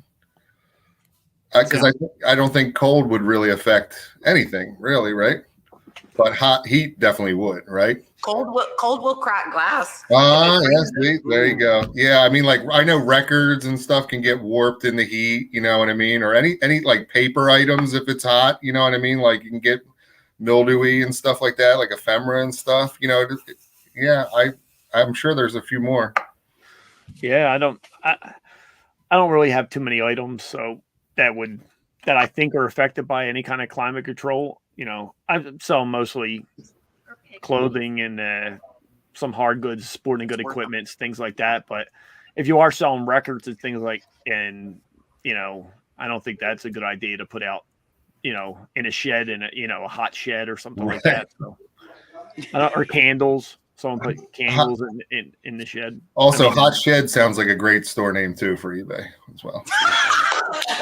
Because I don't think cold would really affect anything, really, right? But heat definitely would, right? Cold will crack glass. Yes, there you go. Yeah, I mean, like, I know records and stuff can get warped in the heat, you know what I mean? Or any like paper items, if it's hot, you know what I mean? Like, you can get mildewy and stuff like that, like ephemera and stuff, you know. Yeah, I'm sure there's a few more. Yeah, I don't really have too many items, so that I think are affected by any kind of climate control. You know, I sell mostly clothing and some hard goods, sporting good equipment, things like that. But if you are selling records and things like, and I don't think that's a good idea to put out, in a shed, in a hot shed or something like that. So, or candles. Someone put candles in the shed. Also, Hot Shed sounds like a great store name too for eBay as well.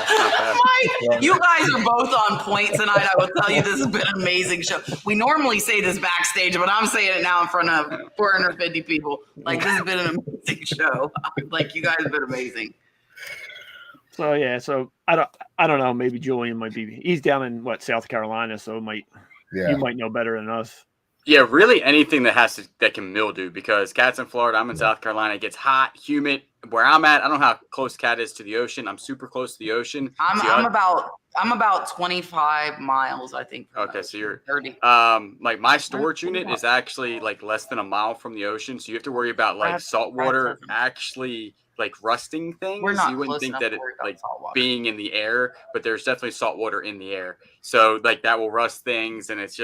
Mike, you guys are both on point tonight. I will tell you, this has been an amazing show. We normally say this backstage, but I'm saying it now in front of 450 people. Like, this has been an amazing show. Like, you guys have been amazing. So yeah, so I don't know. Maybe Julian might be. He's down in South Carolina, so you might know better than us. Yeah, really anything that can mildew, because Cat's in Florida. I'm in South Carolina. It gets hot, humid. Where I'm at, I don't know how close Cat is to the ocean. I'm super close to the ocean. I'm about 25 miles, I think. Okay, so you're 30. Like my storage unit is actually like less than a mile from the ocean, so you have to worry about like salt water actually like rusting things. We're not You wouldn't close think enough that to it worry about like salt water. being in the air, but there's definitely salt water in the air. So like that will rust things, and it's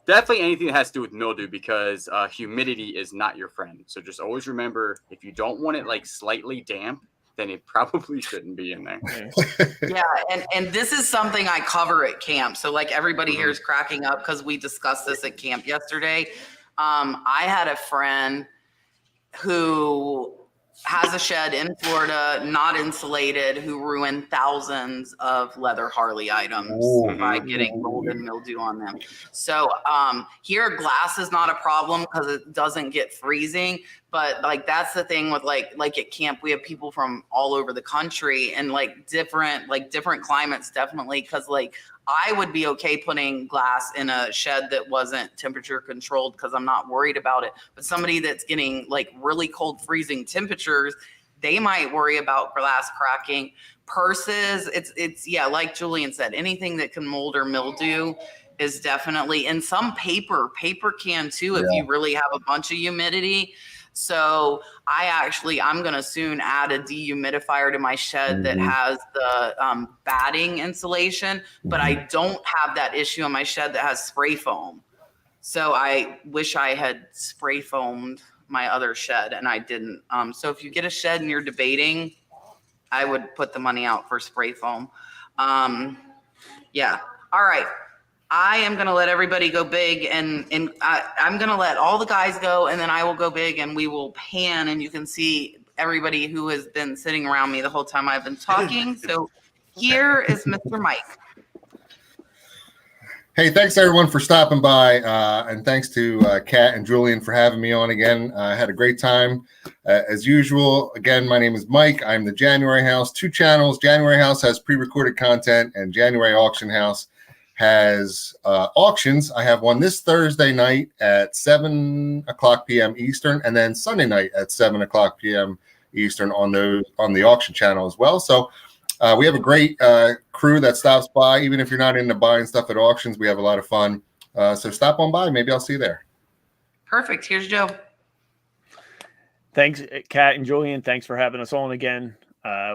definitely anything that has to do with mildew, because humidity is not your friend. So just always remember, if you don't want it like slightly damp, then it probably shouldn't be in there. Yeah, and this is something I cover at camp. So like everybody here is cracking up because we discussed this at camp yesterday. I had a friend who has a shed in Florida, not insulated, who ruined thousands of leather Harley items by getting mold and mildew on them. So here, glass is not a problem because it doesn't get freezing. But like that's the thing with like at camp, we have people from all over the country and different climates, definitely, because like I would be okay putting glass in a shed that wasn't temperature controlled because I'm not worried about it. But somebody that's getting like really cold, freezing temperatures, they might worry about glass cracking. Purses, it's like Julian said, anything that can mold or mildew is definitely, and some paper can too if you really have a bunch of humidity. So I'm going to soon add a dehumidifier to my shed that has the batting insulation, but I don't have that issue in my shed that has spray foam. So I wish I had spray foamed my other shed and I didn't. So if you get a shed and you're debating, I would put the money out for spray foam. Yeah. All right. I am going to let everybody go big and I'm going to let all the guys go and then I will go big and we will pan and you can see everybody who has been sitting around me the whole time I've been talking. So here is Mr. Mike. Hey, thanks everyone for stopping by, and thanks to Kat and Julian for having me on again. I had a great time as usual. Again, my name is Mike. I'm the January House, 2 channels. January House has pre-recorded content and January Auction House has auctions. I have one this Thursday night at 7 o'clock p.m. Eastern, and then Sunday night at 7 o'clock p.m. Eastern on the auction channel as well. So we have a great crew that stops by. Even if you're not into buying stuff at auctions, we have a lot of fun. So stop on by. Maybe I'll see you there. Perfect. Here's Joe. Thanks, Kat and Julian. Thanks for having us on again.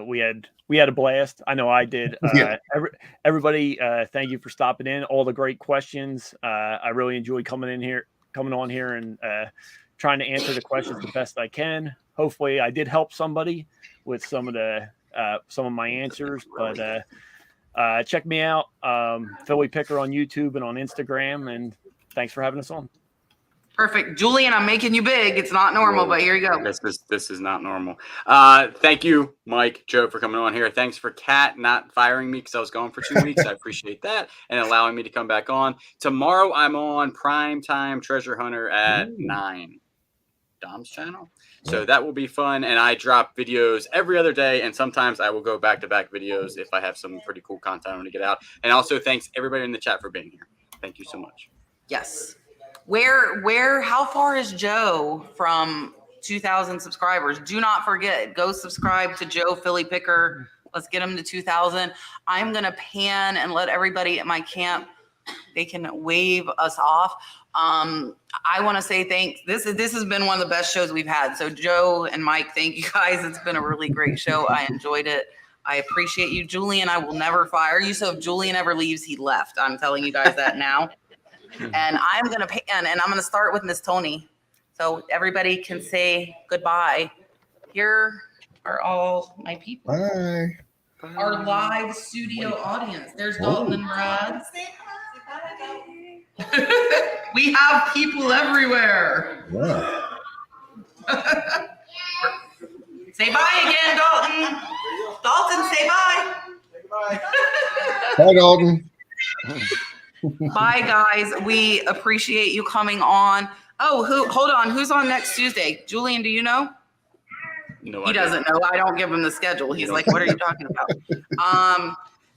We had a blast. I know I did. Everybody, thank you for stopping in. All the great questions. I really enjoyed coming on here and trying to answer the questions the best I can. Hopefully, I did help somebody with some of my answers. But check me out, Philly Picker on YouTube and on Instagram. And thanks for having us on. Perfect. Julian, I'm making you big. It's not normal, but here you go. This is not normal. Thank you, Mike, Joe, for coming on here. Thanks for Kat not firing me because I was gone for 2 weeks. I appreciate that and allowing me to come back on. Tomorrow, I'm on Primetime Treasure Hunter at 9. Dom's channel. So that will be fun. And I drop videos every other day. And sometimes I will go back-to-back videos if I have some pretty cool content I want to get out. And also thanks everybody in the chat for being here. Thank you so much. Yes. How far is Joe from 2,000 subscribers? Do not forget, go subscribe to Joe Philly Picker. Let's get him to 2,000. I'm going to pan and let everybody at my camp, they can wave us off. I want to say thanks. This has been one of the best shows we've had. So Joe and Mike, thank you guys. It's been a really great show. I enjoyed it. I appreciate you. Julian, I will never fire you. So if Julian ever leaves, he left. I'm telling you guys that now. And I'm going to pan, and I'm going to start with Miss Tony. So everybody can say goodbye. Here are all my people. Bye. our live studio audience. There's Dalton and Brad. We have people everywhere. Yeah. Say bye again, Dalton. Dalton, say bye. Bye, Dalton. Bye, guys. We appreciate you coming on. Oh, hold on. Who's on next Tuesday? Julian, do you know? No, He doesn't know. I don't give him the schedule. He's like, what are you talking about?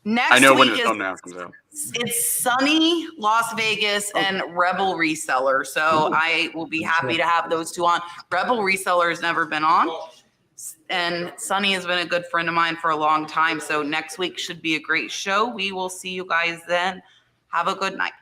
Next I know when week the is thumbnail comes out. it's sunny Las Vegas and Rebel Reseller. So I will be happy to have those two on. Rebel Reseller has never been on. And Sunny has been a good friend of mine for a long time. So next week should be a great show. We will see you guys then. Have a good night.